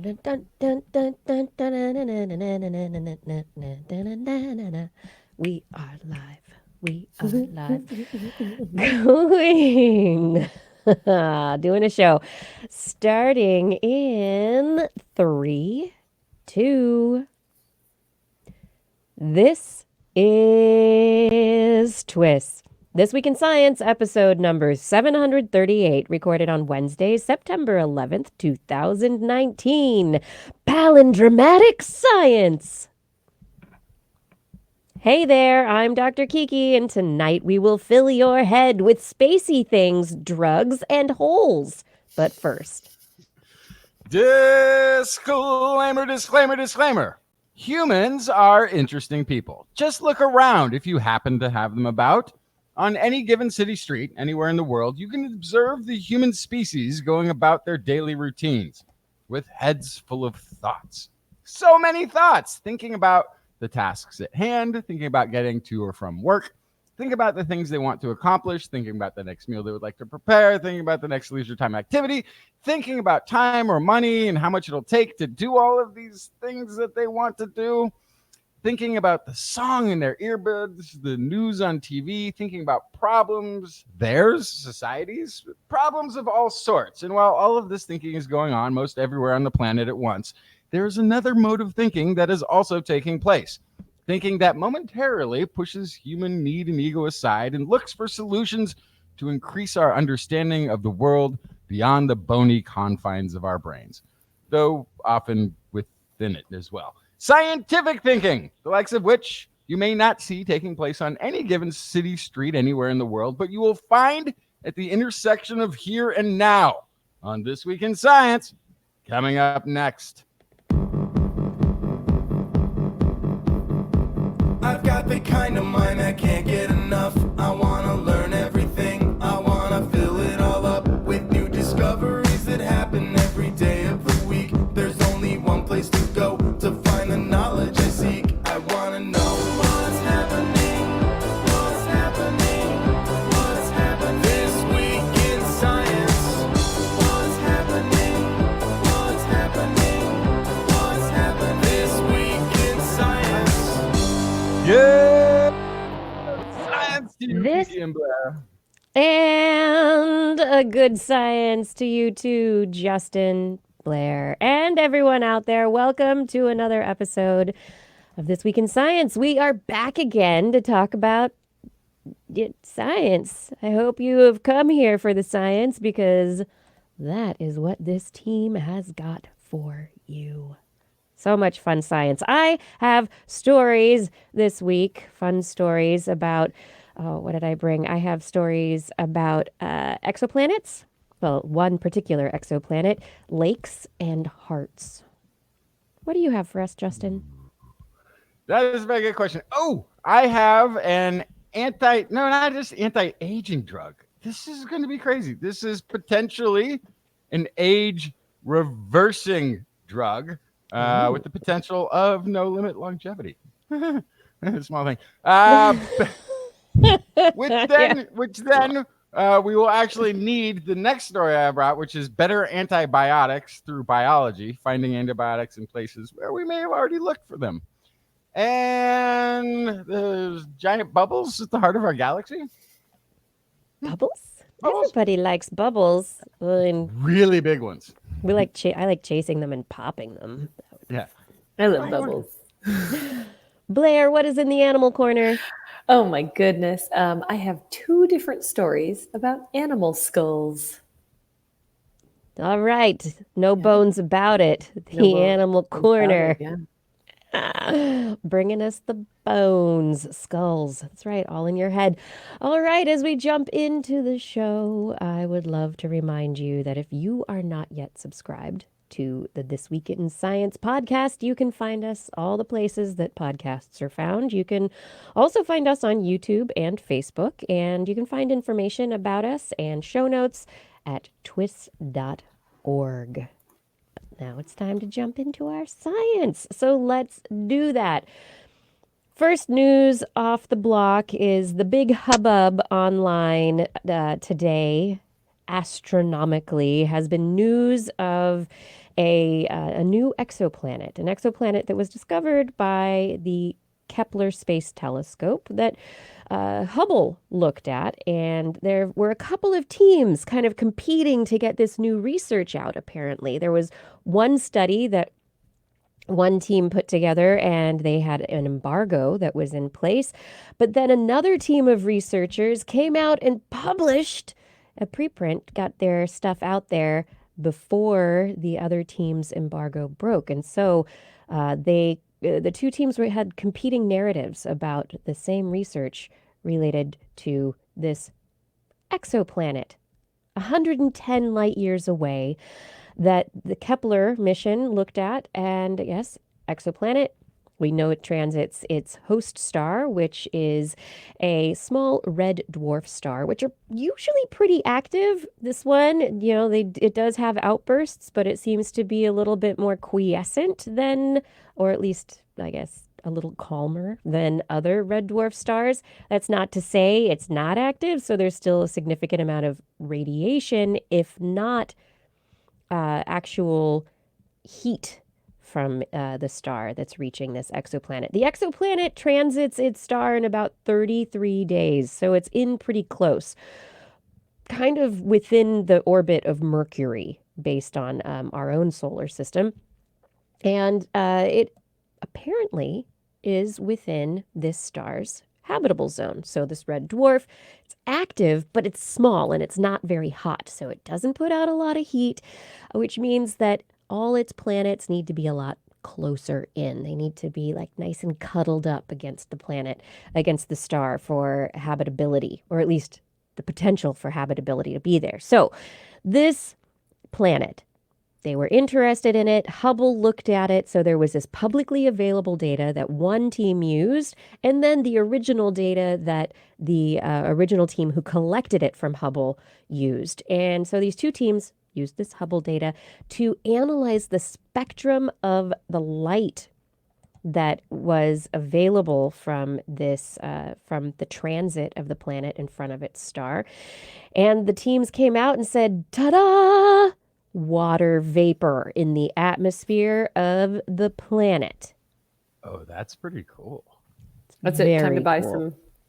We are live. We are live. Going. Doing a show. Starting in 3, 2. This is TWIS. This Week in Science, episode number 738, recorded on Wednesday, September 11th, 2019. Palindromatic Science. Hey there, I'm Dr. Kiki, and tonight we will fill your head with spacey things, drugs, and holes. But first, disclaimer, disclaimer, disclaimer. Humans are interesting people. Just look around if you happen to have them about. On any given city street, anywhere in the world, you can observe the human species going about their daily routines with heads full of thoughts. So many thoughts, thinking about the tasks at hand, thinking about getting to or from work, thinking about the things they want to accomplish, thinking about the next meal they would like to prepare, thinking about the next leisure time activity, thinking about time or money and how much it'll take to do all of these things that they want to do, thinking about the song in their earbuds, the news on TV, thinking about problems, theirs, society's, problems of all sorts. And while all of this thinking is going on most everywhere on the planet at once, there is another mode of thinking that is also taking place. Thinking that momentarily pushes human need and ego aside and looks for solutions to increase our understanding of the world beyond the bony confines of our brains, though often within it as well. Scientific thinking, the likes of which you may not see taking place on any given city street anywhere in the world, but you will find at the intersection of here and now on This Week in Science, coming up next. I've got the kind of mind that can't get enough. I want to learn everything. I want to fill it all up with new discoveries that happen every day of the week. There's only one place to go to find the knowledge I seek. I want to know what's happening. What's happening? What's happening this week in science? What's happening? What's happening? What's happening this week in science? Yeah, science to you, This- Kiki and Blair. and a good science to you too, Justin, Blair, and everyone out there. Welcome to another episode of This Week in Science. We are back again to talk about science. I hope you have come here for the science because that is what this team has got for you. So much fun science. I have stories this week, fun stories about, what did I bring? I have stories about exoplanets. Well, one particular exoplanet, lakes and hearts. What do you have for us, Justin? That is a very good question. Oh, I have an not just anti-aging drug. This is going to be crazy. This is potentially an age reversing drug with the potential of no limit longevity. Small thing. Which then we will actually need the next story I brought, which is better antibiotics through biology, finding antibiotics in places where we may have already looked for them. And there's giant bubbles at the heart of our galaxy. Bubbles? Everybody likes bubbles. And Really big ones. I like chasing them and popping them. Yeah. I love bubbles. Blair, what is in the animal corner? Oh my goodness. I have two different stories about animal skulls. All right. No bones about it. The animal corner. Yeah. Bringing us the bones, skulls. That's right, all in your head. All right, as we jump into the show, I would love to remind you that if you are not yet subscribed to the This Week in Science podcast, you can find us all the places that podcasts are found. You can also find us on YouTube and Facebook, and you can find information about us and show notes at twis.org. Now it's time to jump into our science. So let's do that. First news off the block is the big hubbub online today, astronomically, has been news of a new exoplanet, an exoplanet that was discovered by the Kepler Space Telescope that Hubble looked at. And there were a couple of teams kind of competing to get this new research out, apparently. There was one study that one team put together and they had an embargo that was in place. But then another team of researchers came out and published a preprint, got their stuff out there before the other team's embargo broke. And so the two teams had competing narratives about the same research related to this exoplanet, 110 light years away, that the Kepler mission looked at. And yes, exoplanet, we know it transits its host star, which is a small red dwarf star, which are usually pretty active. This one, it does have outbursts, but it seems to be a little bit more quiescent than, or at least, I guess, a little calmer than other red dwarf stars. That's not to say it's not active. So there's still a significant amount of radiation, if not actual heat from the star that's reaching this exoplanet. The exoplanet transits its star in about 33 days, so it's in pretty close, kind of within the orbit of Mercury based on our own solar system. And it apparently is within this star's habitable zone. So this red dwarf, it's active, but it's small and it's not very hot. So it doesn't put out a lot of heat, which means that all its planets need to be a lot closer in. They need to be like nice and cuddled up against the planet, against the star for habitability, or at least the potential for habitability to be there. So this planet, they were interested in it. Hubble looked at it. So there was this publicly available data that one team used, and then the original data that the original team who collected it from Hubble used. And so these two teams used this Hubble data to analyze the spectrum of the light that was available from this, from the transit of the planet in front of its star. And the teams came out and said, ta-da! Water vapor in the atmosphere of the planet. Oh, that's pretty cool. That's it. Time to buy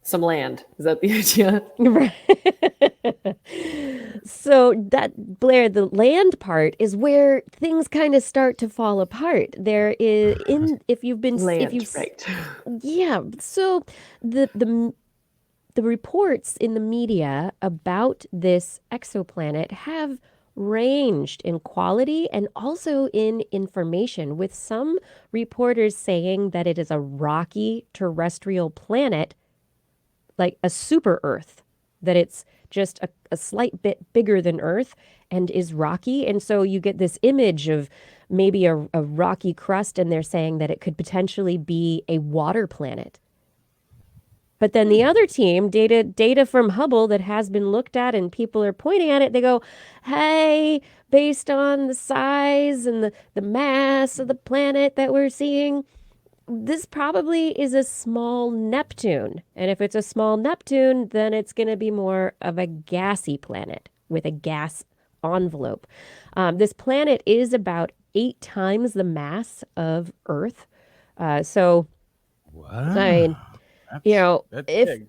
some land. Is that the idea? Right. So that, Blair, the land part is where things kind of start to fall apart. There is if you've right. Yeah. So the reports in the media about this exoplanet have ranged in quality and also in information, with some reporters saying that it is a rocky terrestrial planet, like a super Earth, that it's just a slight bit bigger than Earth and is rocky. And so you get this image of maybe a rocky crust, and they're saying that it could potentially be a water planet. But then the other team, data from Hubble that has been looked at and people are pointing at it, they go, hey, based on the size and the mass of the planet that we're seeing, this probably is a small Neptune. And if it's a small Neptune, then it's going to be more of a gassy planet with a gas envelope. This planet is about 8 times the mass of Earth. So, Wow. I mean, if big.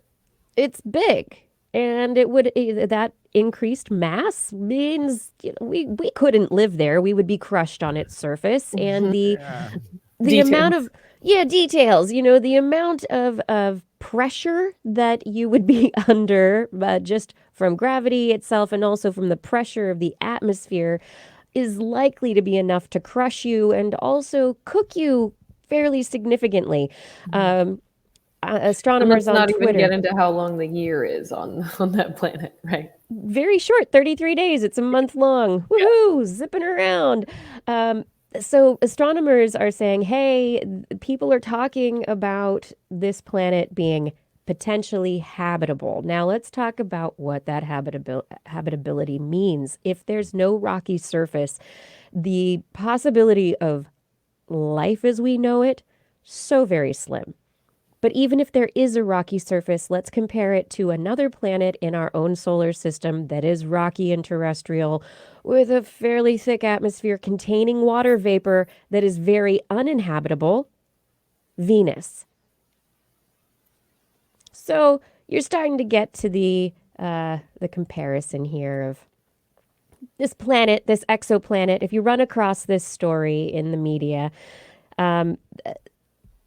It's big, and it would, that increased mass means we couldn't live there. We would be crushed on its surface. And the amount of details, the amount of pressure that you would be under, just from gravity itself and also from the pressure of the atmosphere, is likely to be enough to crush you and also cook you fairly significantly. Astronomers on Twitter. Let's not even get into how long the year is on that planet, right? Very short, 33 days. It's a month long. Woohoo! Zipping around. So astronomers are saying, hey, people are talking about this planet being potentially habitable. Now let's talk about what that habitability means. If there's no rocky surface, the possibility of life as we know it, so very slim. But even if there is a rocky surface, let's compare it to another planet in our own solar system that is rocky and terrestrial with a fairly thick atmosphere containing water vapor that is very uninhabitable, Venus. So you're starting to get to the comparison here of this planet, this exoplanet. If you run across this story in the media,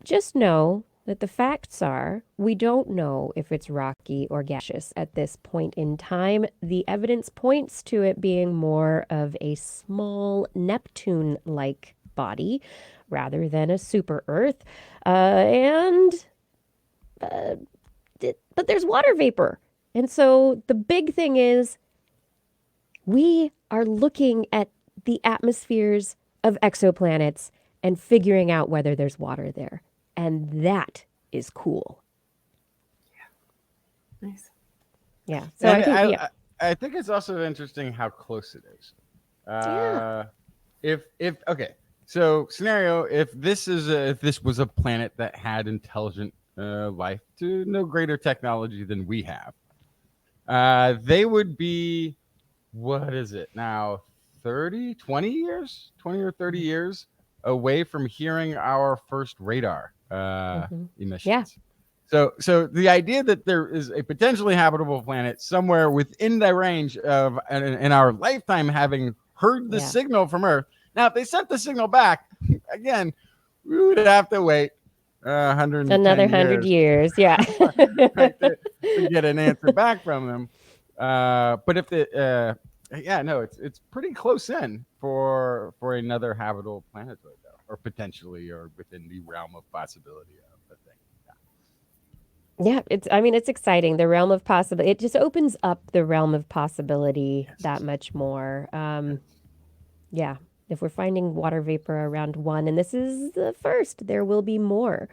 just know that the facts are we don't know if it's rocky or gaseous at this point in time. The evidence points to it being more of a small Neptune-like body rather than a super Earth. But there's water vapor. And so the big thing is we are looking at the atmospheres of exoplanets and figuring out whether there's water there. And that is cool. Nice. Yeah. So And I think it's also interesting how close it is. Yeah. If okay, so scenario, if this was a planet that had intelligent life to no greater technology than we have, they would be, what is it now, 20 years, 20 or 30 years away from hearing our first radar emissions. Yeah. So the idea that there is a potentially habitable planet somewhere within the range of in our lifetime having heard the signal from Earth. Now, if they sent the signal back, again, we would have to wait 110 another 100 years. Yeah. right, to get an answer back from them. But if it's pretty close in for another habitable planetoid, though, or potentially, or within the realm of possibility of a thing. Yeah, it's exciting. The realm of possibility. It just opens up the realm of possibility that much more. Yeah, if we're finding water vapor around one, and this is the first, there will be more.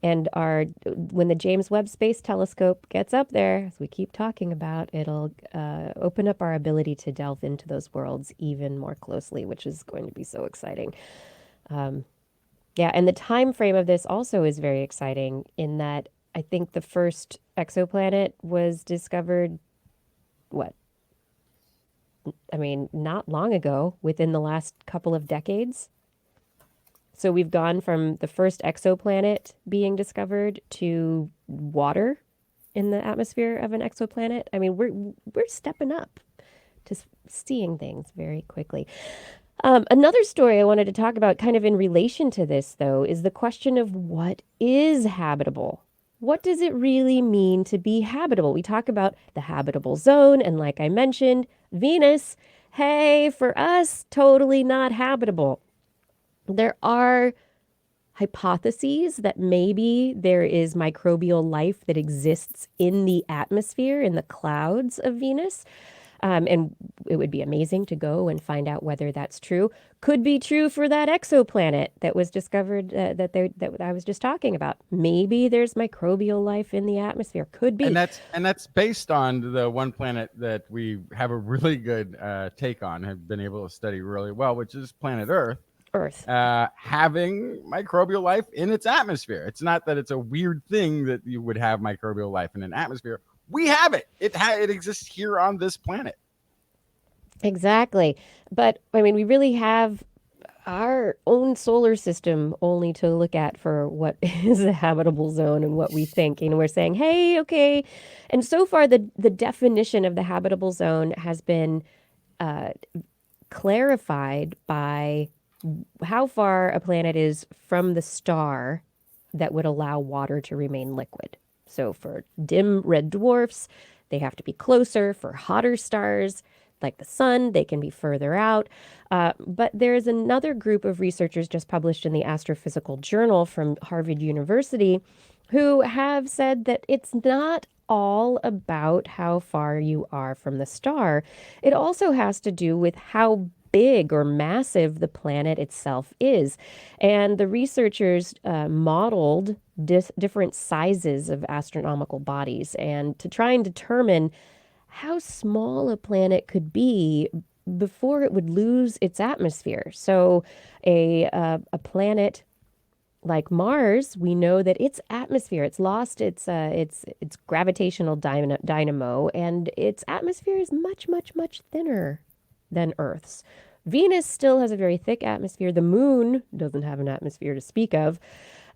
And when the James Webb Space Telescope gets up there, as we keep talking about, it'll open up our ability to delve into those worlds even more closely, which is going to be so exciting. Yeah, and the time frame of this also is very exciting in that I think the first exoplanet was discovered, not long ago, within the last couple of decades. So we've gone from the first exoplanet being discovered to water in the atmosphere of an exoplanet. I mean, we're stepping up to seeing things very quickly. Another story I wanted to talk about kind of in relation to this, though, is the question of what is habitable? What does it really mean to be habitable? We talk about the habitable zone, and like I mentioned, Venus, hey, for us, totally not habitable. There are hypotheses that maybe there is microbial life that exists in the atmosphere, in the clouds of Venus. And it would be amazing to go and find out whether that's true. Could be true for that exoplanet that was discovered that I was just talking about. Maybe there's microbial life in the atmosphere. Could be. And that's based on the one planet that we have a really good take on, have been able to study really well, which is planet Earth. Having microbial life in its atmosphere. It's not that it's a weird thing that you would have microbial life in an atmosphere. We have it. It exists here on this planet. Exactly. But I mean, we really have our own solar system only to look at for what is a habitable zone and what we think. You know, we're saying, hey, okay. And so far, the definition of the habitable zone has been clarified by how far a planet is from the star that would allow water to remain liquid. So for dim red dwarfs, they have to be closer. For hotter stars like the sun, they can be further out. But there's another group of researchers just published in the Astrophysical Journal from Harvard University who have said that it's not all about how far you are from the star. It also has to do with how big or massive the planet itself is. And the researchers modeled different sizes of astronomical bodies and to try and determine how small a planet could be before it would lose its atmosphere. So a planet like Mars, we know that its atmosphere, it's lost its gravitational dynamo, and its atmosphere is much, much, much thinner than Earth's. Venus still has a very thick atmosphere. The moon doesn't have an atmosphere to speak of.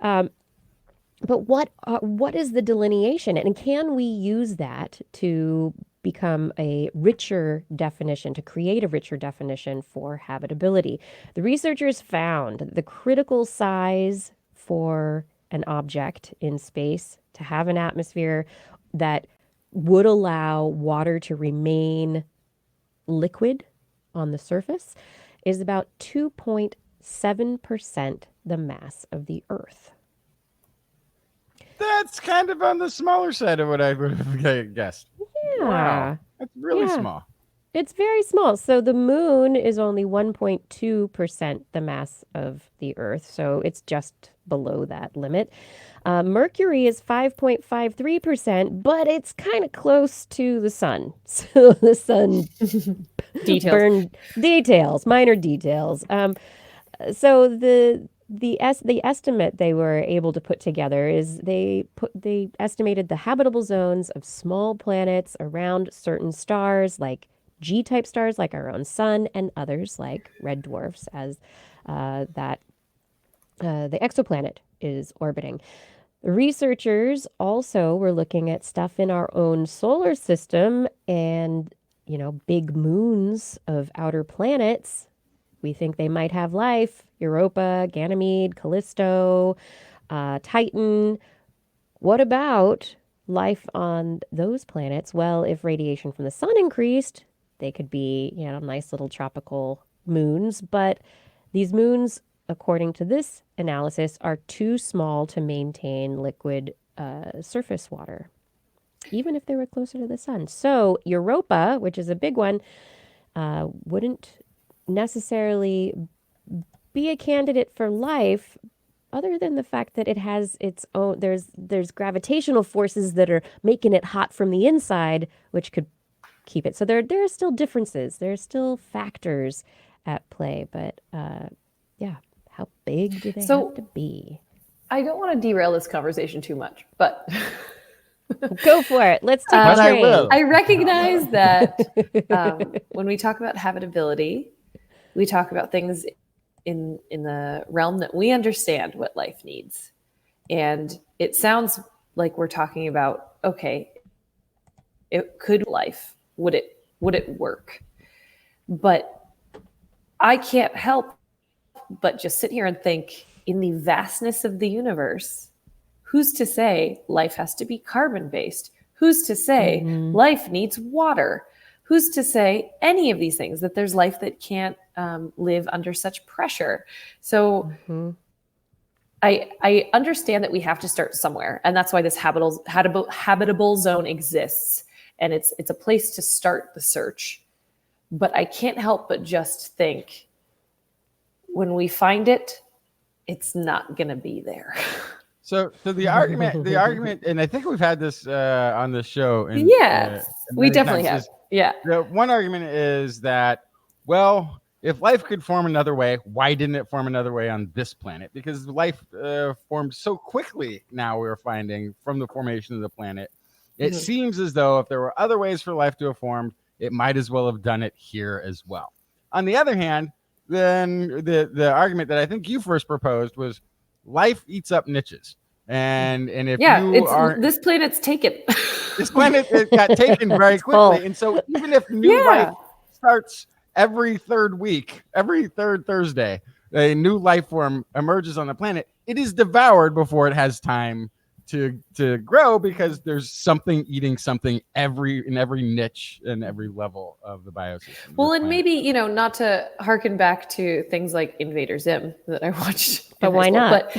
But what is the delineation, and can we use that to become a richer definition, to create a richer definition for habitability? The researchers found the critical size for an object in space to have an atmosphere that would allow water to remain liquid on the surface is about 2.7% the mass of the Earth. That's kind of on the smaller side of what I would have guessed. Yeah. Wow. That's really small. It's very small. So the moon is only 1.2% the mass of the Earth. So it's just below that limit. Mercury is 5.53%, but it's kind of close to the sun. So the sun minor details. So the estimate they were able to put together is they estimated the habitable zones of small planets around certain stars, like G-type stars like our own sun, and others like red dwarfs, as the exoplanet is orbiting. The researchers also were looking at stuff in our own solar system and, big moons of outer planets. We think they might have life. Europa, Ganymede, Callisto, Titan. What about life on those planets? Well, if radiation from the sun increased, they could be, nice little tropical moons. But these moons, according to this analysis, are too small to maintain liquid surface water, even if they were closer to the sun. So Europa, which is a big one, wouldn't necessarily be a candidate for life, other than the fact that it has its own, there's gravitational forces that are making it hot from the inside, which could keep it. So there are still differences. There are still factors at play. But how big do they have to be? I don't want to derail this conversation too much, but go for it. Let's take a train. I recognize that when we talk about habitability, we talk about things in the realm that we understand what life needs. And it sounds like we're talking about, okay, it could life, would it work? But I can't help but just sit here and think, in the vastness of the universe, who's to say life has to be carbon-based? Who's to say life needs water? Who's to say any of these things, that there's life that can't live under such pressure? So I understand that we have to start somewhere. And that's why this habitable zone exists. And it's a place to start the search. But I can't help but just think, when we find it, it's not going to be there. So the argument, and I think we've had this on the show. And, we definitely have. The one argument is that, well, if life could form another way, why didn't it form another way on this planet? Because life formed so quickly now, we're finding, from the formation of the planet. It seems as though if there were other ways for life to have formed, it might as well have done it here as well. On the other hand, then the argument that I think you first proposed was life eats up niches. And if this planet's taken. This planet got taken very quickly. And so even if new life starts every third week, every third Thursday, a new life form emerges on the planet, it is devoured before it has time to grow, because there's something eating something in every niche and every level of the biosystem. Well, and maybe, not to harken back to things like Invader Zim that I watched. But why not?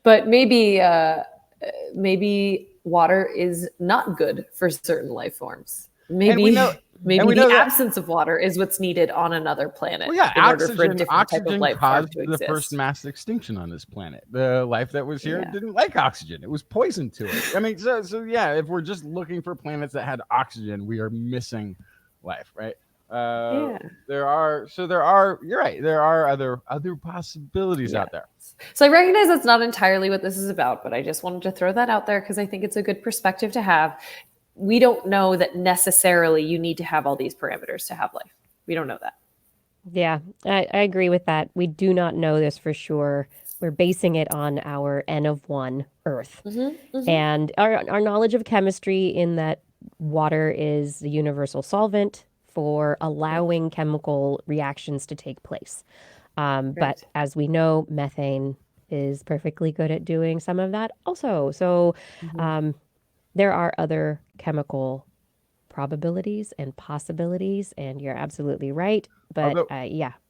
But maybe water is not good for certain life forms. Maybe the absence of water is what's needed on another planet in order for a different type of life form to exist. The first mass extinction on this planet. The life that was here didn't like oxygen. It was poison to it. I mean, so if we're just looking for planets that had oxygen, we are missing life, right? There are. You're right. There are other possibilities out there. So I recognize that's not entirely what this is about, but I just wanted to throw that out there because I think it's a good perspective to have. We don't know that necessarily you need to have all these parameters to have life. We don't know that. Yeah, I agree with that. We do not know this for sure. We're basing it on our N of 1 Earth. And our knowledge of chemistry in that water is the universal solvent for allowing chemical reactions to take place. But as we know, methane is perfectly good at doing some of that also. So there are other chemical probabilities and possibilities, and you're absolutely right. But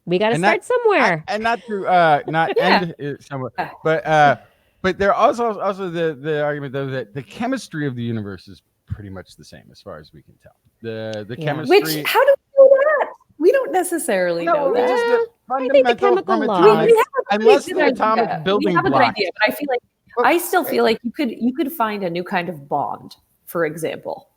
we got to start somewhere. And not to not end it somewhere, but there also the argument though that the chemistry of the universe is pretty much the same as far as we can tell. The chemistry. Which how do we know that? We don't necessarily know that. Just the I think the chemical laws. Unless the atomic building we have blocks. an idea, but I feel like I still feel like you could find a new kind of bond, for example.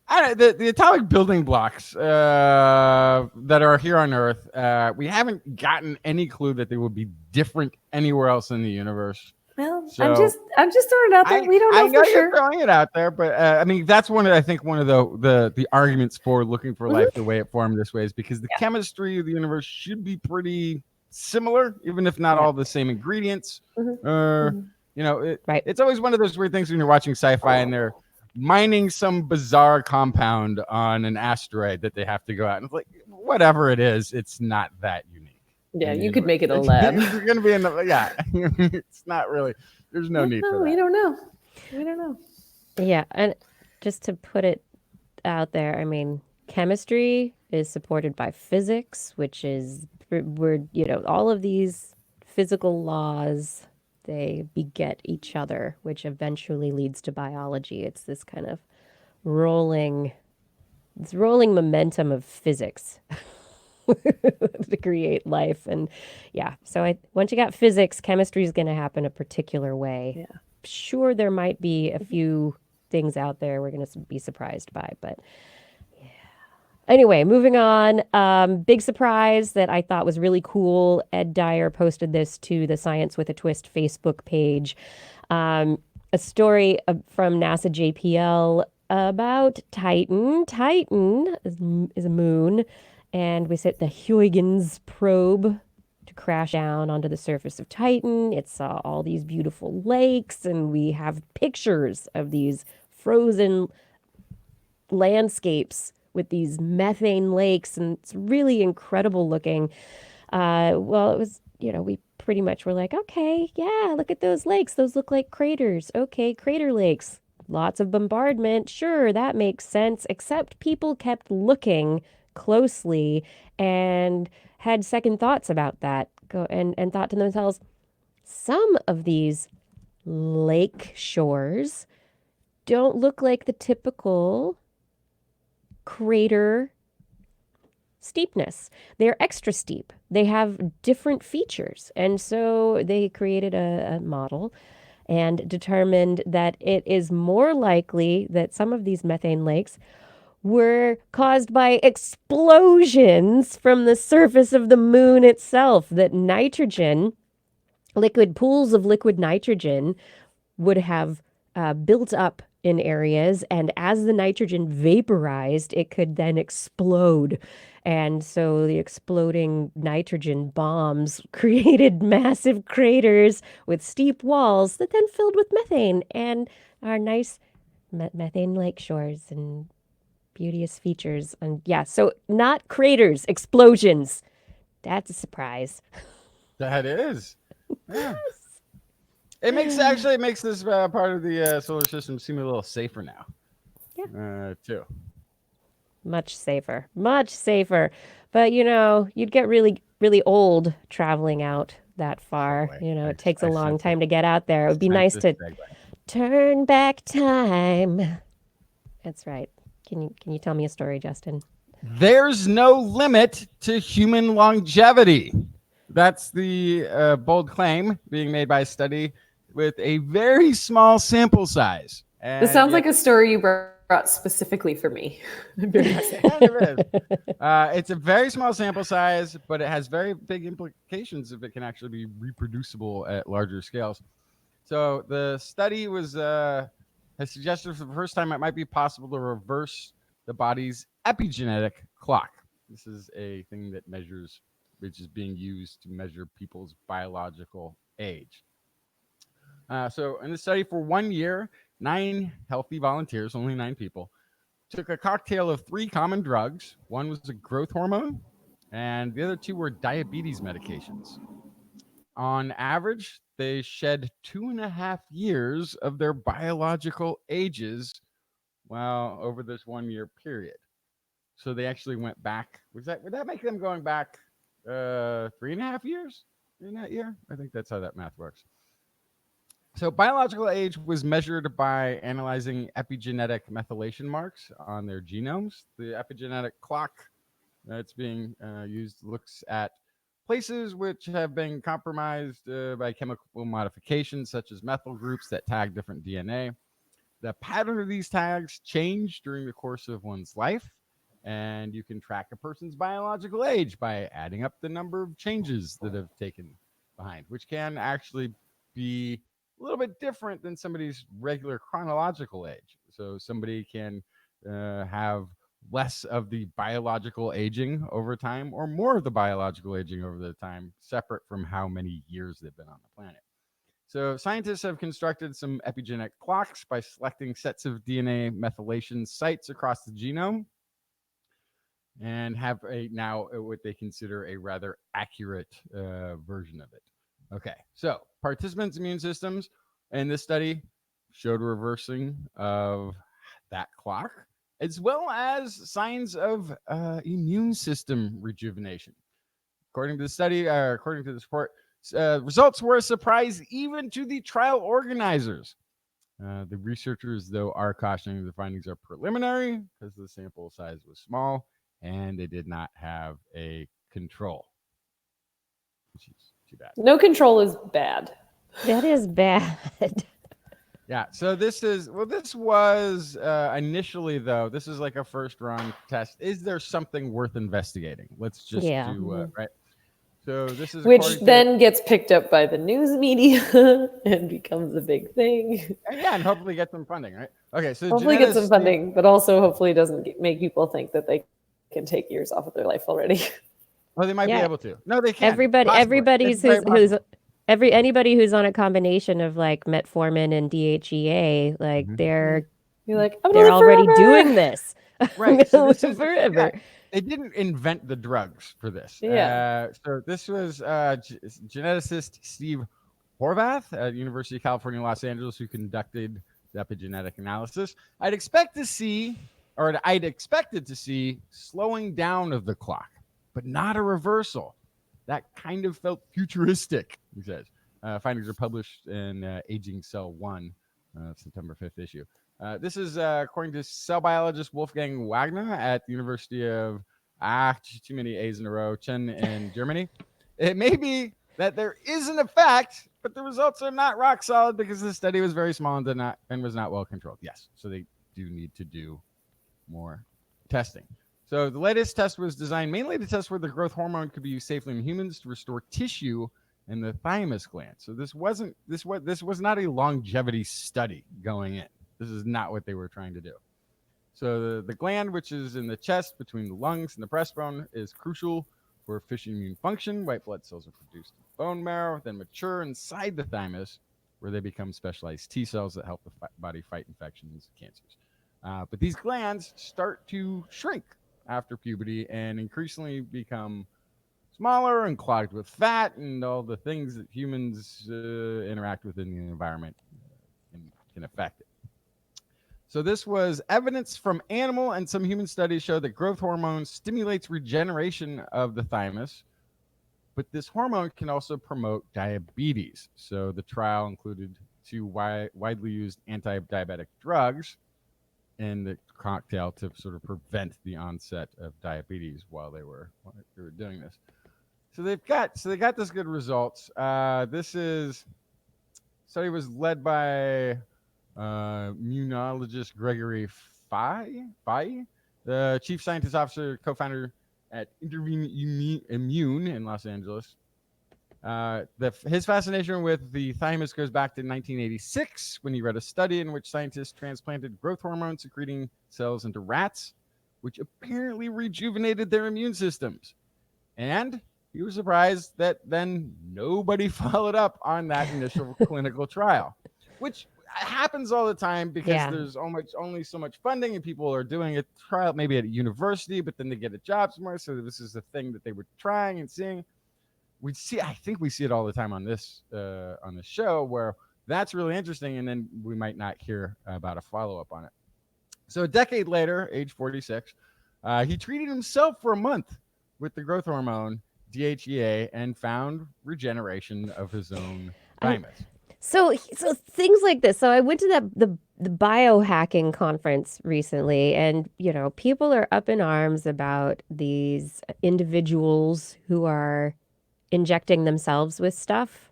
The atomic building blocks that are here on Earth, we haven't gotten any clue that they would be different anywhere else in the universe. Well, I'm just throwing it out there. We don't know I know for you're sure. throwing it out there, but I mean that's one of the arguments for looking for life the way it formed this way is because the chemistry of the universe should be pretty similar, even if not all the same ingredients. It's always one of those weird things when you're watching sci-fi and they're mining some bizarre compound on an asteroid that they have to go out and it's like whatever it is, it's not that unique. Yeah, you could make it a lab. You're going to be in the it's not really. There's no need for that. We don't know. We don't know. Yeah, and just to put it out there, I mean, chemistry is supported by physics, which is all of these physical laws, they beget each other, which eventually leads to biology. It's this kind of rolling momentum of physics to create life. And so once you got physics, chemistry is going to happen a particular way. Yeah. Sure, there might be a few things out there we're going to be surprised by, but anyway, moving on. Big surprise that I thought was really cool. Ed Dyer posted this to the Science with a Twist Facebook page. A story from NASA JPL about Titan. Titan is a moon, and we set the Huygens probe to crash down onto the surface of Titan. It saw all these beautiful lakes, and we have pictures of these frozen landscapes with these methane lakes, and it's really incredible looking. It was, we pretty much were like, okay, yeah, look at those lakes. Those look like craters. Okay, crater lakes. Lots of bombardment. Sure, that makes sense, except people kept looking closely and had second thoughts about that and thought to themselves, some of these lake shores don't look like the typical crater steepness. They're extra steep. They have different features. And so they created a model and determined that it is more likely that some of these methane lakes were caused by explosions from the surface of the moon itself, that nitrogen, pools of liquid nitrogen would have built up in areas, and as the nitrogen vaporized, it could then explode. And so the exploding nitrogen bombs created massive craters with steep walls that then filled with methane and our nice methane lake shores and beauteous features. And so not craters, explosions. That's a surprise. That is. Yeah. It makes this part of the solar system seem a little safer now. Yeah. Too. Much safer. But you'd get really, really old traveling out that far. It takes a long time to get out there. It would be nice to turn back time. That's right. Can you tell me a story, Justin? There's no limit to human longevity. That's the bold claim being made by a study with a very small sample size. This sounds like a story you brought brought specifically for me. I'm very excited. Kind of is. It's a very small sample size, but it has very big implications if it can actually be reproducible at larger scales. So the study has suggested for the first time it might be possible to reverse the body's epigenetic clock. This is a thing that measures, which is being used to measure people's biological age. So in the study for 1 year, 9 healthy volunteers, only 9 people, took a cocktail of 3 common drugs. One was a growth hormone, and the other 2 were diabetes medications. On average, they shed 2.5 years of their biological ages over this 1 year period. So they actually went back. Would that make them going back 3.5 years in that year? I think that's how that math works. So biological age was measured by analyzing epigenetic methylation marks on their genomes. The epigenetic clock that's being used looks at places which have been compromised by chemical modifications, such as methyl groups that tag different DNA. The pattern of these tags change during the course of one's life, and you can track a person's biological age by adding up the number of changes that have taken behind, which can actually be a little bit different than somebody's regular chronological age. So somebody can have less of the biological aging over time or more of the biological aging over the time, separate from how many years they've been on the planet. So scientists have constructed some epigenetic clocks by selecting sets of DNA methylation sites across the genome and have now what they consider a rather accurate version of it. Okay, so participants' immune systems in this study showed reversing of that clock, as well as signs of immune system rejuvenation. According to the study, according to this report, results were a surprise even to the trial organizers. The researchers, though, are cautioning the findings are preliminary because the sample size was small and they did not have a control. Which is too bad. No control is bad. That is bad. Yeah, so this was initially, though, this is like a first run test. Is there something worth investigating? Let's just do, right? So this is which then gets picked up by the news media and becomes a big thing. And hopefully get some funding, right? Okay, so hopefully get some funding, but also hopefully doesn't make people think that they can take years off of their life already. Well, they might be able to. No, they can't. Anybody who's on a combination of like metformin and DHEA, like they're already doing this. Right. So this is forever. Yeah, they didn't invent the drugs for this. Yeah. So this was geneticist Steve Horvath at University of California, Los Angeles, who conducted the epigenetic analysis. I'd expected to see slowing down of the clock, but not a reversal. That kind of felt futuristic, he says. Findings are published in Aging Cell 1, September 5th issue. This is according to cell biologist Wolfgang Wagner at the University of too many A's in a row, Chen in Germany. It may be that there is an effect, but the results are not rock solid because the study was very small and was not well controlled. Yes, so they do need to do more testing. So the latest test was designed mainly to test where the growth hormone could be used safely in humans to restore tissue in the thymus gland. So this was not a longevity study going in. This is not what they were trying to do. So the gland, which is in the chest between the lungs and the breastbone, is crucial for efficient immune function. White blood cells are produced in the bone marrow, then mature inside the thymus, where they become specialized T cells that help the body fight infections and cancers. But these glands start to shrink after puberty and increasingly become smaller and clogged with fat and all the things that humans interact with in the environment can affect it. So this was evidence from animal and some human studies show that growth hormone stimulates regeneration of the thymus, but this hormone can also promote diabetes. So the trial included 2 widely used anti-diabetic drugs in the cocktail to sort of prevent the onset of diabetes while they were doing this. So they got this good results. This study was led by immunologist Gregory Fai, the chief scientist officer, co-founder at Intervene Immune in Los Angeles. His fascination with the thymus goes back to 1986 when he read a study in which scientists transplanted growth hormone secreting cells into rats, which apparently rejuvenated their immune systems. And he was surprised that then nobody followed up on that initial clinical trial, which happens all the time because there's only so much funding and people are doing a trial maybe at a university, but then they get a job somewhere. So this is the thing that they were trying and seeing. I think we see it all the time on this show where that's really interesting, and then we might not hear about a follow-up on it. So a decade later, age 46, he treated himself for a month with the growth hormone DHEA and found regeneration of his own thymus. So things like this. So I went to the biohacking conference recently, and people are up in arms about these individuals who are injecting themselves with stuff,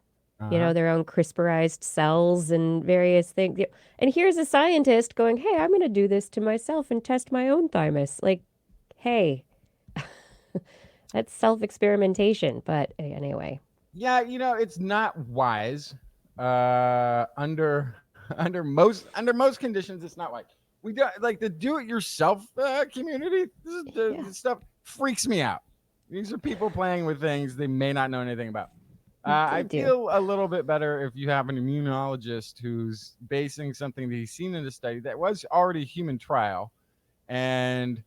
their own CRISPRized cells and various things. And here's a scientist going, hey, I'm going to do this to myself and test my own thymus. Like, hey, that's self-experimentation. But anyway. Yeah, it's not wise. Under most conditions, it's not wise. We do like the do-it-yourself community. This stuff freaks me out. These are people playing with things they may not know anything about. I feel a little bit better if you have an immunologist who's basing something that he's seen in a study that was already a human trial and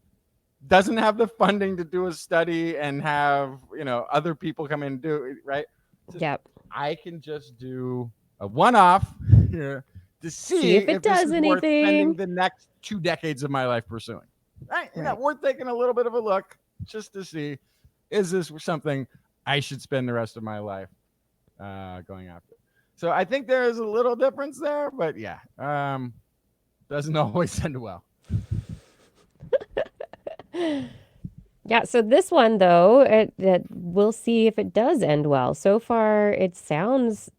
doesn't have the funding to do a study and have, other people come in and do it, right? Yep. I can just do a one-off here to see if it does this is anything. Worth spending the next 2 decades of my life pursuing. Right? Worth taking a little bit of a look just to see, is this something I should spend the rest of my life going after? So I think there is a little difference there, but doesn't always end well. Yeah, so this one, though, we'll see if it does end well. So far, it sounds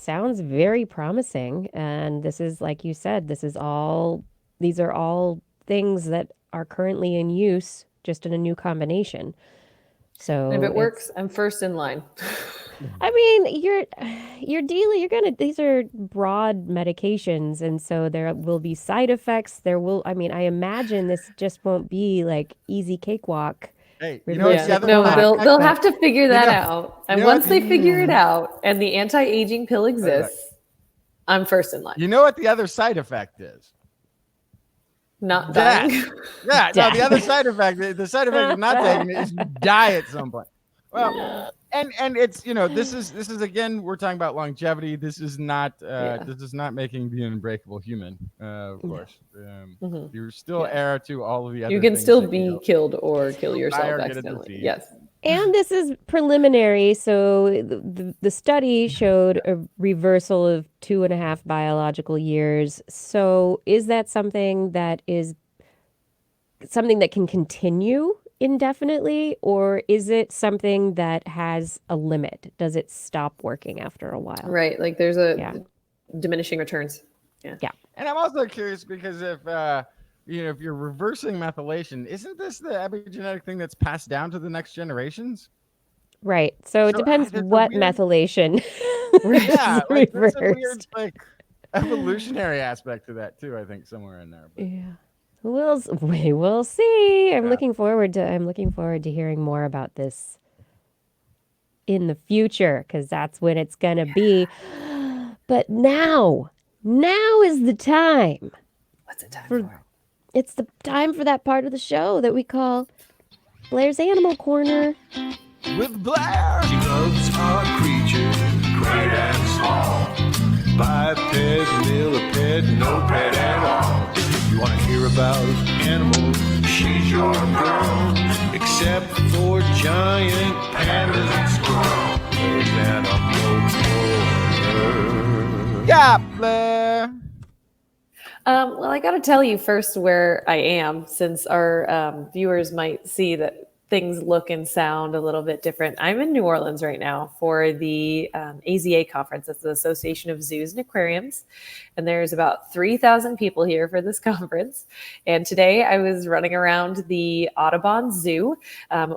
very promising. And this is, like you said, these are all things that are currently in use, just in a new combination. So if it works, I'm first in line. I mean, these are broad medications, and so there will be side effects. I imagine this just won't be like easy cakewalk. Hey, they'll have to figure that out. And once they figure it out and the anti-aging pill exists, I'm first in line. You know what the other side effect is? Not dying. Yeah, no, the other side effect, the side effect of not taking it is you die at some point. Well, and it's, this is again, we're talking about longevity. This is not making the unbreakable human, of course. You're still heir to all of the other You can things still be killed or kill yourself or accidentally. Yes. And this is preliminary. So the study showed a reversal of 2.5 biological years. So is that something that can continue indefinitely, or is it something that has a limit? Does it stop working after a while? Right. Like there's diminishing returns. Yeah. And I'm also curious because if you're reversing methylation, isn't this the epigenetic thing that's passed down to the next generations? Right. So it depends what methylation. Yeah, reversed. There's a weird evolutionary aspect to that too. I think somewhere in there. But. Yeah. We will see. I'm looking forward to hearing more about this in the future, because that's when it's gonna be. But now is the time. What's the time for? It's the time for that part of the show that we call Blair's Animal Corner. With Blair. She loves our creatures, great and small. Biped, millipede, no pet at all. If you want to hear about animals, she's your girl. Except for giant pandas and squirrels. There's Animal Corner. Yeah, Blair. Well, I got to tell you first where I am, since our viewers might see that things look and sound a little bit different. I'm in New Orleans right now for the AZA conference. That's the Association of Zoos and Aquariums. And there's about 3,000 people here for this conference. And today I was running around the Audubon Zoo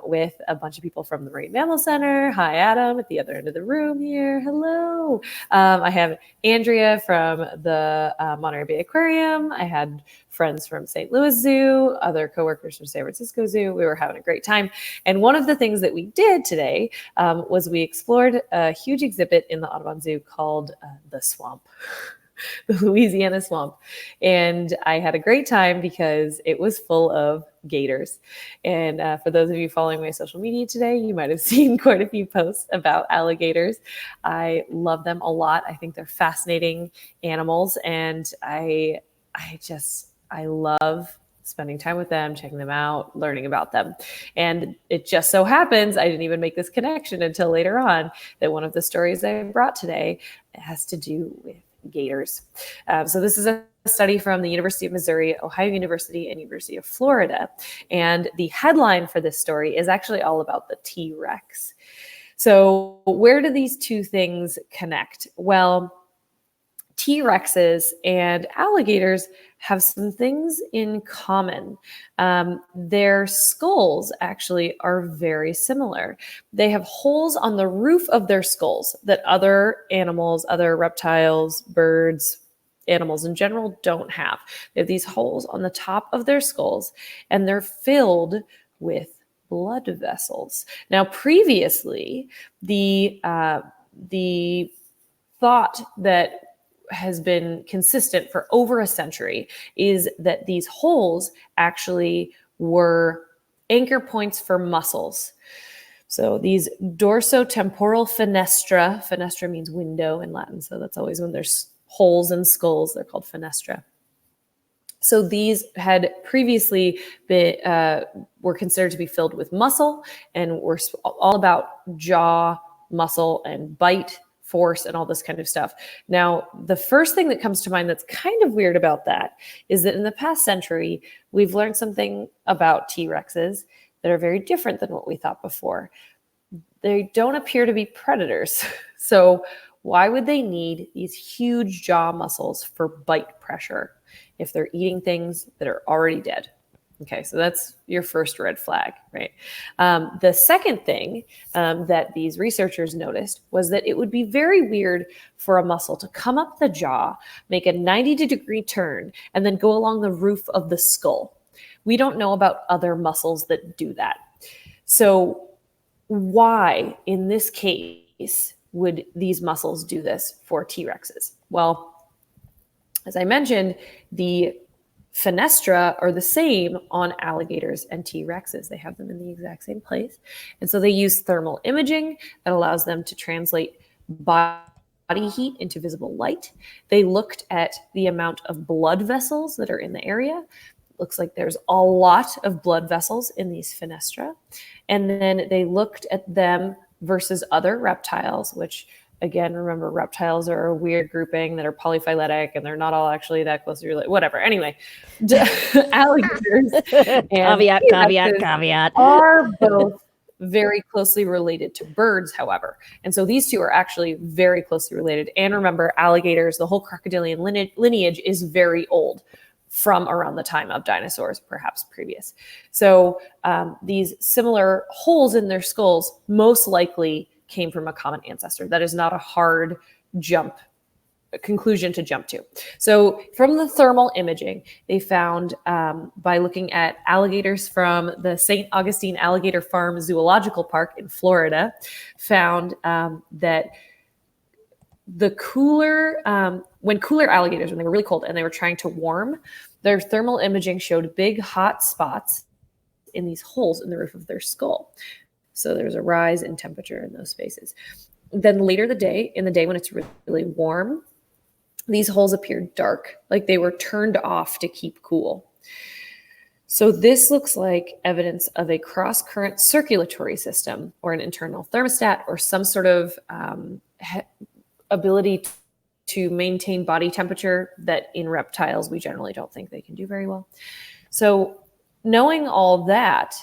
with a bunch of people from the Marine Mammal Center. Hi, Adam, at the other end of the room here. Hello. I have Andrea from the Monterey Bay Aquarium. I had friends from St. Louis Zoo, other coworkers from San Francisco Zoo. We were having a great time. And one of the things that we did today was we explored a huge exhibit in the Audubon Zoo called The Swamp. The Louisiana Swamp. And I had a great time because it was full of gators. And for those of you following my social media today, you might have seen quite a few posts about alligators. I love them a lot. I think they're fascinating animals. And I love spending time with them, checking them out, learning about them. And it just so happens, I didn't even make this connection until later on, that one of the stories I brought today has to do with gators. So this is a study from the University of Missouri, Ohio University, and University of Florida. And the headline for this story is actually all about the T-Rex. So where do these two things connect? Well, T-Rexes and alligators have some things in common. Their skulls actually are very similar. They have holes on the roof of their skulls that other animals, other reptiles, birds, animals in general don't have. They have these holes on the top of their skulls, and they're filled with blood vessels. Now, previously, the thought that has been consistent for over a century is that these holes actually were anchor points for muscles. So these dorsotemporal fenestra means window in Latin, so that's always when there's holes in skulls, they're called fenestra. So these had previously been, were considered to be filled with muscle and were all about jaw, muscle, and bite, force, and all this kind of stuff. Now, the first thing that comes to mind that's kind of weird about that is that in the past century, we've learned something about T-Rexes that are very different than what we thought before. They don't appear to be predators. So why would they need these huge jaw muscles for bite pressure if they're eating things that are already dead? Okay, so that's your first red flag, right? The second thing that these researchers noticed was that it would be very weird for a muscle to come up the jaw, make a 90-degree turn, and then go along the roof of the skull. We don't know about other muscles that do that. So why, in this case, would these muscles do this for T-Rexes? Well, as I mentioned, the fenestra are the same on alligators and T-Rexes. They have them in the exact same place. And so they use thermal imaging that allows them to translate body heat into visible light. They looked at the amount of blood vessels that are in the area. Looks like there's a lot of blood vessels in these fenestra. And then they looked at them versus other reptiles, which, again, remember, reptiles are a weird grouping that are polyphyletic and they're not all actually that closely related. Whatever. Anyway, alligators and caveat are both very closely related to birds, however. And so these two are actually very closely related. And remember, alligators, the whole crocodilian lineage is very old, from around the time of dinosaurs, perhaps previous. So these similar holes in their skulls most likely came from a common ancestor. That is not a hard conclusion to jump to. So from the thermal imaging, they found by looking at alligators from the St. Augustine Alligator Farm Zoological Park in Florida, found that the when cooler alligators, when they were really cold and they were trying to warm, their thermal imaging showed big hot spots in these holes in the roof of their skull. So there's a rise in temperature in those spaces. Then later in the day when it's really warm, these holes appeared dark, like they were turned off to keep cool. So this looks like evidence of a cross-current circulatory system or an internal thermostat or some sort of ability to maintain body temperature that in reptiles we generally don't think they can do very well. So knowing all that,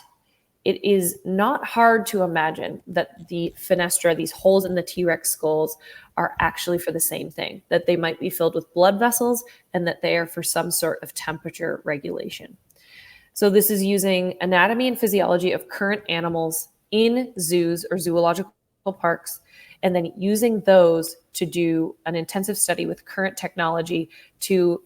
it is not hard to imagine that the fenestra, these holes in the T-Rex skulls, are actually for the same thing, that they might be filled with blood vessels and that they are for some sort of temperature regulation. So this is using anatomy and physiology of current animals in zoos or zoological parks, and then using those to do an intensive study with current technology to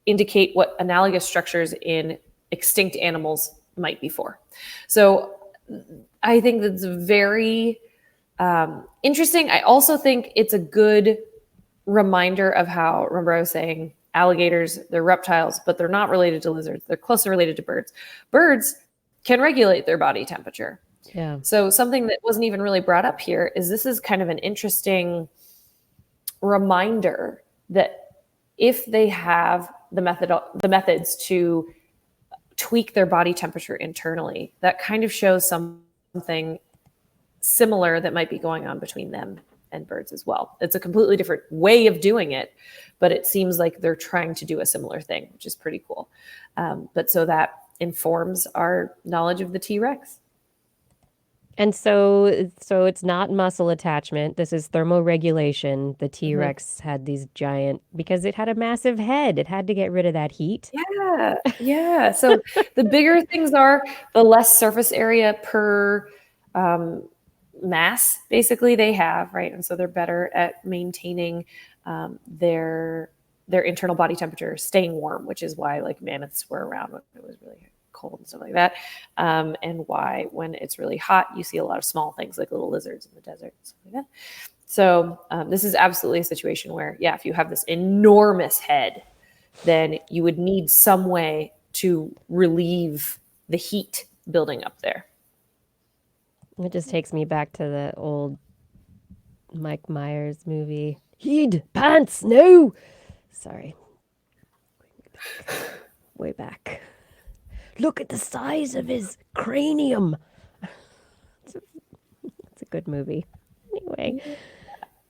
indicate what analogous structures in extinct animals might be for. So I think that's very interesting. I also think it's a good reminder of how, remember I was saying alligators, they're reptiles, but they're not related to lizards. They're closely related to birds. Birds can regulate their body temperature. Yeah. So something that wasn't even really brought up here is this is kind of an interesting reminder that if they have the methods to tweak their body temperature internally, that kind of shows something similar that might be going on between them and birds as well. It's a completely different way of doing it, but it seems like they're trying to do a similar thing, which is pretty cool. But so that informs our knowledge of the T-Rex. And so it's not muscle attachment. This is thermoregulation. The T-Rex had these giant, because it had a massive head. It had to get rid of that heat. Yeah. So the bigger things are, the less surface area per mass, basically, they have, right? And so they're better at maintaining their internal body temperature, staying warm, which is why like mammoths were around when it was really cold and stuff like that, and why when it's really hot you see a lot of small things like little lizards in the desert and stuff like that. So this is absolutely a situation where, yeah, if you have this enormous head, then you would need some way to relieve the heat building up there. It just takes me back to the old Mike Myers movie. Heat pants, no. Sorry. Way back. Look at the size of his cranium. It's a good movie. Anyway,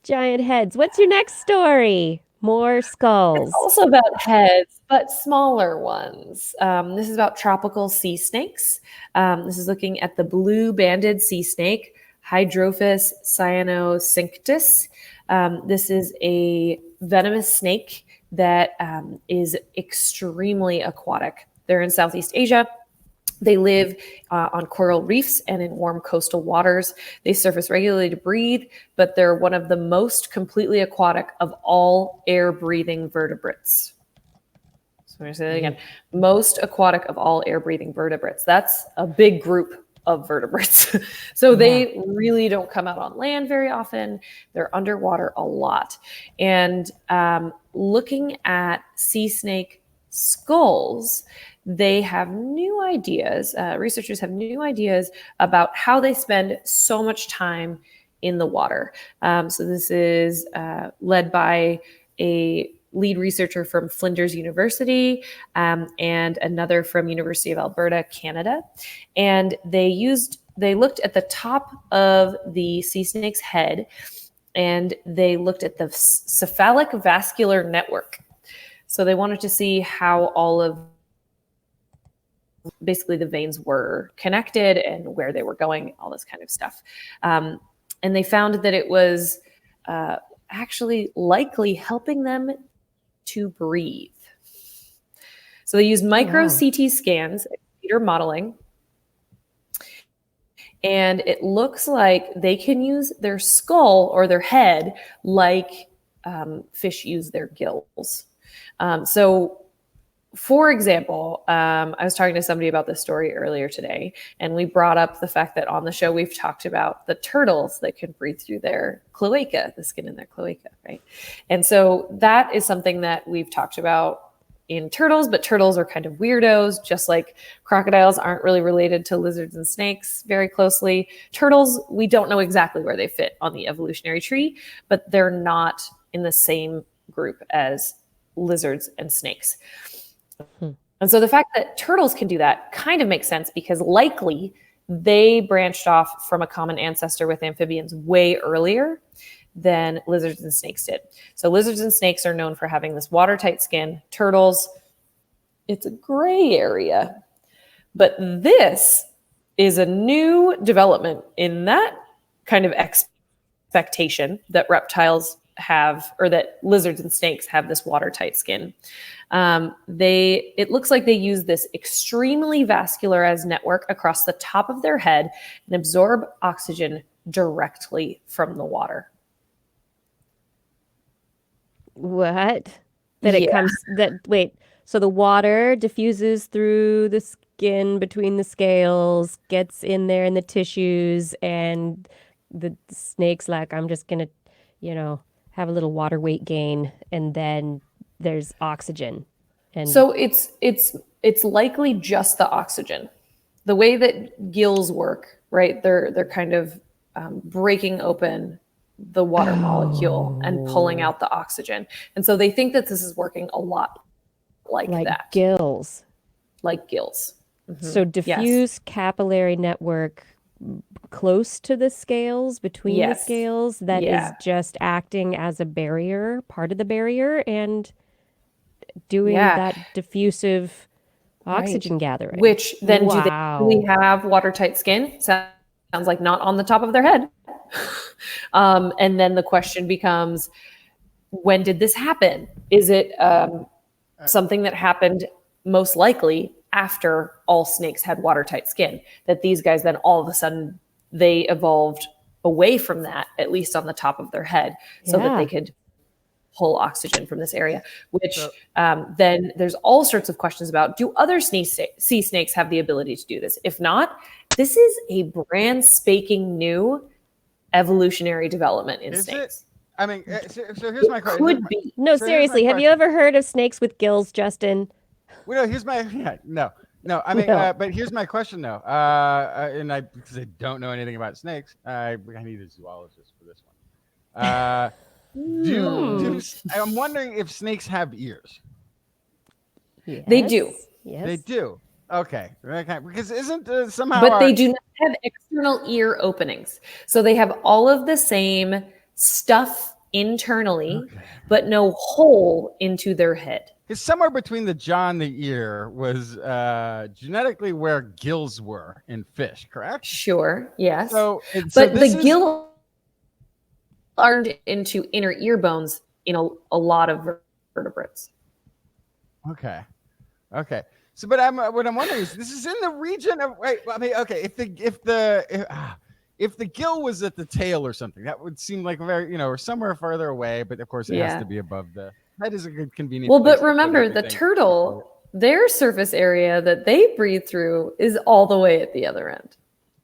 giant heads. What's your next story? More skulls. It's also about heads, but smaller ones. This is about tropical sea snakes. This is looking at the blue-banded sea snake, Hydrophis cyanocinctus. This is a venomous snake that is extremely aquatic. They're in Southeast Asia. They live on coral reefs and in warm coastal waters. They surface regularly to breathe, but they're one of the most completely aquatic of all air-breathing vertebrates. So I'm going to say that again. Most aquatic of all air-breathing vertebrates. That's a big group of vertebrates. So they really don't come out on land very often. They're underwater a lot. And looking at sea snake skulls, they have new ideas. Researchers have new ideas about how they spend so much time in the water. So this is led by a lead researcher from Flinders University and another from University of Alberta, Canada. And they looked at the top of the sea snake's head, and they looked at the cephalic vascular network. So they wanted to see how all of basically the veins were connected and where they were going, all this kind of stuff. And they found that it was actually likely helping them to breathe. So they used micro CT scans, computer modeling, and it looks like they can use their skull or their head like fish use their gills. So for example, I was talking to somebody about this story earlier today, and we brought up the fact that on the show we've talked about the turtles that can breathe through their cloaca, the skin in their cloaca, right? And so that is something that we've talked about in turtles, but turtles are kind of weirdos, just like crocodiles aren't really related to lizards and snakes very closely. Turtles, we don't know exactly where they fit on the evolutionary tree, but they're not in the same group as lizards and snakes. And so the fact that turtles can do that kind of makes sense because likely they branched off from a common ancestor with amphibians way earlier than lizards and snakes did. So lizards and snakes are known for having this watertight skin. Turtles, it's a gray area. But this is a new development in that kind of expectation that reptiles have, or that lizards and snakes have this watertight skin. It looks like they use this extremely vascularized network across the top of their head and absorb oxygen directly from the water. What? So the water diffuses through the skin between the scales, gets in there in the tissues, and the snake's like, I'm just gonna, have a little water weight gain, and then there's oxygen. And so it's likely just the oxygen. The way that gills work, right? They're kind of breaking open the water molecule and pulling out the oxygen. And so they think that this is working a lot like that. Gills. Like gills. Mm-hmm. So diffuse capillary network close to the scales, between the scales, that is just acting as a barrier, part of the barrier, and doing that diffusive oxygen gathering. Which then do they really have watertight skin? Sounds like not on the top of their head. And then the question becomes, when did this happen? Is it something that happened most likely after all snakes had watertight skin, that these guys then all of a sudden they evolved away from that, at least on the top of their head, so that they could pull oxygen from this area, which then there's all sorts of questions about, do other sea snakes have the ability to do this? If not, this is a brand spanking new evolutionary development in snakes. I mean, so here's my question. Could be. No, seriously, have you ever heard of snakes with gills, Justin? Well, here's my no. I mean, but here's my question though, and because I don't know anything about snakes, I need a zoologist for this one. I'm wondering if snakes have ears. Yes. They do. Yes. They do. Okay, because isn't somehow? But they do not have external ear openings, so they have all of the same stuff internally, but no hole into their head. Because somewhere between the jaw and the ear was genetically where gills were in fish, correct? Sure. Yes. But the gill aren't into inner ear bones in a lot of vertebrates. Okay. So, but what I'm wondering is, this is in the region of if the gill was at the tail or something, that would seem like very, or somewhere further away. But of course, it has to be above the. That is a good convenient. Well, but remember, the turtle, their surface area that they breathe through is all the way at the other end.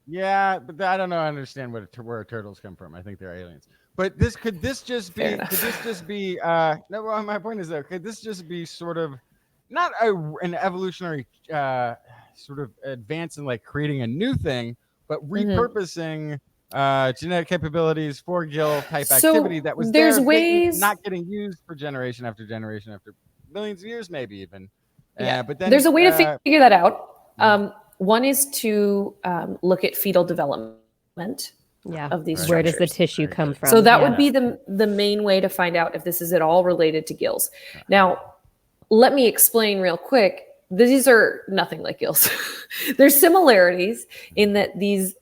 Yeah, but I don't know. I understand where turtles come from. I think they're aliens. But could this just be? No, well, my point is though, could this just be sort of not an evolutionary sort of advance in like creating a new thing, but repurposing genetic capabilities for gill type activity that was not getting used for generation after generation after millions of years, maybe even. But then there's a way to figure that out. One is to look at fetal development of these structures. Where does the tissue come from? So that would be the main way to find out if this is at all related to gills. Now, let me explain real quick. These are nothing like gills. There's similarities in that these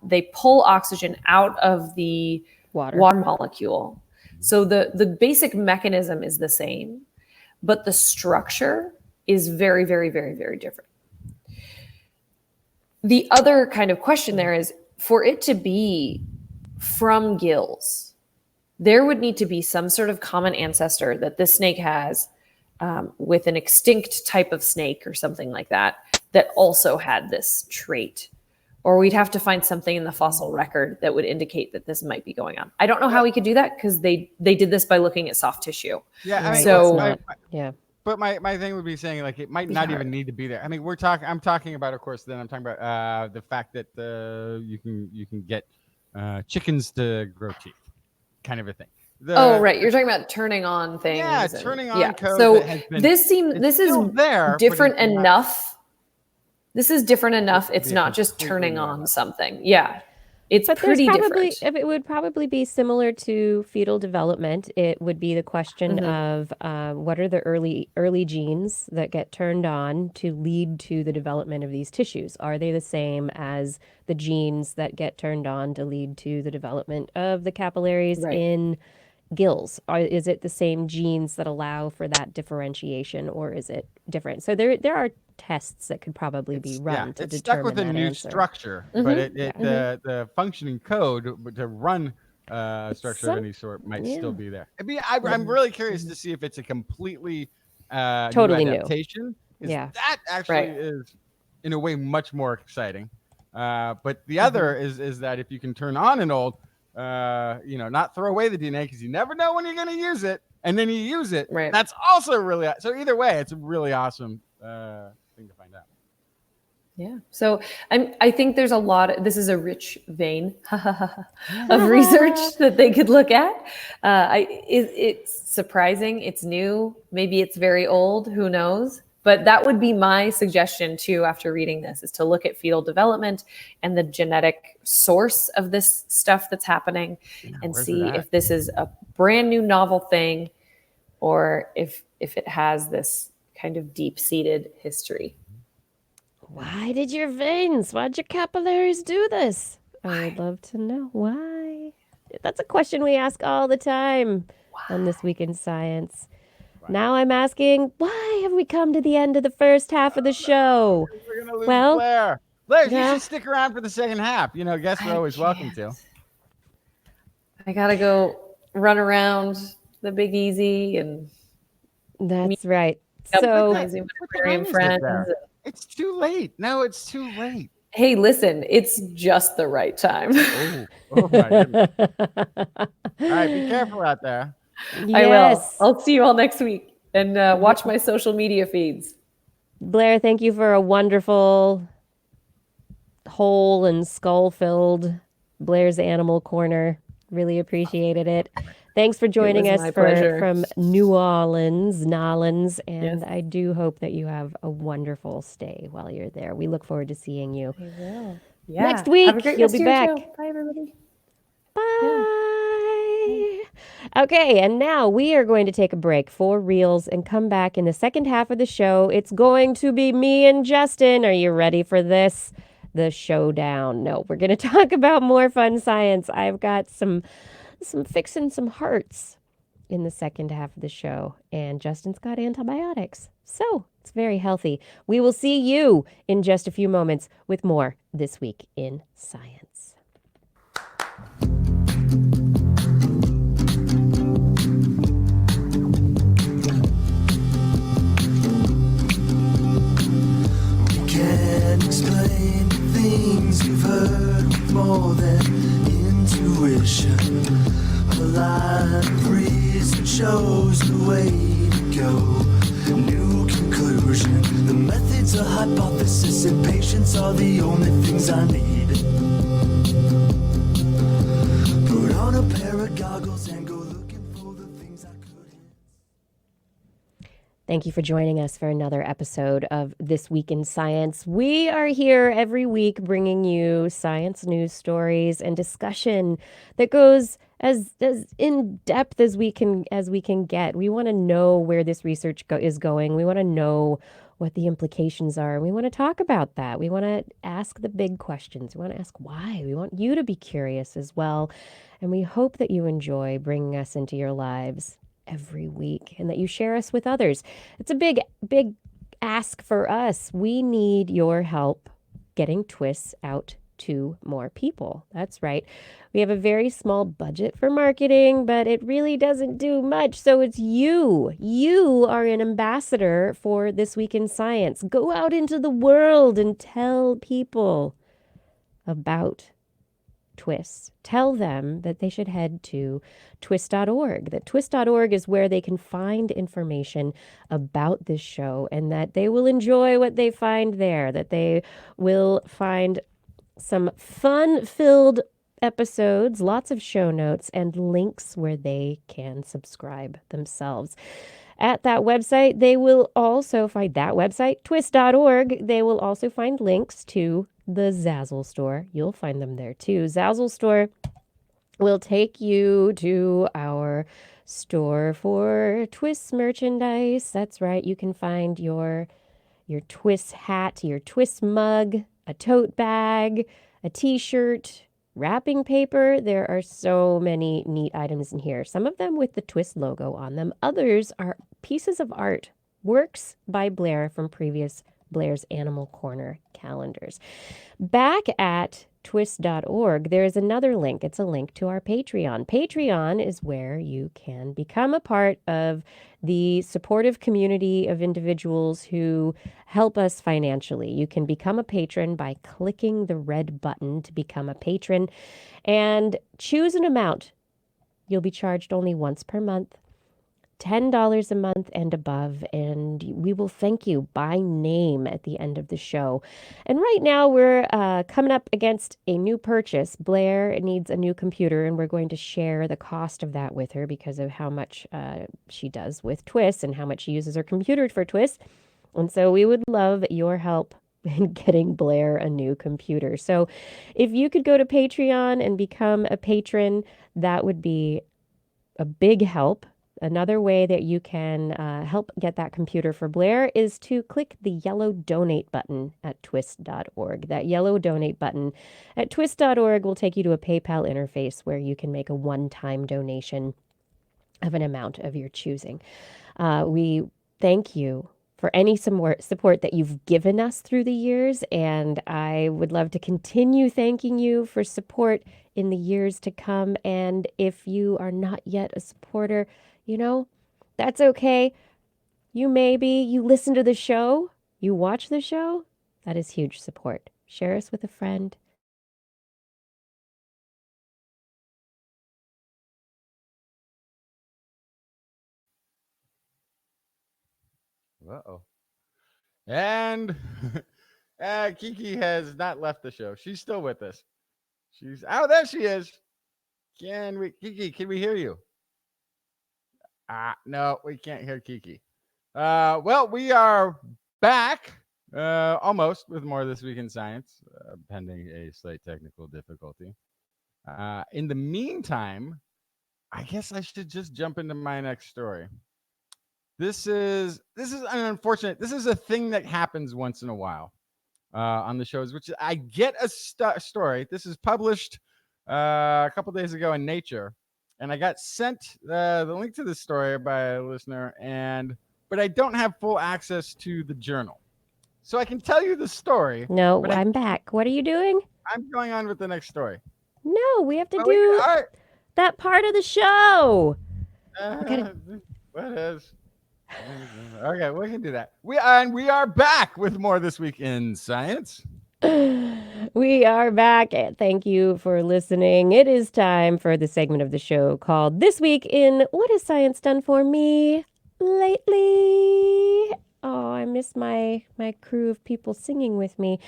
they pull oxygen out of the water molecule. So the basic mechanism is the same, but the structure is very, very, very, very different. The other kind of question there is, for it to be from gills, there would need to be some sort of common ancestor that this snake has with an extinct type of snake or something like that also had this trait. Or we'd have to find something in the fossil record that would indicate that this might be going on. I don't know how we could do that, because they did this by looking at soft tissue. Yeah, I mean, But my thing would be saying, like, it might not even need to be there. I mean, I'm talking about, of course, then I'm talking about the fact that you can get chickens to grow teeth, kind of a thing. Right. You're talking about turning on things. Yeah, turning on code. So this is there, different enough. This is different enough. It's not just turning on something. Yeah. It's But there's pretty probably, different. it would probably be similar to fetal development. It would be the question of what are the early genes that get turned on to lead to the development of these tissues? Are they the same as the genes that get turned on to lead to the development of the capillaries Right. in gills? Is it the same genes that allow for that differentiation, or is it different? So there are tests that could probably be run to it's stuck with determine a that new answer. structure, but the functioning code to run structure of any sort might still be there. I'm really curious to see if it's a completely Totally new new. adaptation. Yeah. That actually Right. is in a way much more exciting. But the other is that if you can turn on an old, not throw away the DNA because you never know when you're going to use it, and then you use it. Right. That's also really so. Either way, it's a really awesome thing to find out. Yeah. So I think there's a lot. This is a rich vein of research that they could look at. It's surprising. It's new. Maybe it's very old. Who knows? But that would be my suggestion too. After reading this, is to look at fetal development and the genetic source of this stuff that's happening, and where's see it at? if this is a brand new novel thing, or if it has this kind of deep-seated history. Why'd your capillaries do this? I would love to know why. That's a question we ask all the time on This Week in Science. Now I'm asking, why have we come to the end of the first half of the show? We're gonna lose Well, Blair. Blair, yeah. you should stick around for the second half. Guests are always welcome to. I gotta go run around the Big Easy and That's right. up So with my Zoom aquarium is it friends. there? It's too late. No, it's too late. Hey, listen, it's just the right time. Oh my goodness. All right, be careful out there. I will. yes, I'll see you all next week, and watch my social media feeds. Blair, thank you for a wonderful hole and skull-filled Blair's Animal Corner. Really appreciated it. Thanks for joining was us my pleasure. from New Orleans, Nolans, and Yes. I do hope that you have a wondrul stay while you're there. We look forward to seeing you. I will. Yeah. Next week, Have a great you'll rest be of your back. show. Bye, everybody. Bye. Okay, and now we are going to take a break for reals and come back in the second half of the show. It's going to be me and Justin. Are you ready for this? The showdown. No, we're going to talk about more fun science. I've got some fixing some hearts in the second half of the show, and Justin's got antibiotics. So it's very healthy. We will see you in just a few moments with more This Week in Science. Can't explain things you've heard with more than intuition. A line breeze that shows the way to go. New conclusion. The methods of hypothesis and patience are the only things I need. Put on a pair of goggles and go looking for the things I couldn't. Thank you for joining us for another episode of This Week in Science. We are here every week bringing you science news stories and discussion that goes as in depth as we can get. We want to know where this research is going. We want to know what the implications are. We want to talk about that. We want to ask the big questions. We want to ask why. We want you to be curious as well. And we hope that you enjoy bringing us into your lives every week and that you share us with others. It's a big ask for us. We need your help getting TWIS out to more people. That's right. We have a very small budget for marketing, but it really doesn't do much. So it's you. You are an ambassador for This Week in Science. Go out into the world and tell people about TWIS. Tell them that they should head to TWIS.org. That TWIS.org is where they can find information about this show and that they will enjoy what they find there, that they will find some fun-filled episodes, lots of show notes, and links where they can subscribe themselves. At that website, they will also find that website, TWIS.org. They will also find links to the Zazzle store. You'll find them there too. Zazzle store will take you to our store for TWIS merchandise. That's right. You can find your TWIS hat, your TWIS mug, a tote bag, a t-shirt, wrapping paper. There are so many neat items in here. Some of them with the TWIS logo on them. Others are pieces of art, works by Blair from previous Blair's Animal Corner calendars. Back at twis.org, there is another link. It's a link to our Patreon. Patreon is where you can become a part of the supportive community of individuals who help us financially. You can become a patron by clicking the red button to become a patron and choose an amount. You'll be charged only once per month. $10 a month and above, and we will thank you by name at the end of the show. And right now we're coming up against a new purchase. Blair needs a new computer, and we're going to share the cost of that with her because of how much she does with TWIS and how much she uses her computer for TWIS. And so we would love your help in getting Blair a new computer. So if you could go to Patreon and become a patron, that would be a big help. Another way that you can help get that computer for Blair is to click the yellow donate button at twis.org. That yellow donate button at twis.org will take you to a PayPal interface where you can make a one-time donation of an amount of your choosing. We thank you for any support that you've given us through the years, and I would love to continue thanking you for support in the years to come. And if you are not yet a supporter, that's okay. You listen to the show, you watch the show. That is huge support. Share us with a friend. Uh-oh. And Kiki has not left the show. She's still with us. There she is. Kiki, can we hear you? No, we can't hear Kiki. Well, we are back almost with more This Week in Science, pending a slight technical difficulty. In the meantime, I guess I should just jump into my next story. This is an unfortunate. This is a thing that happens once in a while on the shows, which I get a story. This is published a couple days ago in Nature, and I got sent the link to this story by a listener, but I don't have full access to the journal, so I can tell you the story. No, I'm back. What are you doing? I'm going on with the next story. No, we have to do that part of the show. What is? Okay, we can do that. We are back with more This Week in Science. We are back. Thank you for listening. It is time for the segment of the show called This Week in What Has Science Done For Me Lately? Oh, I miss my crew of people singing with me.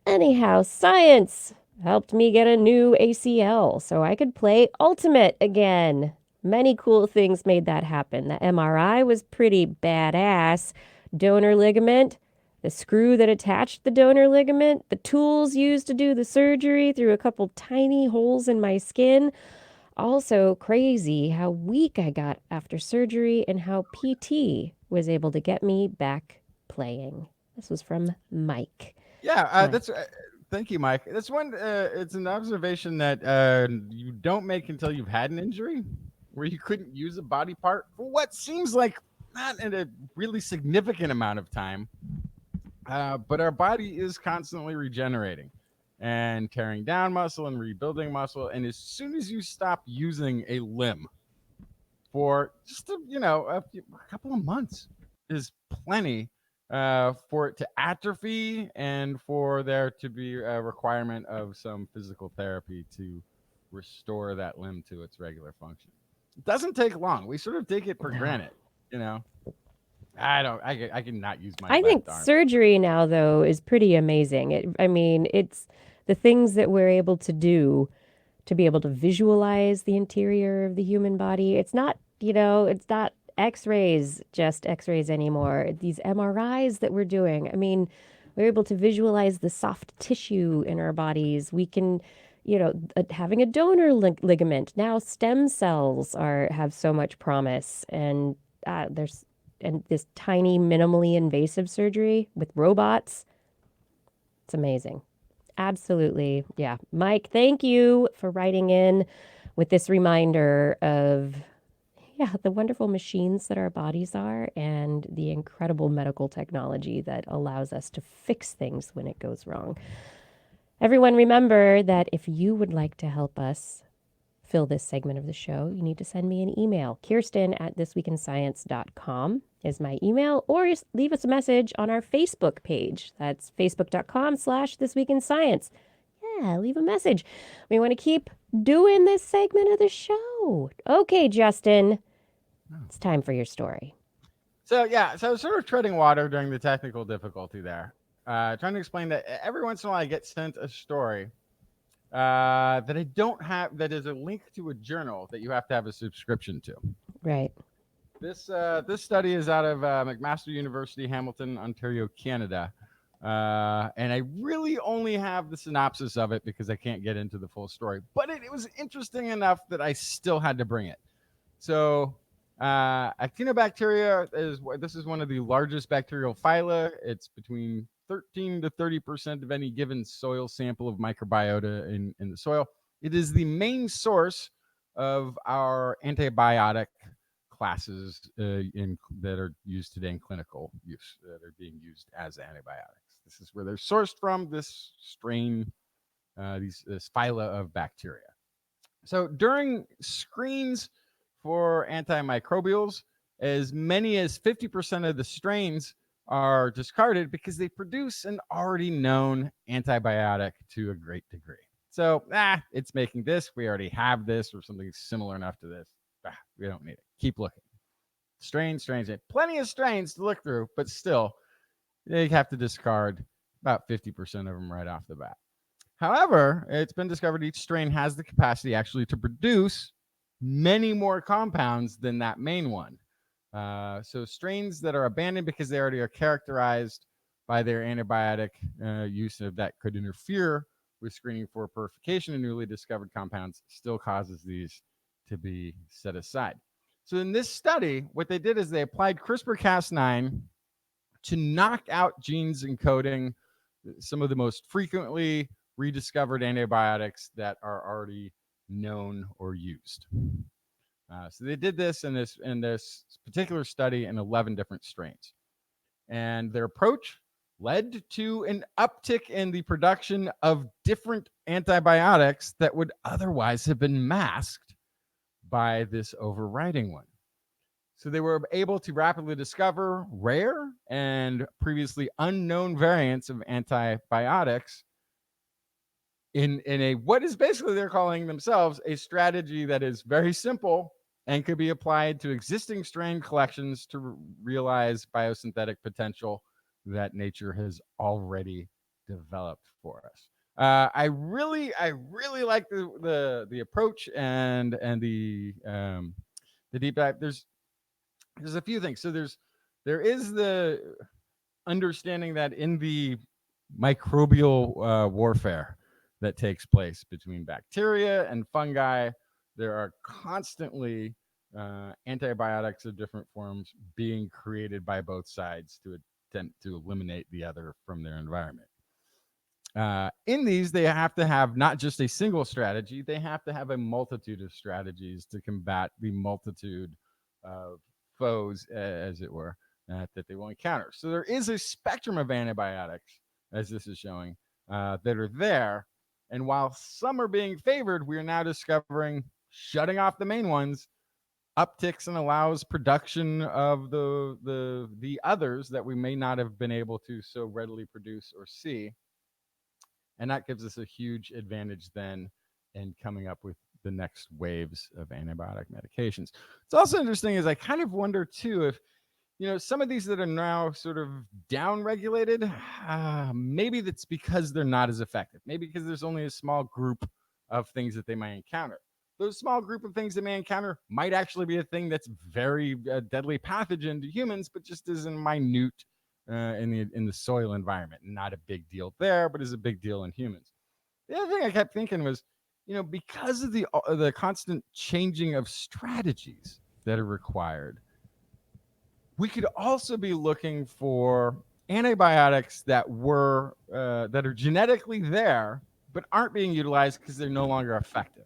Anyhow, science helped me get a new ACL so I could play Ultimate again. Many cool things made that happen. The MRI was pretty badass. Donor ligament, the screw that attached the donor ligament, the tools used to do the surgery through a couple tiny holes in my skin. Also crazy how weak I got after surgery and how PT was able to get me back playing. This was from Mike. Yeah, that's thank you, Mike. That's one. It's an observation that you don't make until you've had an injury, where you couldn't use a body part for what seems like not in a really significant amount of time. But our body is constantly regenerating and tearing down muscle and rebuilding muscle. And as soon as you stop using a limb for just a couple of months is plenty for it to atrophy and for there to be a requirement of some physical therapy to restore that limb to its regular function. It doesn't take long. We sort of take it for granted, I can not use my I think arm. Surgery now, though, is pretty amazing. It's the things that we're able to do to be able to visualize the interior of the human body. It's not, it's not just X-rays anymore. These MRIs that we're doing. We're able to visualize the soft tissue in our bodies. We can, having a donor ligament. Now stem cells have so much promise, and there's and this tiny, minimally invasive surgery with robots. It's amazing. Absolutely. Yeah. Mike, thank you for writing in with this reminder of the wonderful machines that our bodies are and the incredible medical technology that allows us to fix things when it goes wrong. Everyone, remember that if you would like to help us fill this segment of the show, you need to send me an email. Kirsten@thisweekinscience.com is my email, or just leave us a message on our Facebook page. That's facebook.com/thisweekinscience. Yeah, leave a message. We want to keep doing this segment of the show. Okay, Justin, it's time for your story. So I was sort of treading water during the technical difficulty there, trying to explain that every once in a while I get sent a story that I don't have, that is a link to a journal that you have to have a subscription to. Right. This study is out of McMaster University, Hamilton, Ontario, Canada. And I really only have the synopsis of it because I can't get into the full story. But it was interesting enough that I still had to bring it. So actinobacteria this is one of the largest bacterial phyla. It's between 13 to 30% of any given soil sample of microbiota in the soil. It is the main source of our antibiotic classes that are used today in clinical use, that are being used as antibiotics. This is where they're sourced from, this strain, this phyla of bacteria. So during screens for antimicrobials, as many as 50% of the strains are discarded because they produce an already known antibiotic to a great degree. So, it's making this. We already have this or something similar enough to this. We don't need it. Keep looking. Strains. Plenty of strains to look through, but still, they have to discard about 50% of them right off the bat. However, it's been discovered each strain has the capacity actually to produce many more compounds than that main one. So strains that are abandoned because they already are characterized by their antibiotic use that could interfere with screening for purification of newly discovered compounds still causes these to be set aside. So in this study, what they did is they applied CRISPR-Cas9 to knock out genes encoding some of the most frequently rediscovered antibiotics that are already known or used. So they did this in this particular study in 11 different strains. And their approach led to an uptick in the production of different antibiotics that would otherwise have been masked by this overriding one. So they were able to rapidly discover rare and previously unknown variants of antibiotics in a what is basically they're calling themselves a strategy that is very simple and could be applied to existing strain collections to realize biosynthetic potential that nature has already developed for us. I really like the approach and the deep dive. There's a few things. So there is the understanding that in the microbial warfare that takes place between bacteria and fungi, there are constantly antibiotics of different forms being created by both sides to attempt to eliminate the other from their environment. In these, they have to have not just a single strategy, they have to have a multitude of strategies to combat the multitude of foes, as it were, that they will encounter. So there is a spectrum of antibiotics, as this is showing, that are there. And while some are being favored, we are now discovering shutting off the main ones upticks and allows production of the others that we may not have been able to so readily produce or see. And that gives us a huge advantage then in coming up with the next waves of antibiotic medications. It's also interesting is I kind of wonder too if some of these that are now sort of down-regulated, maybe that's because they're not as effective. Maybe because there's only a small group of things that they might encounter. Those small group of things they may encounter might actually be a thing that's very deadly pathogen to humans, but just is a minute in the soil environment. Not a big deal there, but is a big deal in humans. The other thing I kept thinking was, because of the constant changing of strategies that are required, we could also be looking for antibiotics that are genetically there but aren't being utilized because they're no longer effective.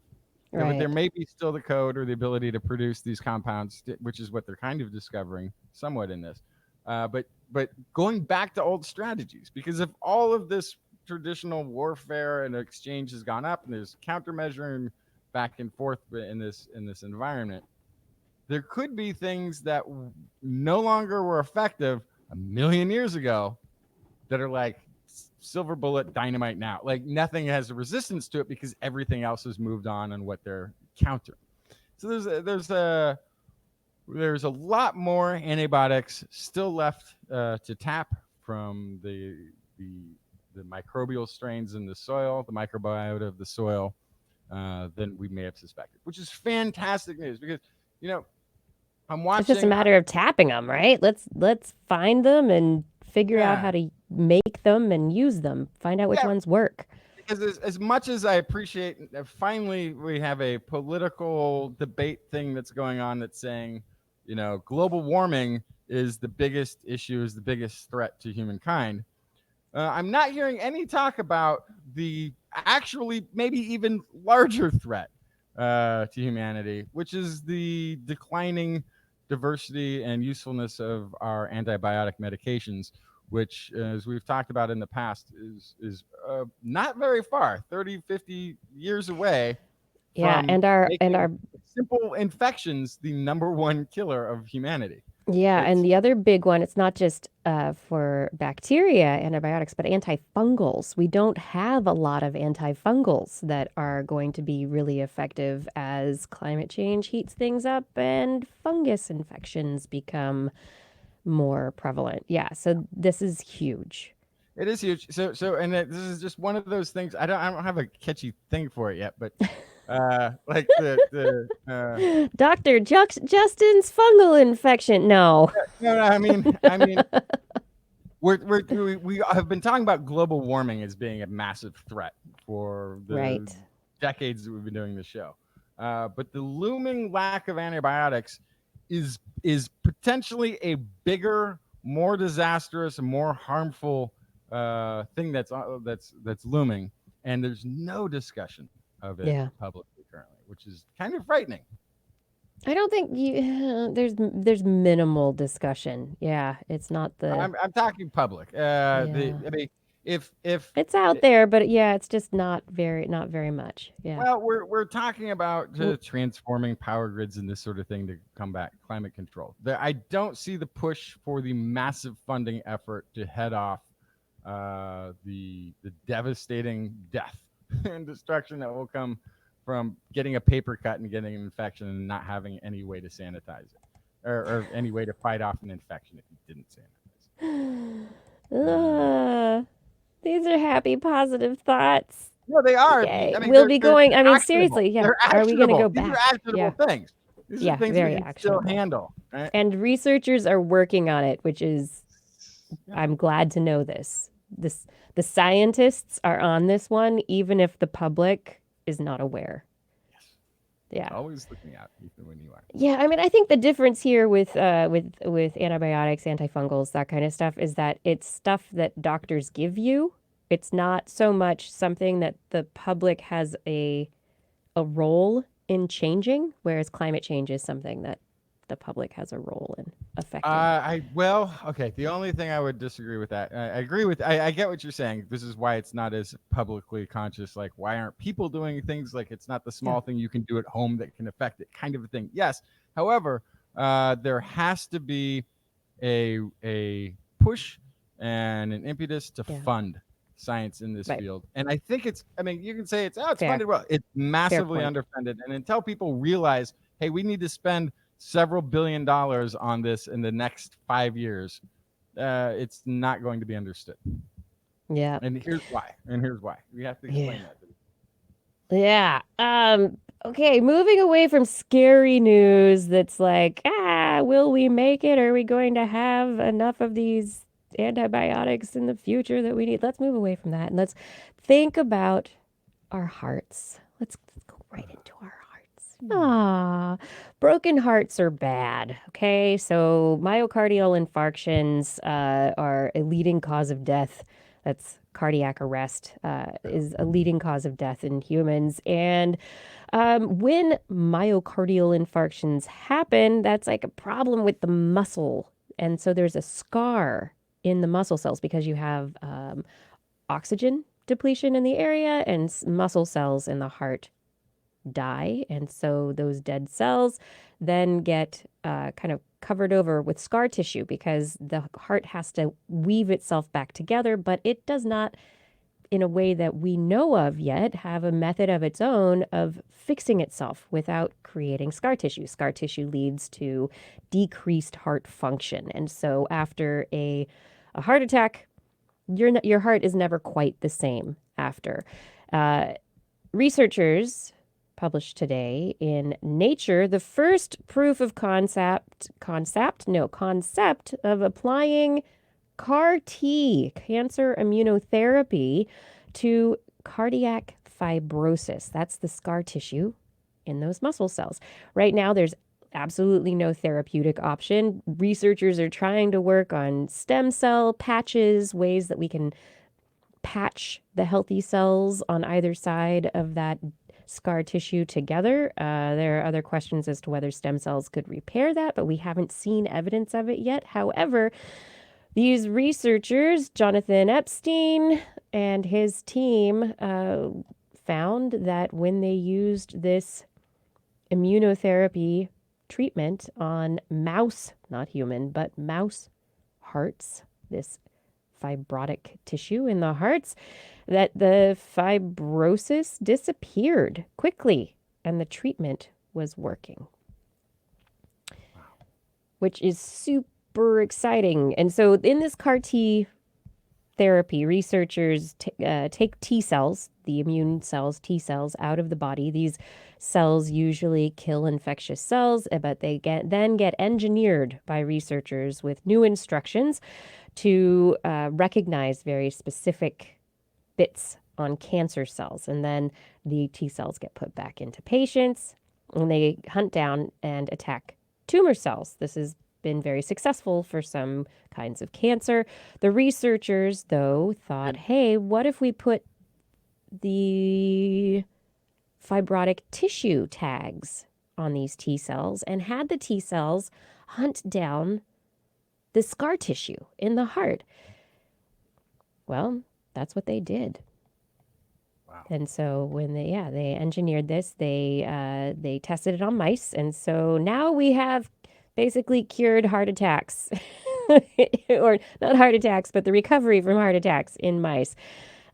But there Right. may be still the code or the ability to produce these compounds, which is what they're kind of discovering somewhat in this. But going back to old strategies, because if all of this traditional warfare and exchange has gone up, and there's countermeasuring back and forth in this environment, there could be things that no longer were effective a million years ago that are like silver bullet dynamite now. Like nothing has a resistance to it because everything else has moved on what they're countering. So there's a lot more antibiotics still left to tap from the microbial strains in the soil, the microbiota of the soil, than we may have suspected, which is fantastic news because I'm watching. It's just a matter of tapping them, right? Let's find them and figure out how to make them and use them. Find out which ones work. Because as much as I appreciate, finally we have a political debate thing that's going on that's saying, global warming is the biggest issue, is the biggest threat to humankind. I'm not hearing any talk about the actually maybe even larger threat to humanity, which is the declining diversity and usefulness of our antibiotic medications, which, as we've talked about in the past, is not very far, 30, 50 years away. Yeah, and our simple infections the number one killer of humanity. Yeah, and the other big one, it's not just for bacteria antibiotics, but antifungals. We don't have a lot of antifungals that are going to be really effective as climate change heats things up and fungus infections become more prevalent. Yeah, so this is huge. It is huge. And this is just one of those things. I don't have a catchy thing for it yet, but like Dr. Justin's fungal infection. No. No, I mean, we have been talking about global warming as being a massive threat for the decades that we've been doing this show. But the looming lack of antibiotics is potentially a bigger, more disastrous, more harmful thing that's looming, and there's no discussion of it publicly currently, which is kind of frightening. I don't think there's minimal discussion. Yeah, it's not the. I'm talking public. I mean, if it's out there, but yeah, it's just not very much. Yeah. Well, we're talking about transforming power grids and this sort of thing to combat climate control. I don't see the push for the massive funding effort to head off the devastating death and destruction that will come from getting a paper cut and getting an infection and not having any way to sanitize it or any way to fight off an infection if you didn't sanitize it. These are happy, positive thoughts. No, they are. Okay. I mean, we'll be going. I mean, seriously, yeah. Are we going to go back? These are actionable things. These are things very we can actionable. still handle. Right? And researchers are working on it, which is, I'm glad to know this. The scientists are on this one, even if the public is not aware. Yes. Yeah. Always looking out, even when you are. Yeah, I mean, I think the difference here with antibiotics, antifungals, that kind of stuff, is that it's stuff that doctors give you. It's not so much something that the public has a role in changing, whereas climate change is something that the public has a role in affecting. Okay. The only thing I would disagree with that, I agree with. I get what you're saying. This is why it's not as publicly conscious. Like, why aren't people doing things? Like, it's not the small thing you can do at home that can affect it, kind of a thing. Yes. However, there has to be a push and an impetus to fund science in this field. And I think you can say it's funded well. It's massively underfunded. And until people realize, hey, we need to spend several $1 billion on this in the next 5 years, it's not going to be understood. Yeah. And here's why. We have to explain that. Yeah. Okay, moving away from scary news that's like, will we make it? Are we going to have enough of these antibiotics in the future that we need. Let's move away from that and let's think about our hearts. Let's go right into our hearts. Ah, broken hearts are bad. Okay, so myocardial infarctions are a leading cause of death. That's cardiac arrest is a leading cause of death in humans. And when myocardial infarctions happen, that's like a problem with the muscle. And so there's a scar in the muscle cells because you have oxygen depletion in the area and muscle cells in the heart die. And so those dead cells then get kind of covered over with scar tissue because the heart has to weave itself back together, but it does not, in a way that we know of yet, have a method of its own of fixing itself without creating scar tissue. Scar tissue leads to decreased heart function. And so after a heart attack, your heart is never quite the same after. Researchers published today in Nature the first proof of concept of applying CAR T, cancer immunotherapy, to cardiac fibrosis. That's the scar tissue in those muscle cells. Right now, there's absolutely no therapeutic option. Researchers are trying to work on stem cell patches, ways that we can patch the healthy cells on either side of that scar tissue together. There are other questions as to whether stem cells could repair that, but we haven't seen evidence of it yet. However, these researchers, Jonathan Epstein and his team, found that when they used this immunotherapy treatment on mouse, not human, but mouse hearts, this fibrotic tissue in the hearts, that the fibrosis disappeared quickly and the treatment was working, which is super exciting. And so in this CAR T therapy, researchers take T cells, the immune cells, T cells, out of the body. These cells usually kill infectious cells, but they then get engineered by researchers with new instructions to recognize very specific bits on cancer cells. And then the T cells get put back into patients and they hunt down and attack tumor cells. This has been very successful for some kinds of cancer. The researchers, though, thought, hey, what if we put the fibrotic tissue tags on these T cells and had the T cells hunt down the scar tissue in the heart? Well, that's what they did. Wow. And so when they engineered this, they tested it on mice, and so now we have basically cured heart attacks, or not heart attacks, but the recovery from heart attacks in mice.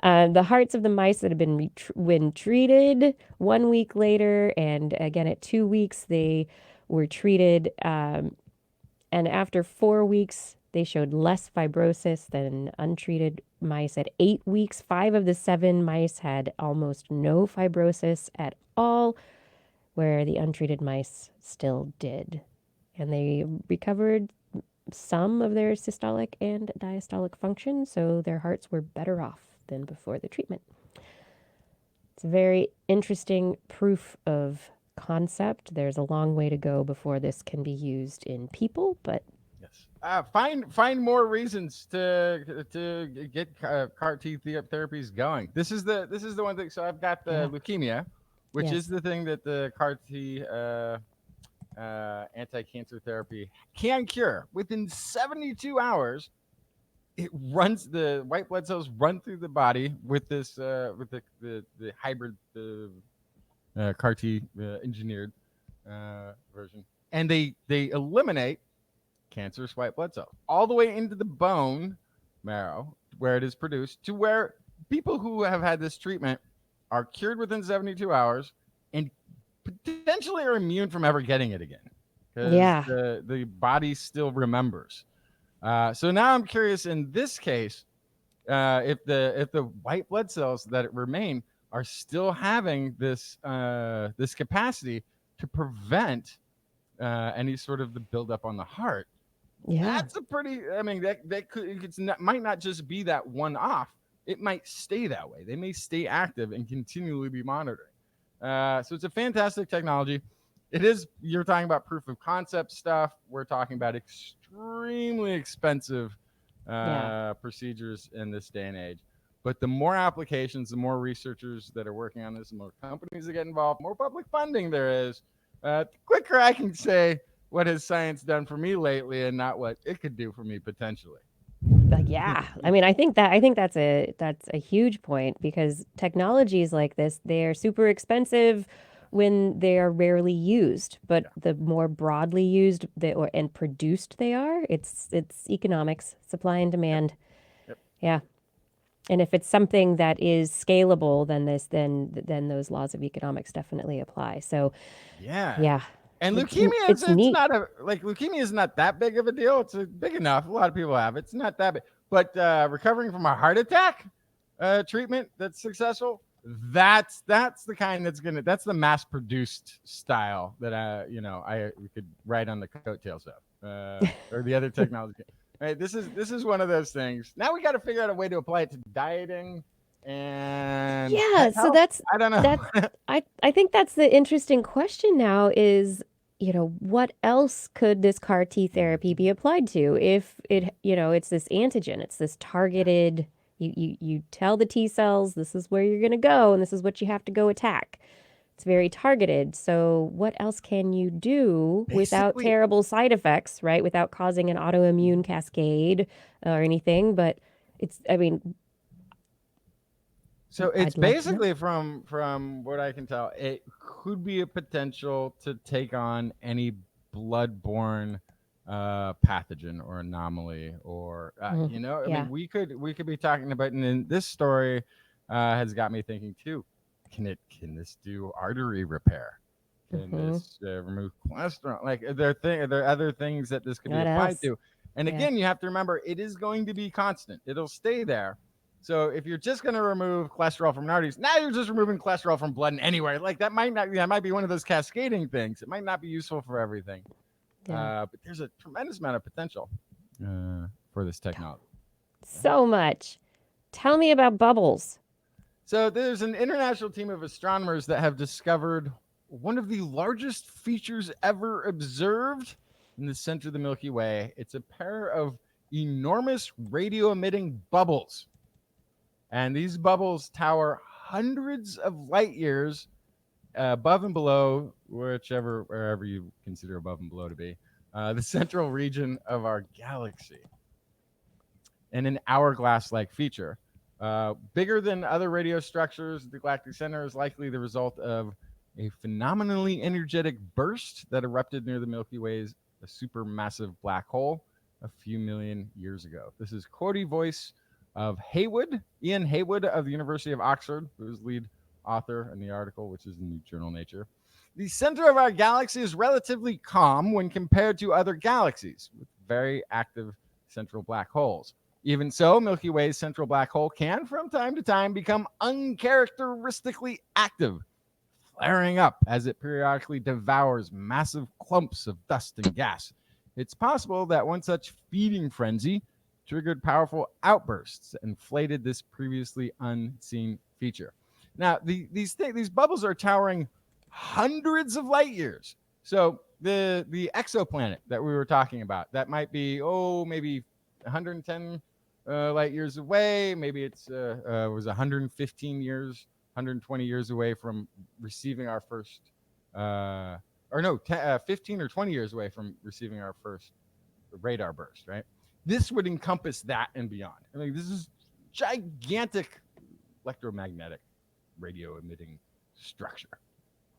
The hearts of the mice that have been treated 1 week later, and again at 2 weeks, they were treated, and after 4 weeks, they showed less fibrosis than untreated mice. At 8 weeks, 5 of the 7 mice had almost no fibrosis at all, where the untreated mice still did. And they recovered some of their systolic and diastolic function, so their hearts were better off than before the treatment. It's a very interesting proof of concept. There's a long way to go before this can be used in people, but yes, find more reasons to get CAR T therapies going. This is the one thing. So I've got the leukemia, which is the thing that the CAR T anti-cancer therapy can cure within 72 hours. It runs, the white blood cells run through the body with this with the hybrid CAR T engineered version, and they eliminate cancerous white blood cells all the way into the bone marrow where it is produced, to where people who have had this treatment are cured within 72 hours and potentially are immune from ever getting it again, because the body still remembers. So now I'm curious, in this case, if the white blood cells that remain are still having this capacity to prevent any sort of the buildup on the heart, Yeah. That's a pretty. I mean, that could might not just be that one off. It might stay that way. They may stay active and continually be monitoring. So it's a fantastic technology. It is. You're talking about proof of concept stuff. We're talking about extremely expensive procedures in this day and age. But the more applications, the more researchers that are working on this, the more companies that get involved, more public funding there is, the quicker I can say what has science done for me lately and not what it could do for me potentially. Yeah. I mean, I think that's a huge point because technologies like this, they're super expensive when they are rarely used, but the more broadly used and produced they are, it's economics, supply and demand. Yep. Yeah. And if it's something that is scalable, then those laws of economics definitely apply. So, Yeah. yeah. And It's leukemia it's it's neat. not leukemia is not that big of a deal. It's big enough. A lot of people have it. It's not that big. But recovering from a heart attack treatment that's successful, that's the kind that's the mass produced style that we could write on the coattails of or the other technology. Right, this is one of those things. Now we got to figure out a way to apply it to dieting and Yeah, pet so health. I don't know. that's I think that's the interesting question now is, what else could this CAR T therapy be applied to if it's this antigen, it's this targeted, you tell the T cells this is where you're going to go and this is what you have to go attack. It's very targeted. So what else can you do without Basically, terrible side effects, right? Without causing an autoimmune cascade or anything, but I mean, so it's I'd love to know. basically from what I can tell, it could be a potential to take on any bloodborne pathogen or anomaly, or I Yeah. mean, we could be talking about, and then this story has got me thinking too. Can this do artery repair? Can Hmm. this remove cholesterol? Like, are there other things that this could be What applied else? to? And Yeah. again, you have to remember it is going to be constant. It'll stay there. So if you're just going to remove cholesterol from arteries, now you're just removing cholesterol from blood and anywhere. Like that might not, that might be one of those cascading things. It might not be useful for everything, Yeah. but there's a tremendous amount of potential for this technology. So much. Tell me about bubbles. So there's an international team of astronomers that have discovered one of the largest features ever observed in the center of the Milky Way. It's a pair of enormous radio emitting bubbles. And these bubbles tower hundreds of light years above and below, wherever you consider above and below to be, the central region of our galaxy. And an hourglass-like feature. Bigger than other radio structures, the galactic center is likely the result of a phenomenally energetic burst that erupted near the Milky Way's supermassive black hole a few million years ago. This is quotey voice of Ian Haywood of the University of Oxford, who's lead author in the article, which is in the journal Nature. The center of our galaxy is relatively calm when compared to other galaxies with very active central black holes. Even so, Milky Way's central black hole can, from time to time, become uncharacteristically active, flaring up as it periodically devours massive clumps of dust and gas. It's possible that one such feeding frenzy triggered powerful outbursts that inflated this previously unseen feature. Now, these bubbles are towering hundreds of light years. So the exoplanet that we were talking about, that might be maybe 110 light years away. Maybe it's was 115 years, 120 years away from receiving our first, 15 or 20 years away from receiving our first radar burst, right? This would encompass that and beyond. I mean, this is gigantic electromagnetic radio emitting structure.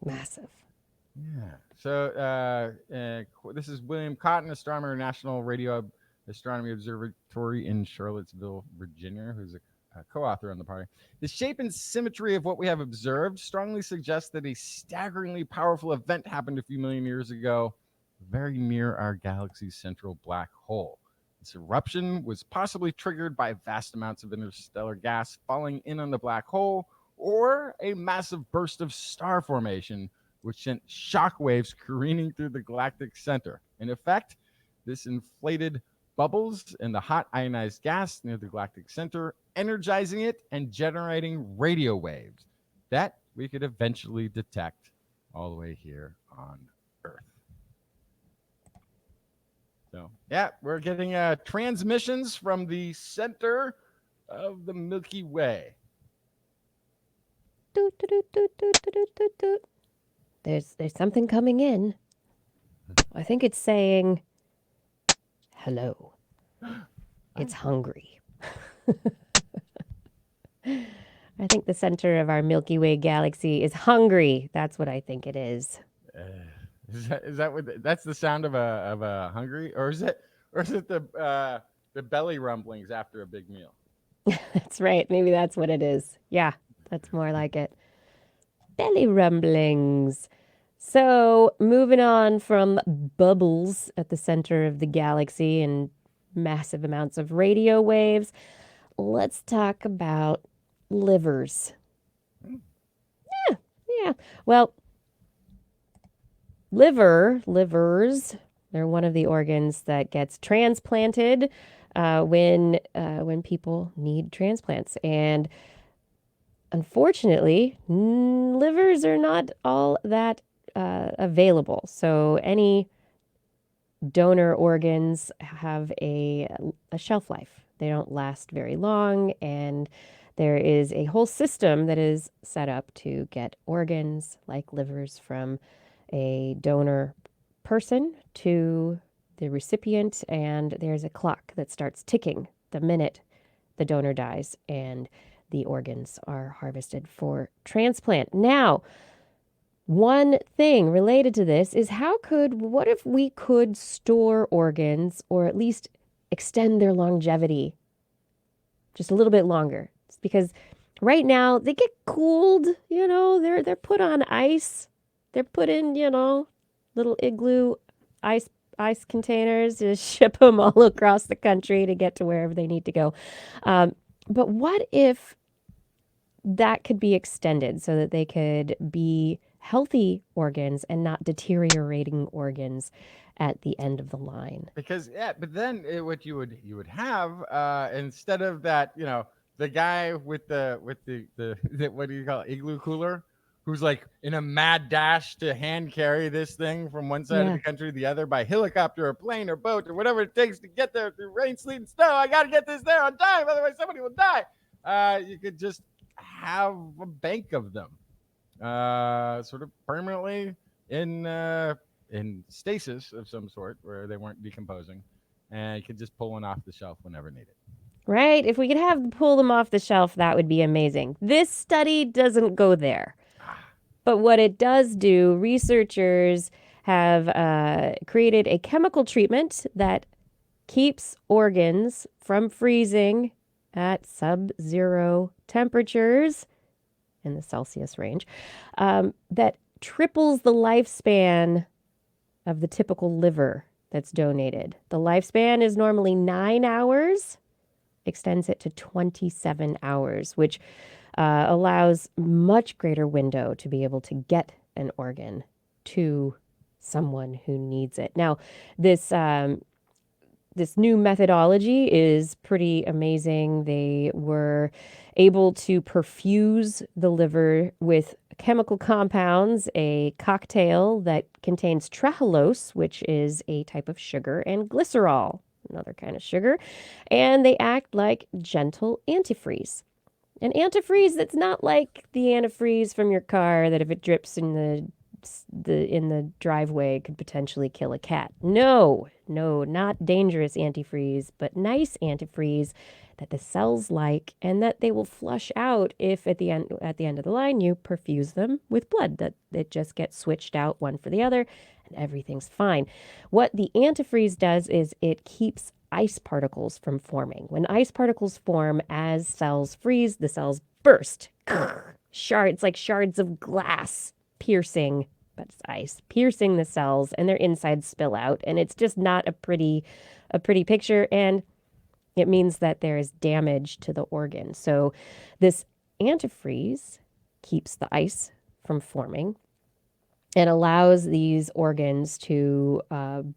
Massive. Yeah. So this is William Cotton, astronomer, National Radio Astronomy Observatory in Charlottesville, Virginia, who's a co-author on the party. The shape and symmetry of what we have observed strongly suggests that a staggeringly powerful event happened a few million years ago, very near our galaxy's central black hole. This eruption was possibly triggered by vast amounts of interstellar gas falling in on the black hole, or a massive burst of star formation, which sent shock waves careening through the galactic center. In effect, This inflated bubbles in the hot ionized gas near the galactic center, energizing it and generating radio waves that we could eventually detect all the way here on Earth. So, yeah, we're getting transmissions from the center of the Milky Way. Doot, doot, doot, doot, doot, doot, doot, doot. There's something coming in. I think it's saying hello. It's hungry. I think the center of our Milky Way galaxy is hungry. That's what I think it is. Is that what that's the sound of a hungry, or is it the belly rumblings after a big meal? That's right. Maybe that's what it is. Yeah, that's more like it. Belly rumblings. So, moving on from bubbles at the center of the galaxy and massive amounts of radio waves, let's talk about livers. Yeah. Well, livers, they're one of the organs that gets transplanted when people need transplants. And unfortunately, livers are not all that available. So any donor organs have a shelf life. They don't last very long, and there is a whole system that is set up to get organs like livers from a donor person to the recipient, and there's a clock that starts ticking the minute the donor dies and the organs are harvested for transplant. Now, one thing related to this is what if we could store organs or at least extend their longevity just a little bit longer? It's because right now they get cooled, they're put on ice. They're put in, little igloo ice containers to ship them all across the country to get to wherever they need to go. But what if that could be extended so that they could be healthy organs and not deteriorating organs at the end of the line? Because but then what you would have instead of that, the guy with the what do you call it, igloo cooler, who's like in a mad dash to hand carry this thing from one side of the country to the other by helicopter or plane or boat or whatever it takes to get there through rain, sleet, and snow. I got to get this there on time, otherwise somebody will die. You could just have a bank of them, sort of permanently in stasis of some sort where they weren't decomposing, and you could just pull one off the shelf whenever needed. Right? If we could pull them off the shelf, that would be amazing. This study doesn't go there. But what it does do, researchers have created a chemical treatment that keeps organs from freezing at sub-zero temperatures in the Celsius range, that triples the lifespan of the typical liver that's donated. The lifespan is normally 9 hours, extends it to 27 hours, which allows much greater window to be able to get an organ to someone who needs it. Now, this new methodology is pretty amazing. They were able to perfuse the liver with chemical compounds, a cocktail that contains trehalose, which is a type of sugar, and glycerol, another kind of sugar, and they act like gentle antifreeze. An antifreeze that's not like the antifreeze from your car that if it drips in the driveway could potentially kill a cat. No, not dangerous antifreeze, but nice antifreeze that the cells like and that they will flush out if at the end of the line you perfuse them with blood, that it just gets switched out one for the other and everything's fine. What the antifreeze does is it keeps ice particles from forming. When ice particles form as cells freeze, the cells burst. Shards, like shards of glass piercing, but it's ice, piercing the cells, and their insides spill out. And it's just not a pretty picture. And it means that there is damage to the organ. So this antifreeze keeps the ice from forming. and allows these organs to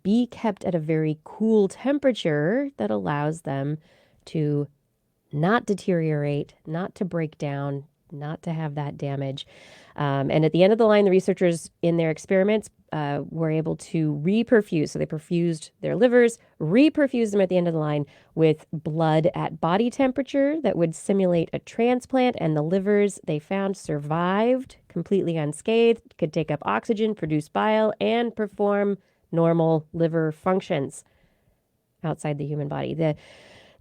be kept at a very cool temperature that allows them to not deteriorate, not to break down, not to have that damage. And at the end of the line, the researchers in their experiments were able to reperfuse. So they perfused their livers, reperfused them at the end of the line with blood at body temperature that would simulate a transplant. And the livers they found survived completely unscathed, could take up oxygen, produce bile, and perform normal liver functions outside the human body.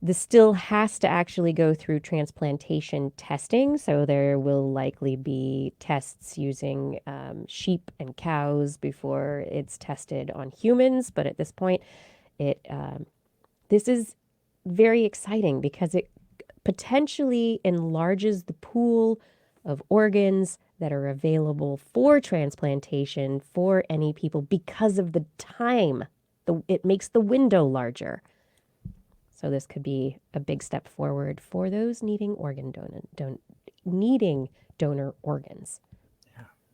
This still has to actually go through transplantation testing. So there will likely be tests using sheep and cows before it's tested on humans. But at this point, this is very exciting because it potentially enlarges the pool of organs that are available for transplantation for any people because of the time. It makes the window larger. So this could be a big step forward for those needing donor organs.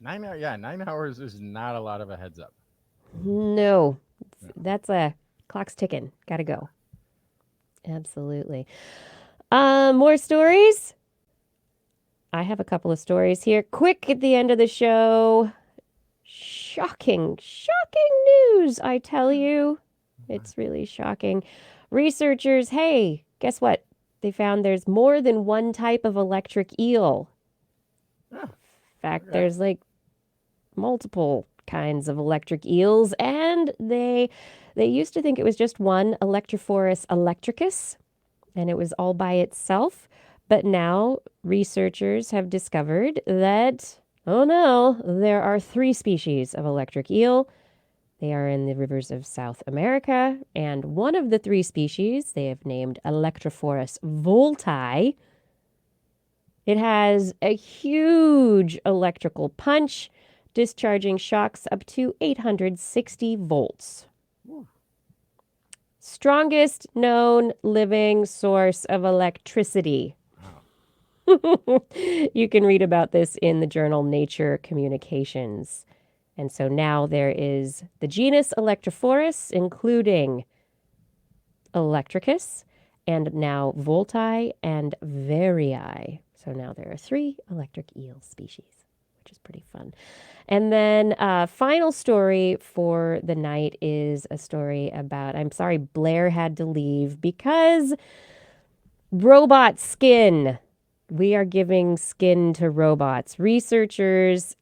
9 hours. Yeah, 9 hours is not a lot of a heads up. No, that's a clock's ticking. Gotta go. Absolutely. More stories. I have a couple of stories here. Quick at the end of the show. Shocking news, I tell you. It's really shocking. Researchers, hey, guess what? They found there's more than one type of electric eel. In fact, there's like multiple kinds of electric eels, and they used to think it was just one, Electrophorus electricus, and it was all by itself. But now researchers have discovered that, oh no, there are 3 species of electric eel. They are in the rivers of South America, and one of the 3 species they have named Electrophorus volti. It has a huge electrical punch, discharging shocks up to 860 volts. Strongest known living source of electricity. You can read about this in the journal Nature Communications. And so now there is the genus Electrophorus, including Electricus, and now Volti and Varii. So now there are 3 electric eel species, which is pretty fun. And then final story for the night is a story about, I'm sorry, Blair had to leave because robot skin. We are giving skin to robots. Researchers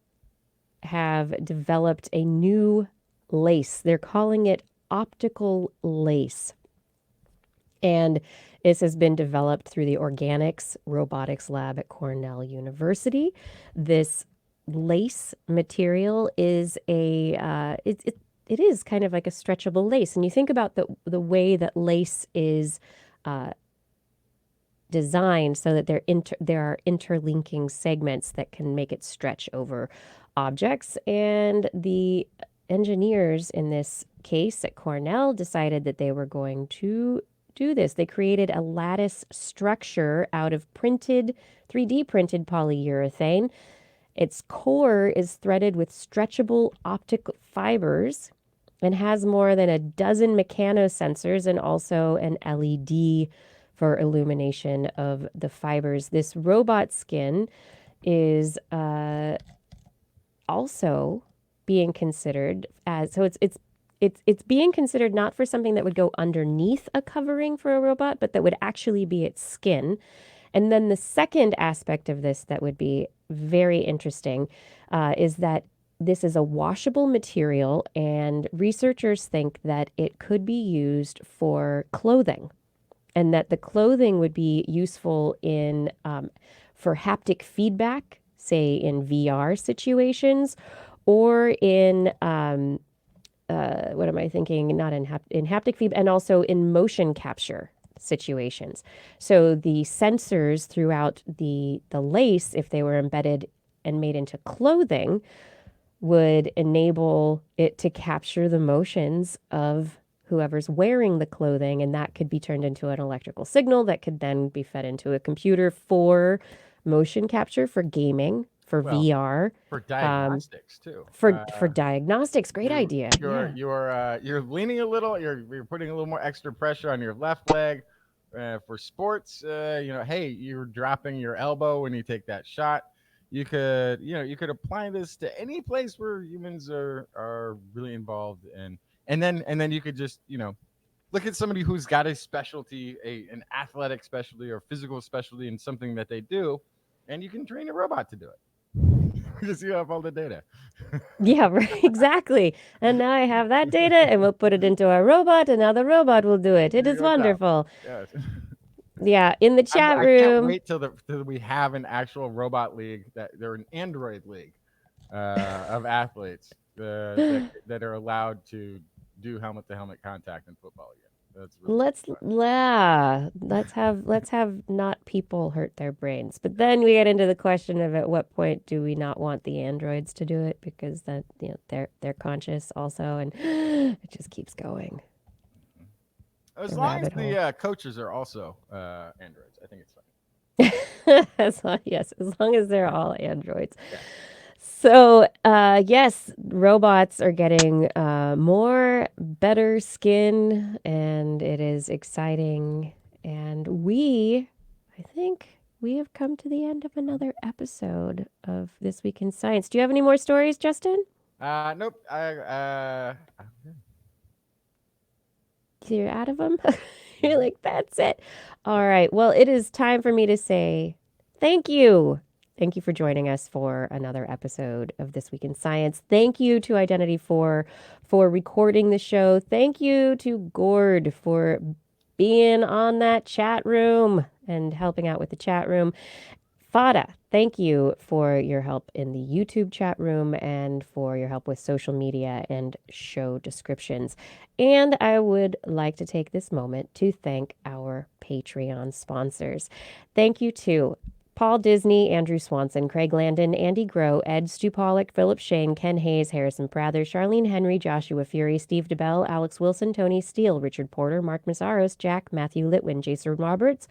have developed a new lace. They're calling it optical lace. And this has been developed through the Organics Robotics Lab at Cornell University. This lace material is it is kind of like a stretchable lace. And you think about the way that lace is designed so that there are interlinking segments that can make it stretch over objects. And the engineers in this case at Cornell decided that they were going to do this. They created a lattice structure out of 3D printed polyurethane. Its core is threaded with stretchable optical fibers and has more than a dozen mechanosensors and also an LED for illumination of the fibers. This robot skin is also being considered as, so it's being considered not for something that would go underneath a covering for a robot, but that would actually be its skin. And then the second aspect of this that would be very interesting is that this is a washable material, and researchers think that it could be used for clothing, and that the clothing would be useful in for haptic feedback, say in VR situations, or in what am I thinking? Not in haptic feedback, and also in motion capture situations. So the sensors throughout the lace, if they were embedded and made into clothing, would enable it to capture the motions of whoever's wearing the clothing, and that could be turned into an electrical signal that could then be fed into a computer for motion capture, for gaming, for Well, VR. For diagnostics too. For diagnostics, great idea. You're leaning a little. You're putting a little more extra pressure on your left leg. For sports, hey, you're dropping your elbow when you take that shot. You could apply this to any place where humans are really involved in, and then you could just look at somebody who's got a specialty, an athletic specialty or physical specialty in something that they do, and you can train a robot to do it because you have all the data. Yeah, right, exactly. And now I have that data, and we'll put it into our robot, and now the robot will do it. It There is you go, Tom. wonderful. Yes. Yeah, in the chat I can't room. wait till we have an actual robot league they're an android league of athletes that are allowed to do helmet to helmet contact in football again. That's really Let's have not people hurt their brains. But then we get into the question of at what point do we not want the androids to do it, because that they're conscious also, and it just keeps going. As A long as rabbit hole. the coaches are also androids, I think it's fine. Yes, as long as they're all androids. Yeah. So, yes, robots are getting better skin, and it is exciting. And I think we have come to the end of another episode of This Week in Science. Do you have any more stories, Justin? Nope. You're out of them? You're like, that's it. All right. Well, it is time for me to say thank you. Thank you for joining us for another episode of This Week in Science. Thank you to Identity for recording the show. Thank you to Gord for being on that chat room and helping out with the chat room. Fada, thank you for your help in the YouTube chat room and for your help with social media and show descriptions. And I would like to take this moment to thank our Patreon sponsors. Thank you to Paul Disney, Andrew Swanson, Craig Landon, Andy Groh, Ed Stu Pollock, Philip Shane, Ken Hayes, Harrison Prather, Charlene Henry, Joshua Fury, Steve DeBell, Alex Wilson, Tony Steele, Richard Porter, Mark Mazaros, Jack, Matthew Litwin, Jason Roberts,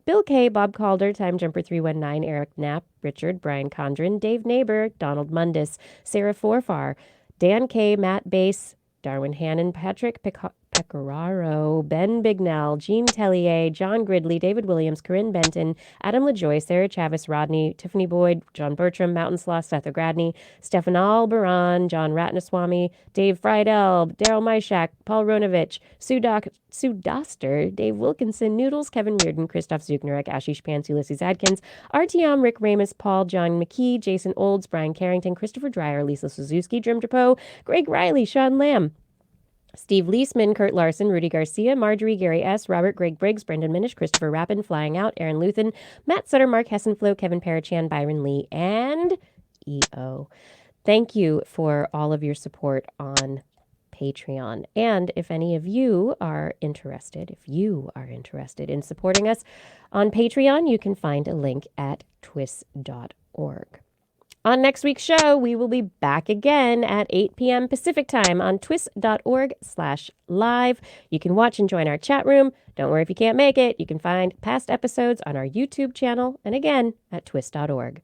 Bill K., Bob Calder, Time Jumper 319, Eric Knapp, Richard, Brian Condren, Dave Neighbor, Donald Mundis, Sarah Forfar, Dan K., Matt Bass, Darwin Hannon, Patrick Pecoraro, Ben Bignell, Jean Tellier, John Gridley, David Williams, Corinne Benton, Adam LaJoy, Sarah Chavis, Rodney, Tiffany Boyd, John Bertram, Mountain Sloth, Seth O'Gradney, Stefan Albaran, John Ratnaswamy, Dave Friedel, Daryl Myshak, Paul Ronovich, Sue Doster, Dave Wilkinson, Noodles, Kevin Reardon, Christoph Zuknarek, Ashish Pants, Ulysses Adkins, Artyom, Rick Ramus, Paul, John McKee, Jason Olds, Brian Carrington, Christopher Dreyer, Lisa Suzuki, Jim DePoe, Greg Riley, Sean Lamb, Steve Leisman, Kurt Larson, Rudy Garcia, Marjorie, Gary S., Robert, Greg Briggs, Brendan Minish, Christopher Rappin, Flying Out, Aaron Luthen, Matt Sutter, Mark Hessenflow, Kevin Parachan, Byron Lee, and EO. Thank you for all of your support on Patreon. And if any of you are interested, in supporting us on Patreon, you can find a link at TWIS.org. On next week's show, we will be back again at 8 p.m. Pacific time on twis.org/live. You can watch and join our chat room. Don't worry if you can't make it. You can find past episodes on our YouTube channel and again at twis.org.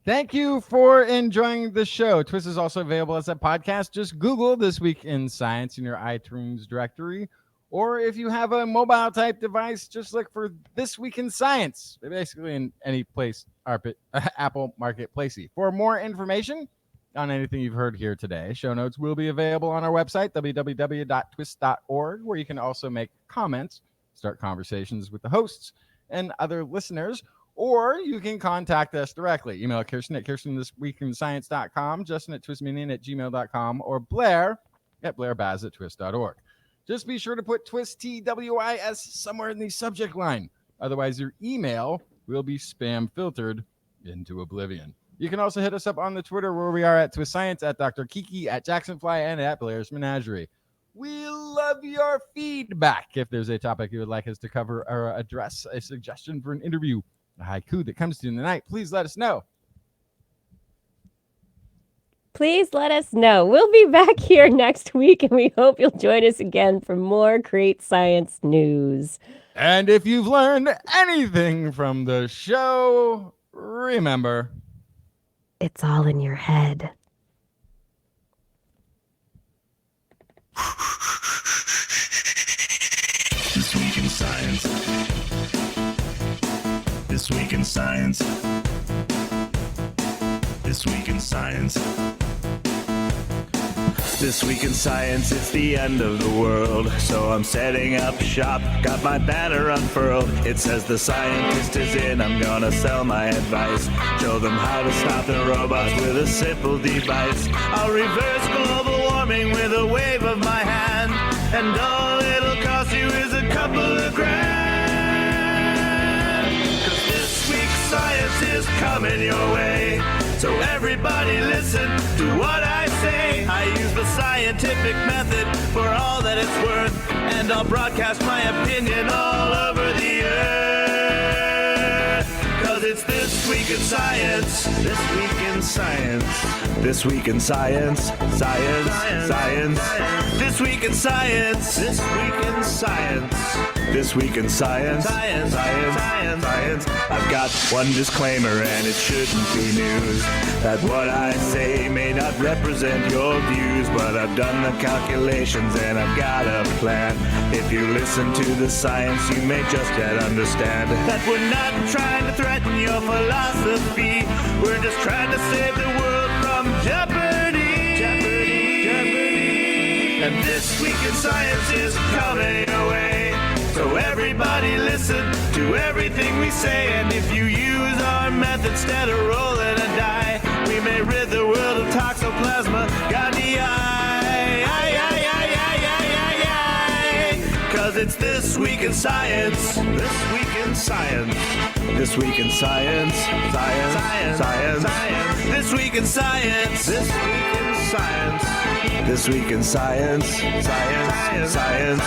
Thank you for enjoying the show. TWIS is also available as a podcast. Just Google This Week in Science in your iTunes directory. Or if you have a mobile type device, just look for This Week in Science. Basically in any place, Apple Marketplacey. For more information on anything you've heard here today, show notes will be available on our website, www.twis.org, where you can also make comments, start conversations with the hosts and other listeners, or you can contact us directly. Email Kirsten at KirstenThisWeekinScience.com, Justin at TWISminion@gmail.com, or Blair at BlairBaz@twis.org. Just be sure to put TWIS, TWIS, somewhere in the subject line. Otherwise, your email will be spam filtered into oblivion. You can also hit us up on the Twitter, where we are at TWIS Science, at Dr. Kiki, at Jacksonfly, and at Blair's Menagerie. We love your feedback. If there's a topic you would like us to cover or address, a suggestion for an interview, a haiku that comes to you in the night, please let us know. Please let us know. We'll be back here next week, and we hope you'll join us again for more great science news. And if you've learned anything from the show, remember, It's all in your head. This week in science. This week in science. This week in science. This week in science, it's the end of the world. So I'm setting up shop, got my banner unfurled. It says the scientist is in, I'm gonna sell my advice. Show them how to stop the robots with a simple device. I'll reverse global warming with a wave of my hand. And all it'll cost you is a couple of grand. 'Cause this week's science is coming your way. So everybody listen to what I say. I use the scientific method for all that it's worth. And I'll broadcast my opinion all over the earth. 'Cause it's this week in science. This week in science. This week in science. Science. Science. This week in science. This week in science. This week in science. Science. Science. Science. I've got one disclaimer and it shouldn't be news. That what I say may not represent your views. But I've done the calculations and I've got a plan. If you listen to the science you may just yet understand that we're not trying to threaten your philosophy. We're just trying to save the world from jeopardy. Jeopardy. And this week in science is coming your way. So everybody listen to everything we say. And if you use our method instead of rolling a die, we may rid the world of toxoplasma gondii. 'Cause it's this week in science. This week in science. This week in science. Science. Science. Science. This week in science. This week in science. This week in science. Science. Science.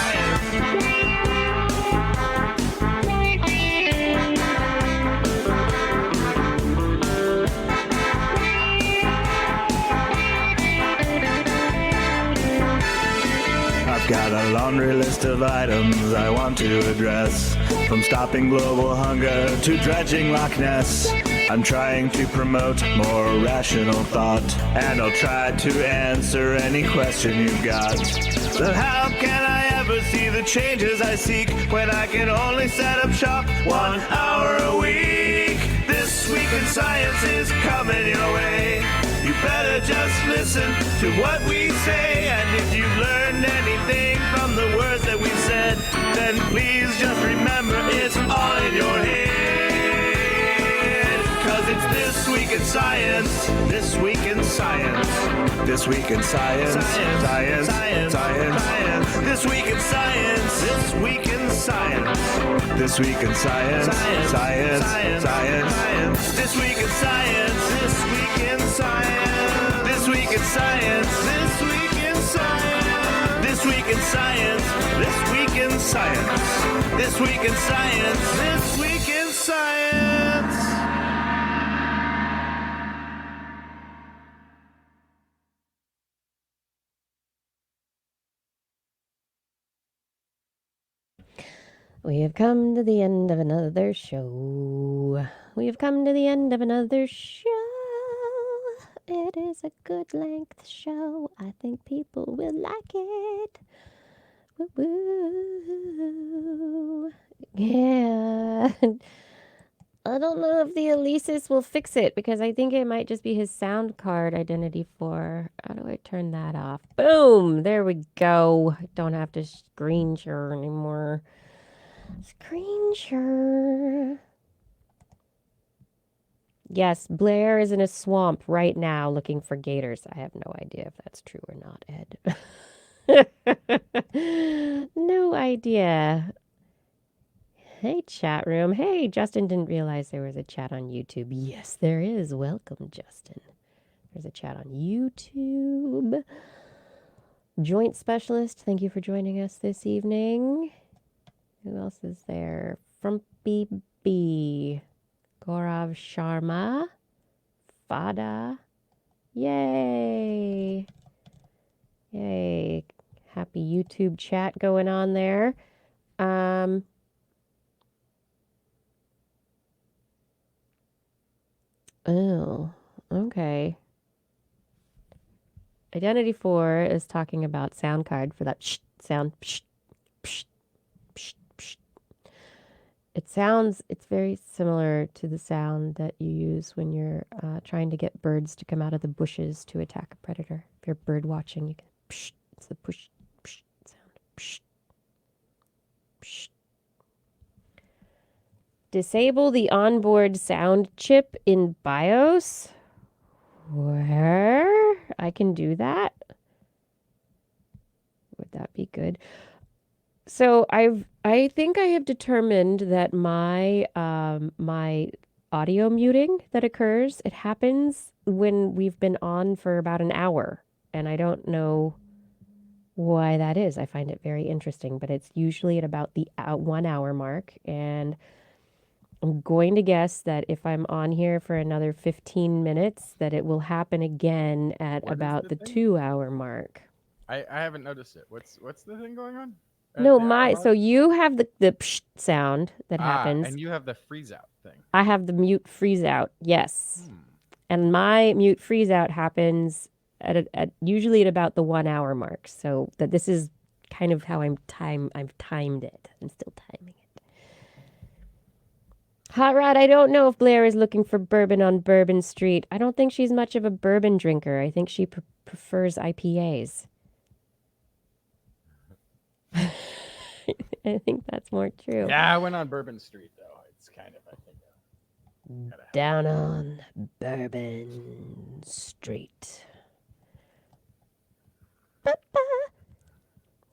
Got a laundry list of items I want to address. From stopping global hunger to dredging Loch Ness. I'm trying to promote more rational thought. And I'll try to answer any question you've got. So how can I ever see the changes I seek when I can only set up shop 1 hour a week? This week in science is coming your way. You better just listen to what we say. And if you've learned anything from the words that we've said, then please just remember it's all in your head. 'Cause it's this week in science. This week in science. This week in science. Science. Science. Science. Science. This week in science. This week in science. This week in science. Science. Science. Science. Science. This week in science. This week in science. This week in science. This week in science. This week in science. This week in science. This week in science. This week in science. We have come to the end of another show. We have come to the end of another show. It is a good length show. I think people will like it. Woo woo. Yeah. I don't know if the Alesis will fix it because I think it might just be his sound card identity for. How do I turn that off? Boom! There we go. Don't have to screen share anymore. Screen share. Yes, Blair is in a swamp right now looking for gators. I have no idea if that's true or not, Ed. No idea. Hey, chat room. Hey, Justin didn't realize there was a chat on YouTube. Yes, there is. Welcome, Justin. There's a chat on YouTube. Joint specialist, thank you for joining us this evening. Who else is there? Frumpy B. Gaurav Sharma. Fada. Yay. Yay. Happy YouTube chat going on there. Oh, Okay. Identity 4 is talking about sound card for that sound. It's very similar to the sound that you use when you're trying to get birds to come out of the bushes to attack a predator. If you're bird watching, you can it's the push sound. Disable the onboard sound chip in BIOS. Where? I can do that? Would that be good? So I think I have determined that my my audio muting that occurs, it happens when we've been on for about an hour, and I don't know why that is. I find it very interesting, but it's usually at about the 1 hour mark, and I'm going to guess that if I'm on here for another 15 minutes, that it will happen again at What is about the the thing? 2 hour mark. I haven't noticed it. What's the thing going on? At No, the hour mark? so you have the sound that happens. And you have the freeze out thing. I have the mute freeze out. Yes. Hmm. And my mute freeze out happens at usually at about the 1 hour mark. So that this is kind of how I've timed it. I'm still timing it. Hot Rod, I don't know if Blair is looking for bourbon on Bourbon Street. I don't think she's much of a bourbon drinker. I think she prefers IPAs. I think that's more true. Yeah, I went on Bourbon Street though. It's kind of, I think, Down on Bourbon Street.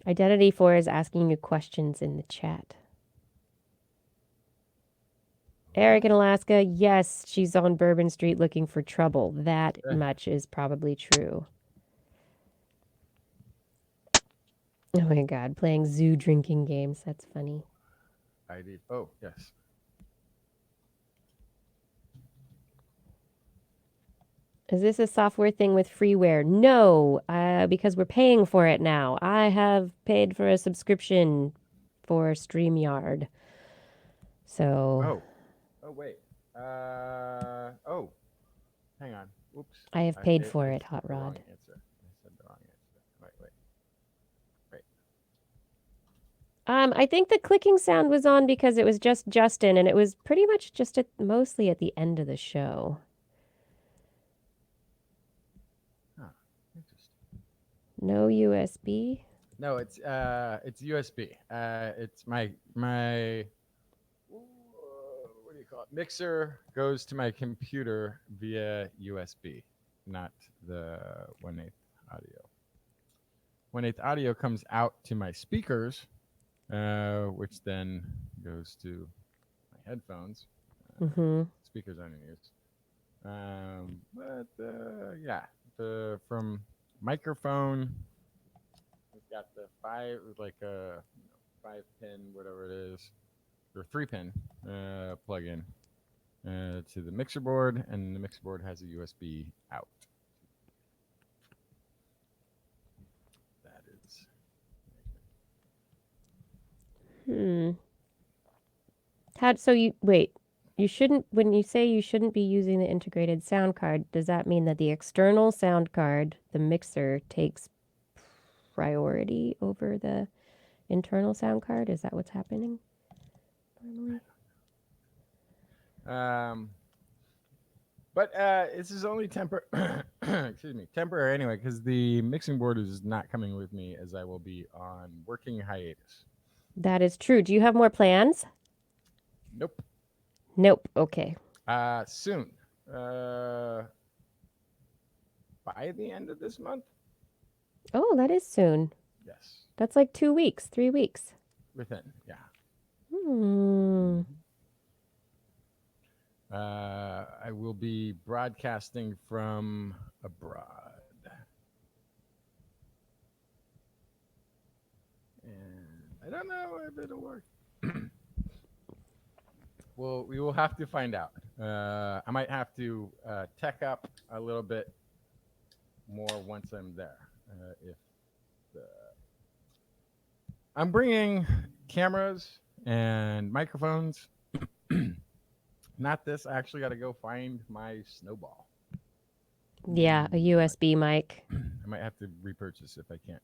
Identity 4 is asking you questions in the chat. Eric in Alaska, yes, she's on Bourbon Street looking for trouble. That much is probably true. Oh my god, playing zoo drinking games. That's funny. ID. Oh, yes. Is this a software thing with freeware? No, because we're paying for it now. I have paid for a subscription for StreamYard. So. Oh, wait. Hang on. Oops. I have paid for it, Hot Rod. I said the wrong answer. Wait. I think the clicking sound was on because it was just Justin, and it was pretty much just mostly at the end of the show. Interesting. No USB? No, it's USB. It's my what do you call it? Mixer goes to my computer via USB, not the 1/8 audio. 1/8 audio comes out to my speakers, which then goes to my headphones. Speakers aren't in use. Yeah, from microphone, we've got the 5-pin, whatever it is, or 3-pin plug-in to the mixer board, and the mixer board has a USB out. That is. You shouldn't, when you say you shouldn't be using the integrated sound card, does that mean that the external sound card, the mixer, takes priority over the internal sound card? Is that what's happening normally? But this is only temporary anyway, because the mixing board is not coming with me, as I will be on working hiatus. That is true. Do you have more plans? Nope. Okay. Soon. By the end of this month? Oh, that is soon. Yes. That's like 2 weeks, 3 weeks. Within, yeah. I will be broadcasting from abroad. And I don't know if it'll work. Well, we will have to find out. I might have to tech up a little bit more once I'm there. I'm bringing cameras and microphones. Not this. I actually got to go find my snowball. Yeah, a USB mic. I might have to repurchase if I can't. Do you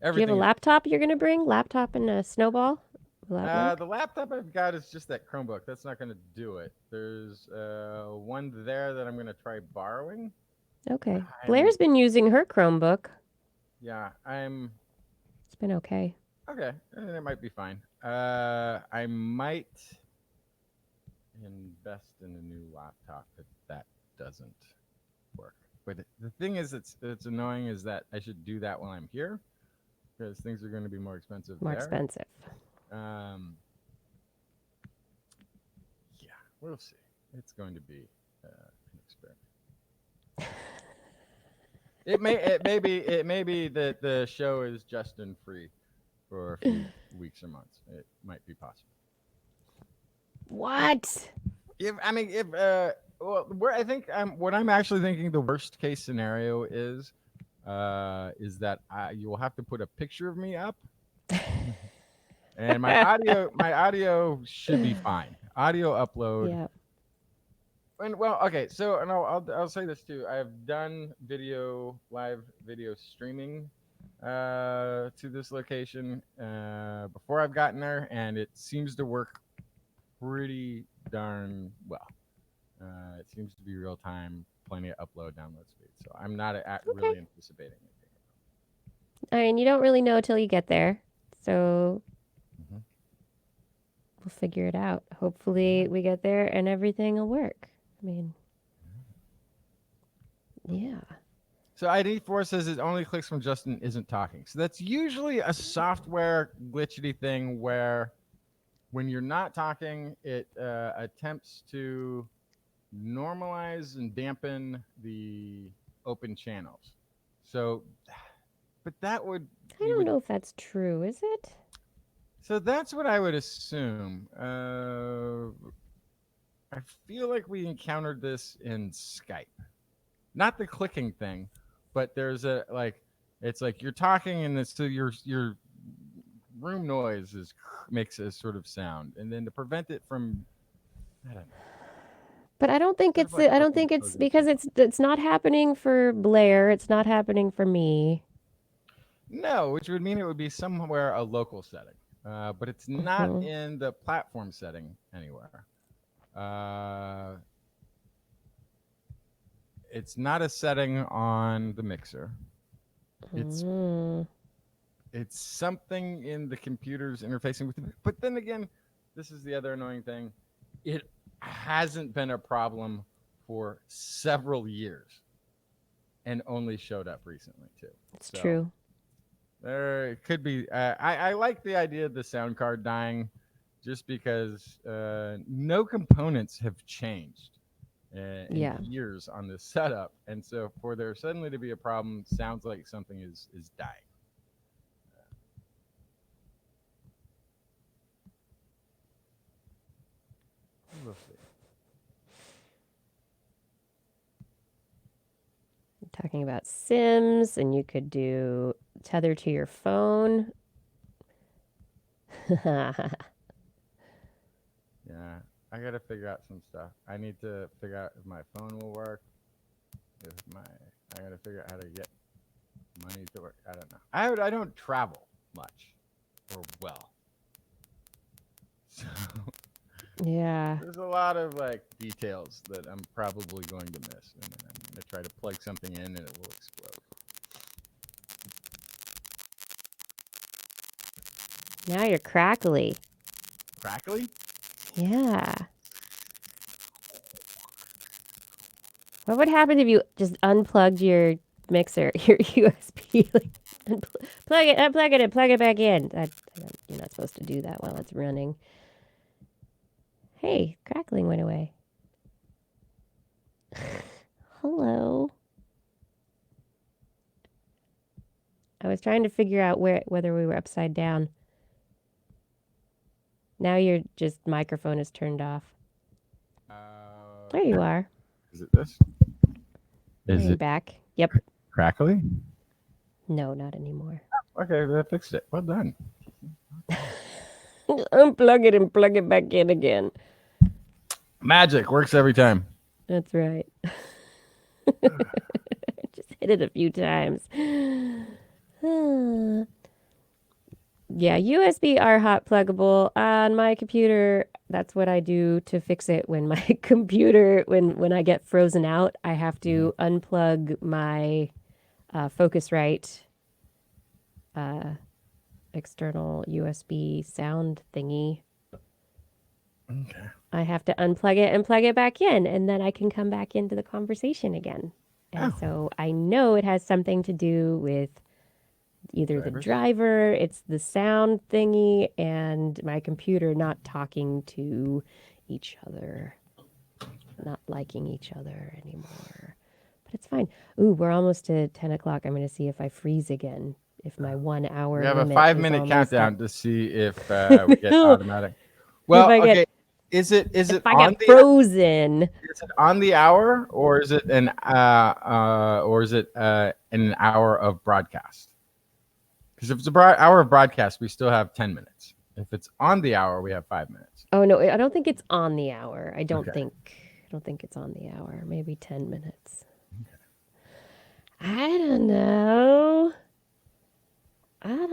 have a Everything. laptop you're going to bring? Laptop and a snowball? Will that work? The laptop I've got is just that Chromebook. That's not going to do it. There's one there that I'm going to try borrowing. Okay. Blair's been using her Chromebook. Yeah, I'm It's been okay. okay. It might be fine. I might invest in a new laptop if that doesn't work. But the thing is, it's annoying is that I should do that while I'm here because things are going to be more expensive. More there. expensive. Yeah, we'll see. It's going to be an experiment. It may be that the show is Justin free for a few weeks or months. It might be possible. What? I think what I'm actually thinking the worst case scenario is that you will have to put a picture of me up, and my audio should be fine. Audio upload. Yeah. And okay. So I'll say this too. I've done live video streaming to this location before I've gotten there, and it seems to work pretty darn well. It seems to be real time, plenty of upload download speed. So I'm not really anticipating anything. I mean, you don't really know till you get there. So we'll figure it out. Hopefully we get there and everything will work. I mean, yeah. So ID4 says it only clicks when Justin isn't talking. So that's usually a software glitchity thing where when you're not talking, it attempts to normalize and dampen the open channels. So, but that would... I don't know if that's true, is it? So that's what I would assume. I feel like we encountered this in Skype. Not the clicking thing, but there's it's like you're talking and so your room noise makes a sort of sound, and then to prevent it from, I don't know. But I don't think it's because it's not happening for Blair. It's not happening for me. No, which would mean it would be somewhere a local setting, but it's not in the platform setting anywhere. It's not a setting on the mixer. It's something in the computer's interfacing with it. But then again, this is the other annoying thing. It hasn't been a problem for several years and only showed up recently too. It's true. There could be. I like the idea of the sound card dying just because no components have changed in years on this setup. And so for there suddenly to be a problem, sounds like something is dying. We'll see. Talking about Sims, and you could do tether to your phone. Yeah, I gotta figure out some stuff. I need to figure out if my phone will work. I gotta figure out how to get money to work. I don't know. I don't travel much or well. So yeah. there's a lot of details that I'm probably going to miss, and then I'm gonna try to plug something in and it will explode. Now you're crackly. Crackly? Yeah. What would happen if you just unplugged your mixer, your USB? Unplug it and plug it back in. You're not supposed to do that while it's running. Hey, crackling went away. Hello. I was trying to figure out whether we were upside down. Now your microphone is turned off. There you are. Is it this? Is it back? Yep. crackly? No, not anymore. Okay, that fixed it. Well done. Unplug it and plug it back in again. Magic works every time. That's right. hit it a few times. Yeah, USB are hot pluggable on my computer. That's what I do to fix it when my computer, when I get frozen out, I have to unplug my Focusrite external USB sound thingy. Okay. I have to unplug it and plug it back in, and then I can come back into the conversation again. And so I know it has something to do with either the driver, it's the sound thingy, and my computer not talking to each other, not liking each other anymore. But it's fine. Ooh, we're almost to 10 o'clock. I'm going to see if I freeze again. If my 1 hour We have a limit 5-minute is countdown almost to see if we get automatic. Well, I get- okay. Is it if I on get the frozen. is it on the hour, or is it an hour of broadcast? Because if it's an hour of broadcast, we still have 10 minutes. If it's on the hour, we have 5 minutes. Oh no, I don't think it's on the hour. I don't Okay. think it's on the hour. Maybe 10 minutes. I don't know.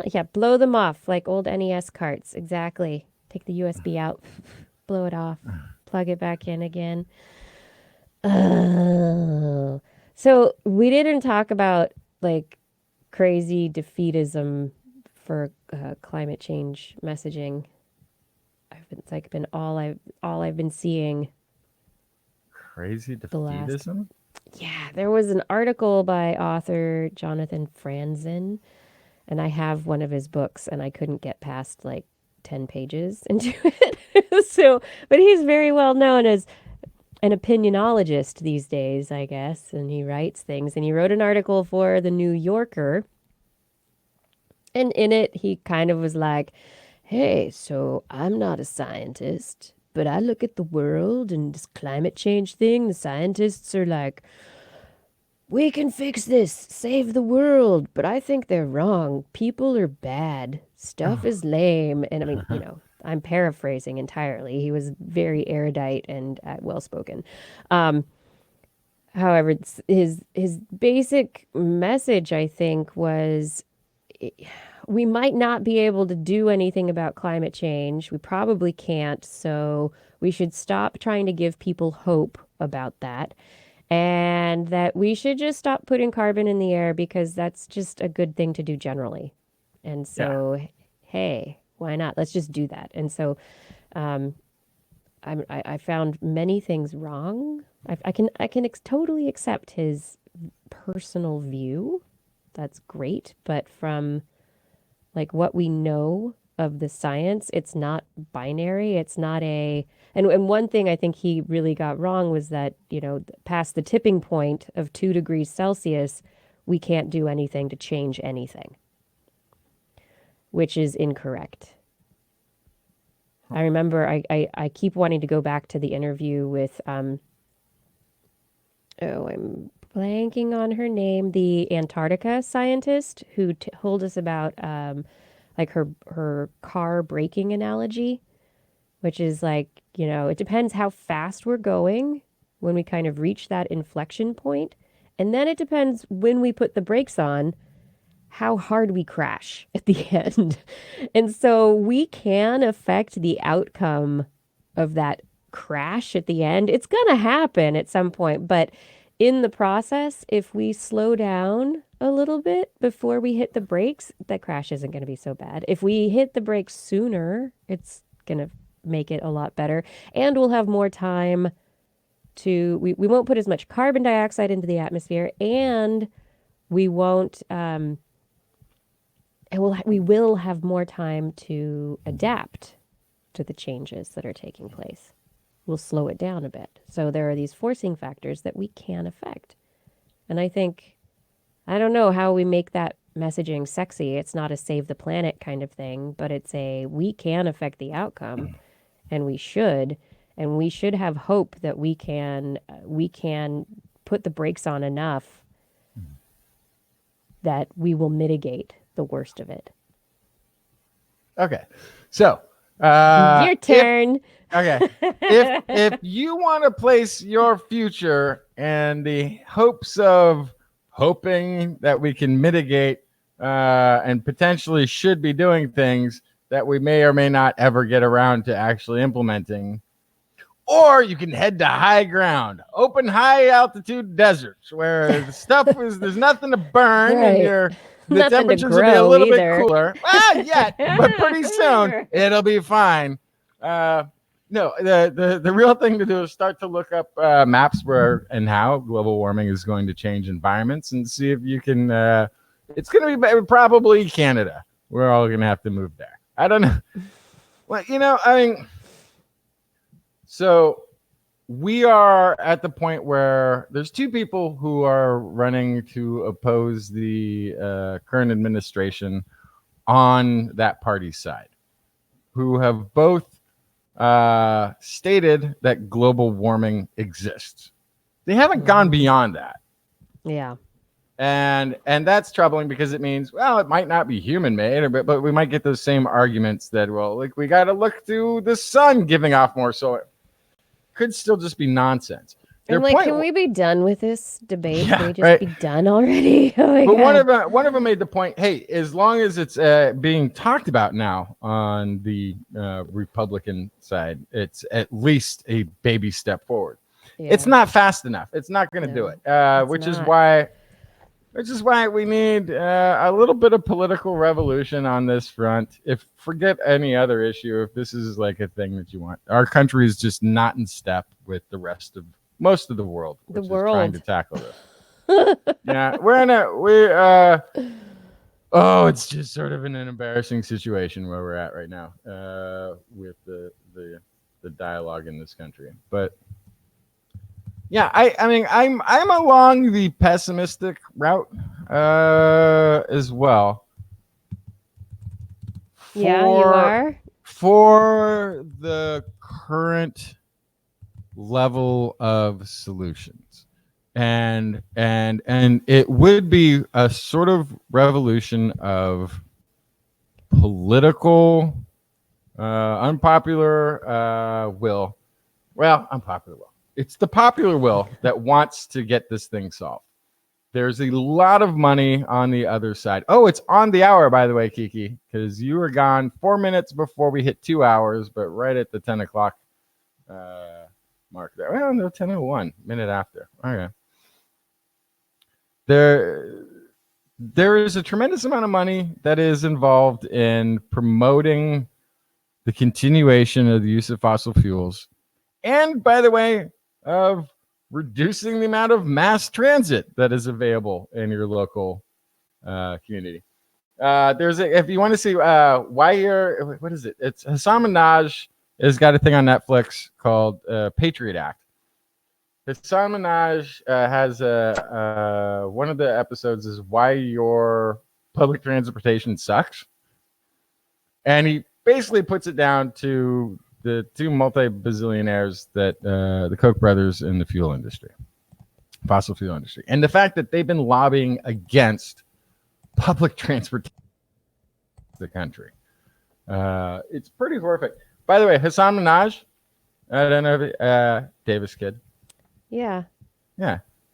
Yeah, blow them off like old NES carts. Exactly. Take the USB out, blow it off, plug it back in again. Oh. So we didn't talk about like crazy defeatism for climate change messaging. It's like been all I've been seeing. Crazy last- defeatism? Yeah, there was an article by author Jonathan Franzen, and I have one of his books, and I couldn't get past like 10 pages into it. So, but he's very well known as an opinionologist these days, I guess, and he writes things. And he wrote an article for The New Yorker, and in it, he kind of was like, hey, so I'm not a scientist, but I look at the world and this climate change thing. The scientists are like, we can fix this, save the world. But I think they're wrong. People are bad. Stuff is lame. And I mean, I'm paraphrasing entirely. He was very erudite and well-spoken. However, his basic message, I think, was we might not be able to do anything about climate change. We probably can't. So we should stop trying to give people hope about that. And that we should just stop putting carbon in the air because that's just a good thing to do generally. And so, hey, why not? Let's just do that. And so I found many things wrong. I can totally accept his personal view. That's great. But from like what we know of the science, it's not binary. It's not a... And one thing I think he really got wrong was that, past the tipping point of 2 degrees Celsius, we can't do anything to change anything, which is incorrect. I remember I keep wanting to go back to the interview with, I'm blanking on her name, the Antarctica scientist who told us about like her car braking analogy, which is like, it depends how fast we're going when we kind of reach that inflection point. And then it depends when we put the brakes on, how hard we crash at the end. And so we can affect the outcome of that crash at the end. It's going to happen at some point. But in the process, if we slow down a little bit before we hit the brakes, that crash isn't going to be so bad. If we hit the brakes sooner, it's going to make it a lot better, and we'll have more time to we won't put as much carbon dioxide into the atmosphere, and we won't we will have more time to adapt to the changes that are taking place. We'll slow it down a bit. So there are these forcing factors that we can affect. And I think, I don't know how we make that messaging sexy. It's not a save the planet kind of thing, but it's we can affect the outcome. And we should have hope that we can put the brakes on enough that we will mitigate the worst of it. Okay, so Your turn. if you want to place your future and the hopes of hoping that we can mitigate and potentially should be doing things that we may or may not ever get around to actually implementing. Or you can head to high ground, open high altitude deserts where the stuff is, there's nothing to burn and the Nothing to temperatures will be a grow little either. bit cooler. Well, yet, but pretty soon it'll be fine. No, the real thing to do is start to look up maps where and how global warming is going to change environments and see if you can. It's going to be probably Canada. We're all going to have to move there. I don't know. Well, I mean, so we are at the point where there's two people who are running to oppose the current administration on that party's side, who have both stated that global warming exists. They haven't gone beyond that. Yeah. And that's troubling because it means, well, it might not be human made, but we might get those same arguments that, well, like we got to look to the sun giving off more solar. Could still just be nonsense. And can we be done with this debate? Yeah, can we just be done already? But one of them made the point, hey, as long as it's being talked about now on the Republican side, it's at least a baby step forward. Yeah. It's not fast enough. It's not going to do it, which is why we need a little bit of political revolution on this front. Forget any other issue, if this is like a thing that you want. Our country is just not in step with the rest of most of the world, which is trying to tackle this. Yeah, it's just sort of an embarrassing situation where we're at right now with the dialogue in this country. But yeah, I mean, I'm along the pessimistic route as well. Yeah, you are. For the current level of solutions, and it would be a sort of revolution of political unpopular will. Well, unpopular will. It's the popular will that wants to get this thing solved. There's a lot of money on the other side. Oh, it's on the hour, by the way, Kiki, because you were gone 4 minutes before we hit 2 hours, but right at the 10 o'clock mark there. Well, no, 10:01, minute after. Okay. There is a tremendous amount of money that is involved in promoting the continuation of the use of fossil fuels. And by the way, of reducing the amount of mass transit that is available in your local community. If you want to see why you're, what is it? It's Hassan Minhaj has got a thing on Netflix called Patriot Act. Hassan Minhaj has one of the episodes is why your public transportation sucks. And he basically puts it down to the two multi-bazillionaires that the Koch brothers in the fuel industry, fossil fuel industry, and the fact that they've been lobbying against public transportation in the country. It's pretty horrific. By the way, Hassan Minhaj, I don't know if Davis kid. Yeah.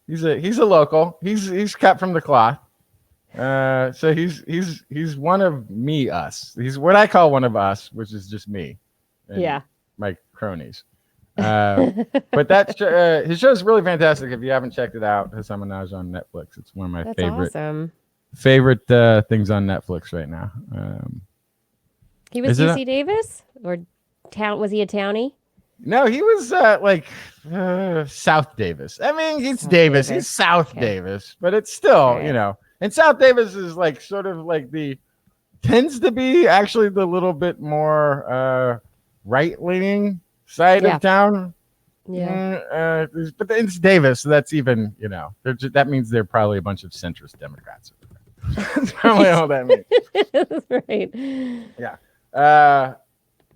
He's a local. He's cut from the cloth. So he's one of us. He's what I call one of us, which is just me. And my cronies. But that's his show is really fantastic. If you haven't checked it out, Hassan Minhaj on Netflix. It's one of my favorite things on Netflix right now. He was UC Davis or town? Was he a townie? No, he was South Davis. I mean, he's South Davis. He's South Davis, but it's still, and South Davis is like sort of like tends to be actually the little bit more right-leaning side of town. Yeah. But it's Davis, so that's even, that means they're probably a bunch of centrist Democrats. That's probably all that means. That's right. Yeah.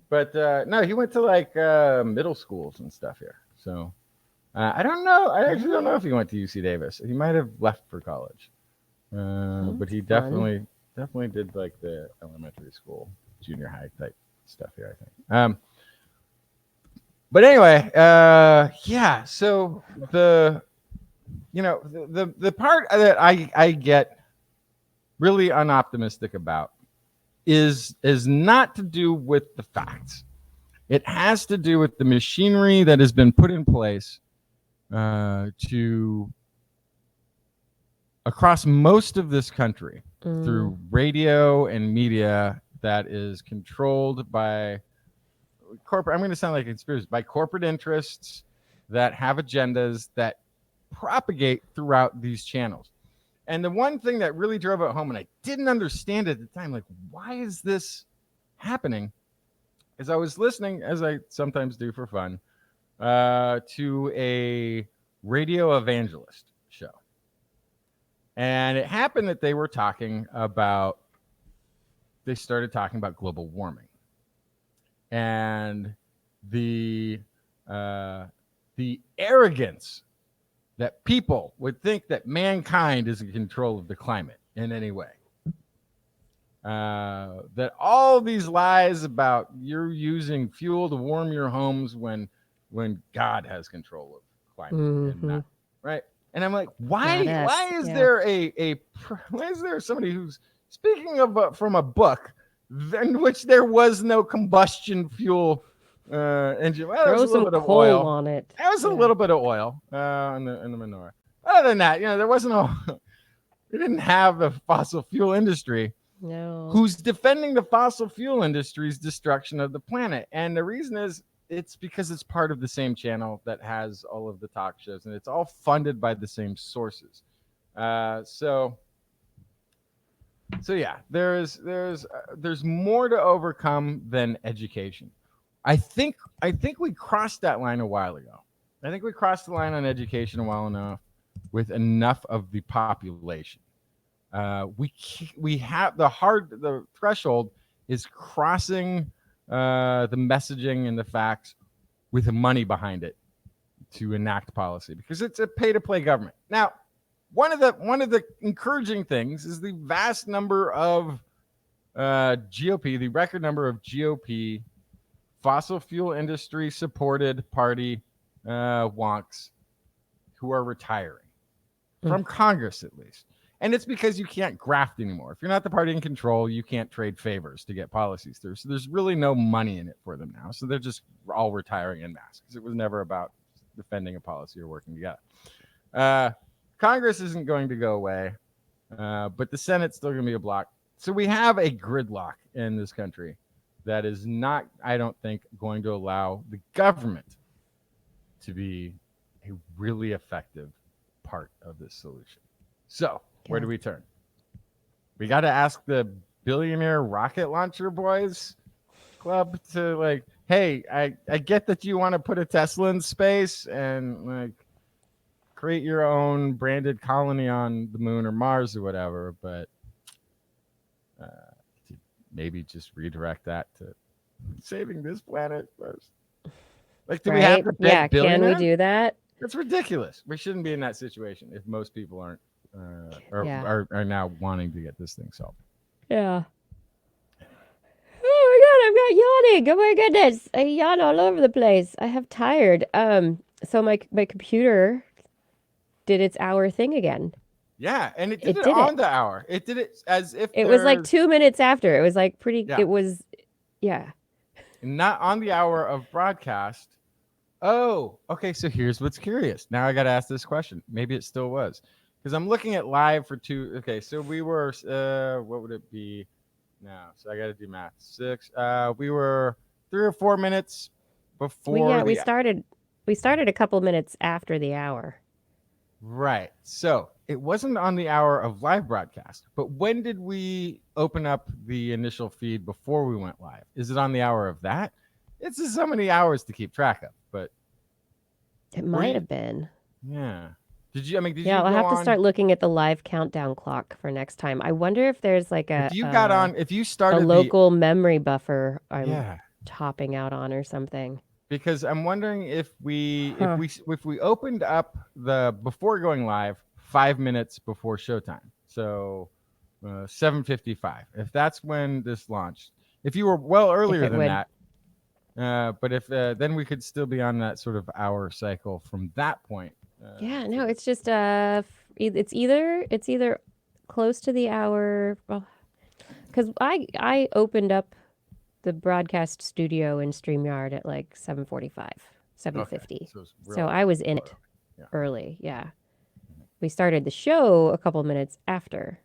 But no, he went to like middle schools and stuff here. So I don't know. I actually don't know if he went to UC Davis. He might have left for college. But he definitely did like the elementary school, junior high type stuff here, I think. But anyway, so the the part that I get really unoptimistic about is not to do with the facts. It has to do with the machinery that has been put in place to across most of this country through radio and media that is controlled by corporate. I'm going to sound like a conspiracy, by corporate interests that have agendas that propagate throughout these channels. And the one thing that really drove it home, and I didn't understand at the time, like, why is this happening? Is I was listening, as I sometimes do for fun, to a radio evangelist show. And it happened that they started talking about global warming. And the arrogance that people would think that mankind is in control of the climate in any way. That all these lies about you're using fuel to warm your homes when God has control of climate and not, right? And I'm like, why is there why is there somebody who's speaking of from a book in which there was no combustion fuel engine? Well, there was a little bit of oil on it. There was a little bit of oil in the menorah. Other than that, there wasn't we didn't have the fossil fuel industry. No. Who's defending the fossil fuel industry's destruction of the planet? And the reason is it's because it's part of the same channel that has all of the talk shows, and it's all funded by the same sources. So yeah, there's more to overcome than education. I think we crossed that line a while ago. I think we crossed the line on education a while enough with enough of the population. We have the threshold is crossing the messaging and the facts with the money behind it to enact policy, because it's a pay-to-play government. Now, one of the encouraging things is the vast number of GOP, the record number of GOP fossil fuel industry supported party wonks who are retiring from Congress, at least. And it's because you can't graft anymore. If you're not the party in control, you can't trade favors to get policies through. So there's really no money in it for them now. So they're just all retiring en masse, because it was never about defending a policy or working together. Congress isn't going to go away, but the Senate's still going to be a block. So we have a gridlock in this country that is not, I don't think, going to allow the government to be a really effective part of this solution. So where do we turn? We got to ask the billionaire rocket launcher boys club to, like, hey, I get that you want to put a Tesla in space and like create your own branded colony on the moon or Mars or whatever, but maybe just redirect that to saving this planet first. Like, do we have to beg can we do that? That's ridiculous. We shouldn't be in that situation if most people aren't are now wanting to get this thing solved. Yeah. Oh my god, I'm not yawning. Oh my goodness. I yawn all over the place. I have tired. So my computer did its hour thing again. Yeah, and it did it on the hour. It did it as if it was like 2 minutes after. It was like pretty Yeah. it was not on the hour of broadcast. Oh, okay. So here's what's curious. Now I got to ask this question. Maybe it still was, because I'm looking at live for two. Okay, so we were, what would it be now? So I got to do math. 6. We were 3 or 4 minutes before. We started a couple minutes after the hour. Right. So it wasn't on the hour of live broadcast, but when did we open up the initial feed before we went live? Is it on the hour of that? It's just so many hours to keep track of, but it might have been. Yeah. Did you? I'll have to start looking at the live countdown clock for next time. I wonder if there's like if you started a local memory buffer I'm topping out on or something. Because I'm wondering if we opened up before going live 5 minutes before showtime, so 7:55. If that's when this launched, if you were well earlier than that, but if then we could still be on that sort of hour cycle from that point. Yeah, no, it's just it's either close to the hour. Well, because I opened up the broadcast studio in StreamYard at like 7:45, 7:50. So, it's So real I was in it early. Yeah. early. Yeah, we started the show a couple minutes after,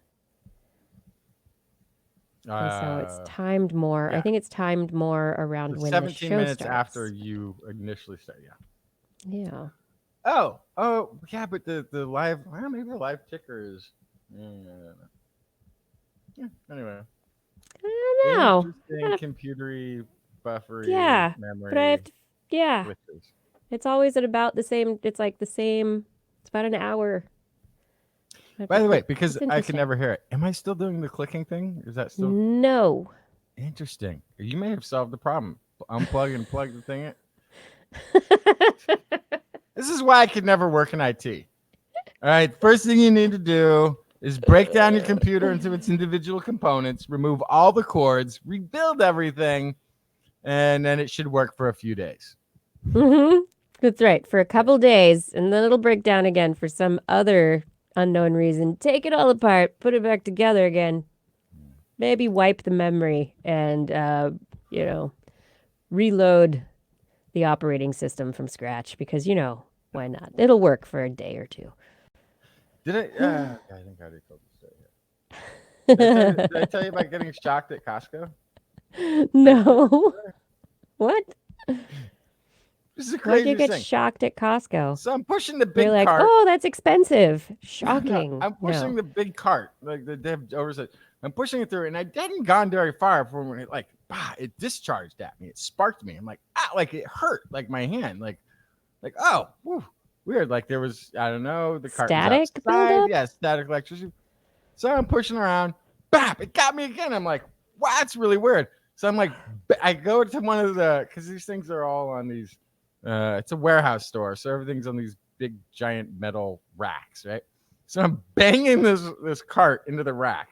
and so it's timed more. I yeah. think it's timed more around So when the 17 show minutes starts. after you initially start. Yeah. Yeah. Oh, yeah, but the live, well, maybe the live ticker is. Yeah, anyway. I don't know. Interesting computery, buffery, Yeah, memory. but I have to. Yeah, glitches. it's always at about the same. It's like the same. It's about an hour. I have By to the way, click. because It's I can interesting. never hear it, am I still doing the clicking thing? Is that still No. interesting? You may have solved the problem. Unplug and plug the thing in. This is why I could never work in IT. All right, first thing you need to do is break down your computer into its individual components, remove all the cords, rebuild everything, and then it should work for a few days. Mm-hmm. That's right. For a couple days, and then it'll break down again for some other unknown reason. Take it all apart, put it back together again. Maybe wipe the memory and, reload the operating system from scratch because, why not? It'll work for a day or two. Did I? I think I already told the story. Did I tell you about getting shocked at Costco? No. What? This is the Why'd you craziest get thing. shocked at Costco? So I'm pushing the big You're like, cart. oh, that's expensive. Shocking. I'm pushing No. the big cart. Like they have oversight. I'm pushing it through, and I hadn't gone very far before when it discharged at me. It sparked me. I'm like, like it hurt, like my hand, like oh, whew, weird. Like there was, I don't know, the cart Static was outside. buildup? Yeah, static electricity. So I'm pushing around. Bap! It got me again. I'm like, wow, that's really weird. So I'm like, I go to one of the, because these things are all on these. It's a warehouse store, so everything's on these big giant metal racks, right? So I'm banging this cart into the rack.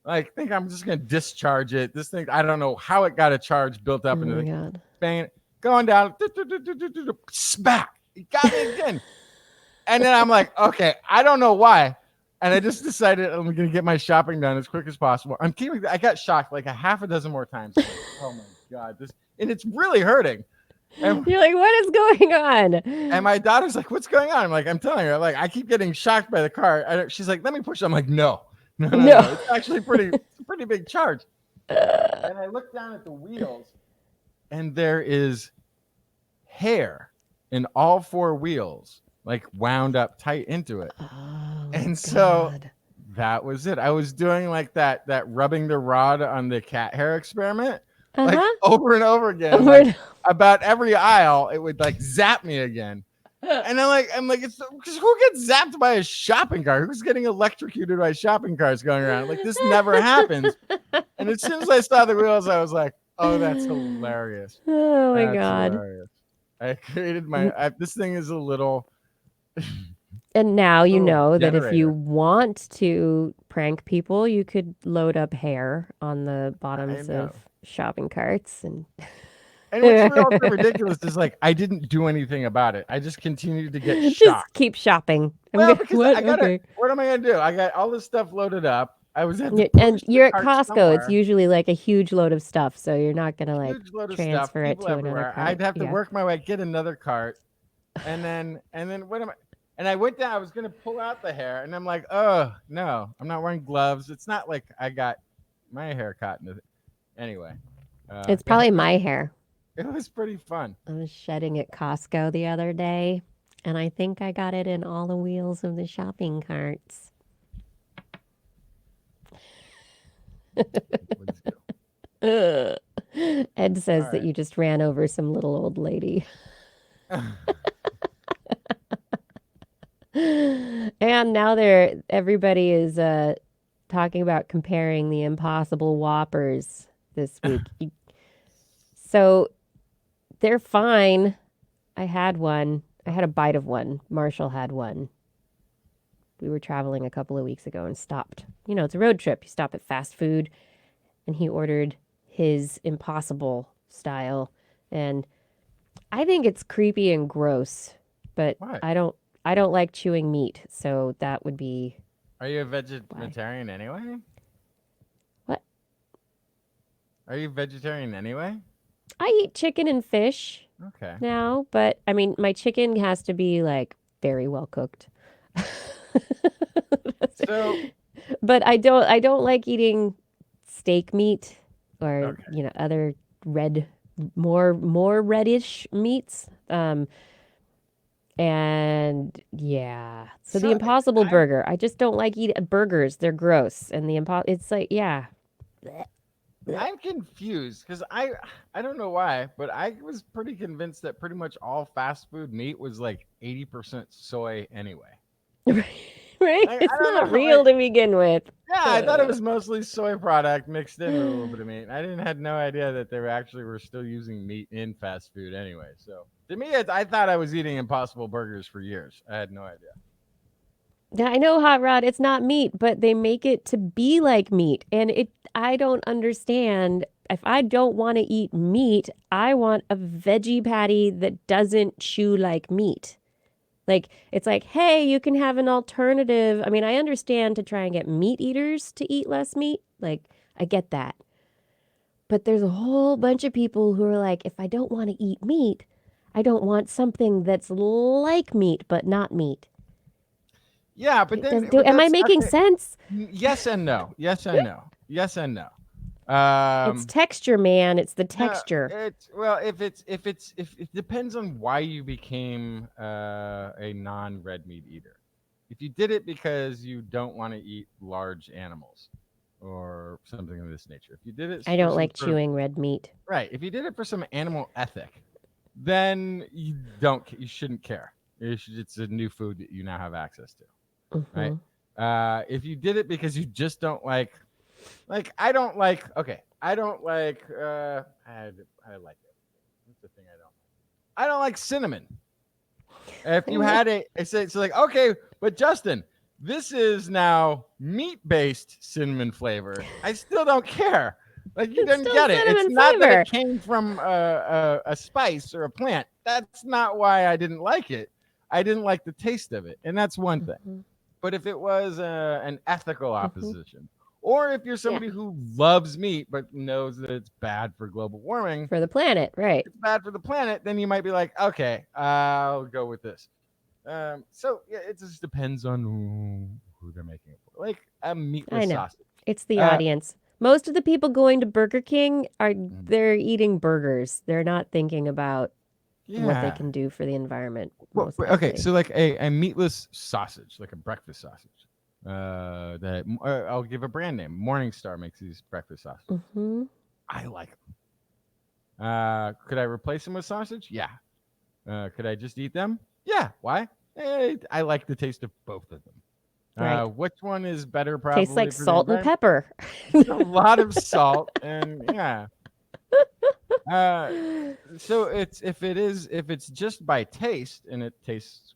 Like, think I'm just gonna discharge it. This thing, I don't know how it got a charge built up into Oh my the God. banging it, going down, smack. It got me again. And then I'm like, okay, I don't know why. And I just decided I'm gonna get my shopping done as quick as possible. I got shocked like a half a dozen more times. Like, oh my God, and it's really hurting. And You're like, what is going on? And my daughter's like, what's going on? I'm like, I'm telling her, like, I keep getting shocked by the car. She's like, let me push it. I'm like, no. It's actually it's a pretty big charge. And I look down at the wheels, and there is hair in all four wheels, like wound up tight into it. Oh, And God. so that was it. I was doing like that rubbing the rod on the cat hair experiment, like over and over again. Like, about every aisle, it would like zap me again. And I'm like, it's because who gets zapped by a shopping cart? Who's getting electrocuted by shopping carts going around? Like, this never happens. And as soon as I saw the wheels, I was like, oh, that's hilarious. Oh my That's God. hilarious. I created this thing is a little. And now you know that if you generator. want to prank people, you could load up hair on the bottoms know. of shopping carts and And what's real ridiculous is like I didn't do anything about it. I just continued to get just shocked. keep shopping. Well, because what? I gotta. Okay. What am I gonna do? I got all this stuff loaded up. I was at the And you're at cart Costco. somewhere. It's usually like a huge load of stuff, so you're not gonna like Huge load of transfer stuff, it people to everywhere. another cart. I'd have to Yeah. work my way, get another cart, and then what am I? And I went down. I was gonna pull out the hair, and I'm like, oh no, I'm not wearing gloves. It's not like I got my hair caught in it. Anyway, It's probably my hair. it was pretty fun. I was shedding at Costco the other day, and I think I got it in all the wheels of the shopping carts. Ugh. Ed says that right. you just ran over some little old lady. And now everybody is talking about comparing the Impossible Whoppers this week. So they're fine. I had one. I had a bite of one. Marshall had one. We were traveling a couple of weeks ago and stopped. You know, it's a road trip. You stop at fast food, and he ordered his Impossible style. And I think it's creepy and gross, but What? I don't I don't like chewing meat, so that would be Are you a vegetarian anyway? what? Are you vegetarian anyway? I eat chicken and fish Okay. now, but I mean, my chicken has to be like very well cooked. So But I don't like eating steak meat or, okay. other red more reddish meats. And yeah. So the So Impossible I'm Burger, I just don't like eating burgers. They're gross. And it's like, yeah. I'm confused because I don't know why, but I was pretty convinced that pretty much all fast food meat was like 80% soy anyway. Right? I It's don't not know. real to begin with. Yeah, I thought it was mostly soy product mixed in with a little bit of meat. I didn't had no idea that they were still using meat in fast food anyway. So to me, I thought I was eating Impossible Burgers for years. I had no idea. Yeah, I know, Hot Rod, it's not meat, but they make it to be like meat. And I don't understand. If I don't want to eat meat, I want a veggie patty that doesn't chew like meat. Like, it's like, hey, you can have an alternative. I mean, I understand to try and get meat eaters to eat less meat. Like, I get that. But there's a whole bunch of people who are like, if I don't want to eat meat, I don't want something that's like meat, but not meat. Yeah, but Am I that's making okay. sense? Yes and no. Yes and no. Yes and no. It's texture, man. It's the No, texture. if it depends on why you became a non-red meat eater. If you did it because you don't want to eat large animals or something of this nature, if you did it I for don't some like sort of chewing red meat. right, if you did it for some animal ethic, then you shouldn't care. It's a new food that you now have access to, right? If you did it because you just don't like I don't like I don't like I like it. What's the thing I don't like cinnamon. If you had it's like, okay, but Justin, this is now meat-based cinnamon flavor. I still don't care. Like, you It's didn't still get it. It's cinnamon not that flavor. it came from a spice or a plant. That's not why I didn't like it. I didn't like the taste of it, and that's one thing. But if it was an ethical opposition, or if you're somebody who loves meat but knows that it's bad for global warming, For the planet, right. it's bad for the planet, then you might be like, okay, I'll go with this. So yeah, it just depends on who they're making it for. Like a meatless I know. sausage. It's the audience. Most of the people going to Burger King they're eating burgers. They're not thinking about what they can do for the environment. Well, okay, so like a meatless sausage, like a breakfast sausage. That I'll give a brand name. Morningstar makes these breakfast sausages. I like them. Could I replace them with sausage? Yeah. Could I just eat them? Yeah. Why? I like the taste of both of them. Right. Which one is better? Probably Tastes like for the salt and environment? pepper. It's a lot of salt, and yeah. So if it's just by taste and it tastes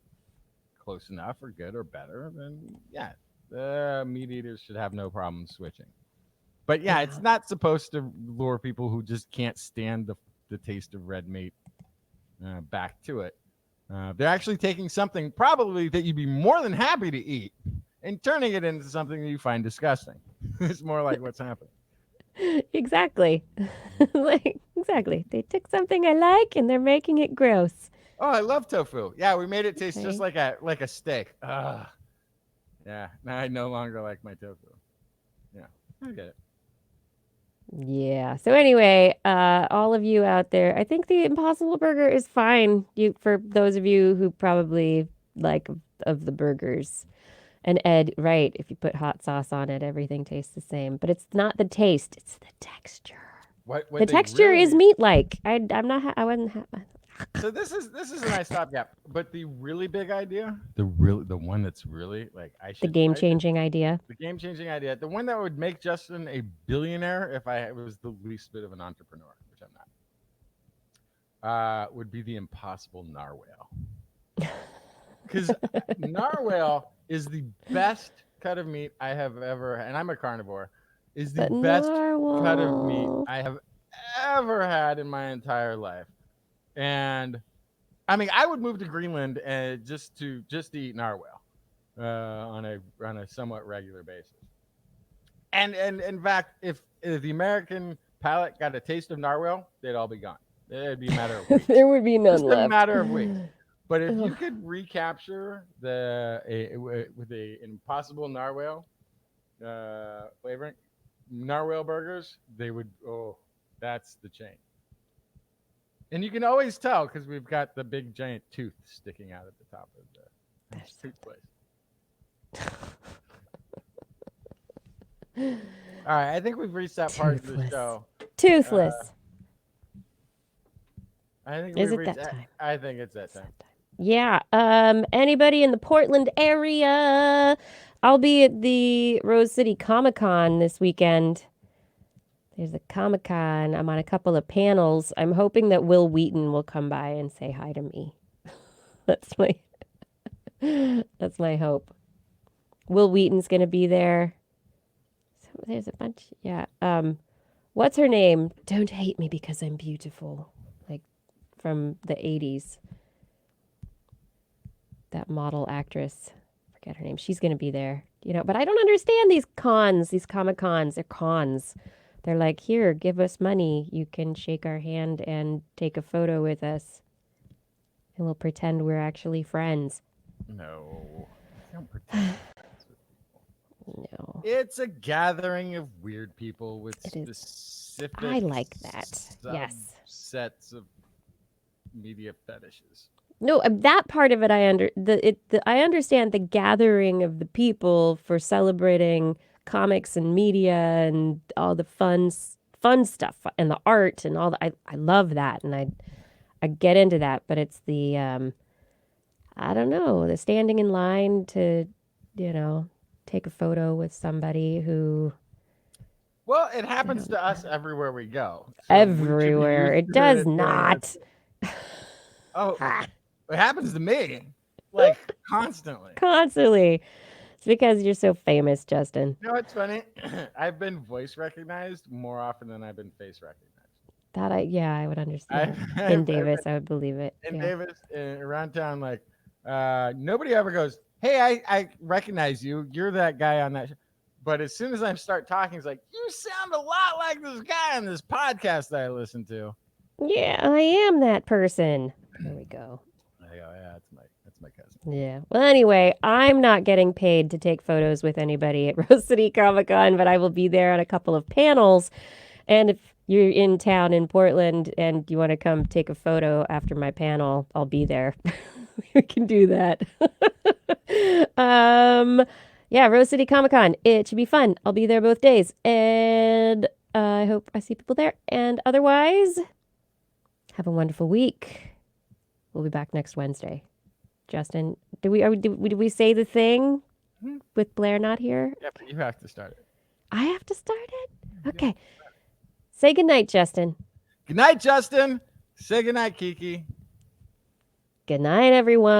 close enough or good or better, then yeah, the meat eaters should have no problem switching. But yeah, it's not supposed to lure people who just can't stand the taste of red meat back to it. They're actually taking something probably that you'd be more than happy to eat and turning it into something that you find disgusting. It's more like what's happening. Exactly. Exactly. They took something I like and they're making it gross. Oh, I love tofu. Yeah, we made it taste just like a steak. Ugh. Yeah, now I no longer like my tofu. Yeah, I get it. Yeah. So anyway, all of you out there, I think the Impossible Burger is fine. For those of you who probably like of the burgers. And Ed, right, if you put hot sauce on it, everything tastes the same. But it's not the taste, it's the texture. What the texture is meat-like. I'm not. I wasn't. So this is a nice stopgap. But the really big idea, the one that's really like the game-changing idea. The game-changing idea, the one that would make Justin a billionaire if I was the least bit of an entrepreneur, which I'm not, would be the Impossible Narwhal. Because narwhal is the best cut of meat I have ever, and I'm a carnivore, is the best cut of meat I have ever had in my entire life. And I mean, I would move to Greenland just to eat narwhal on a somewhat regular basis. And in fact, if the American palate got a taste of narwhal, they'd all be gone. It'd be a matter of weeks. There would be none Just a left. matter of weeks. But if you Ugh. could recapture with a impossible narwhal flavoring narwhal burgers, they would. Oh, that's the chain. And you can always tell because we've got the big giant tooth sticking out at the top of the That's tooth place. All right, I think we've reached that part of the Toothless. show. Toothless. I think Is we've it reached that time? I think it's that time. Yeah. Anybody in the Portland area? I'll be at the Rose City Comic-Con this weekend. There's a Comic-Con. I'm on a couple of panels. I'm hoping that Will Wheaton will come by and say hi to me. That's my hope. Will Wheaton's gonna be there. So there's a bunch. Yeah. What's her name? Don't hate me because I'm beautiful. Like from the 80s. That model actress. Forget her name. She's gonna be there. But I don't understand these cons, these Comic Cons. They're cons. They're like, here, give us money. You can shake our hand and take a photo with us. And we'll pretend we're actually friends. No. Don't pretend. No. It's a gathering of weird people with It is. specific I like that. Yes. sets of media fetishes. No, that part of it I I understand the gathering of the people for celebrating comics and media and all the fun stuff and the art and all that. I love that and I get into that, but it's the I don't know, the standing in line to, take a photo with somebody who Well, it happens to us everywhere we go. So everywhere. we should It be does used to it not. Oh, Ha, it happens to me, like constantly. constantly. It's because you're so famous, Justin. You know what's funny? I've been voice recognized more often than I've been face recognized. I would understand. I've In Davis, I would believe it. in Yeah. Davis around town, like nobody ever goes, "Hey, I recognize you. You're that guy on that." But as soon as I start talking, it's like, "You sound a lot like this guy on this podcast that I listen to." Yeah, I am that person. There we go. I go, "Yeah, that's my cousin." Yeah. Well, anyway, I'm not getting paid to take photos with anybody at Rose City Comic Con, but I will be there on a couple of panels. And if you're in town in Portland and you want to come take a photo after my panel, I'll be there. We can do that. Yeah, Rose City Comic Con. It should be fun. I'll be there both days. And I hope I see people there. And otherwise, have a wonderful week. We'll be back next Wednesday. Justin, did we say the thing with Blair not here? Yeah, but you have to start it. I have to start it? Okay. Say goodnight, Justin. Good night, Justin. Say good night, Kiki. Good night, everyone.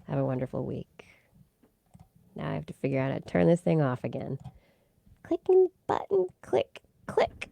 Have a wonderful week. Now I have to figure out how to turn this thing off again. Clicking button, click, click.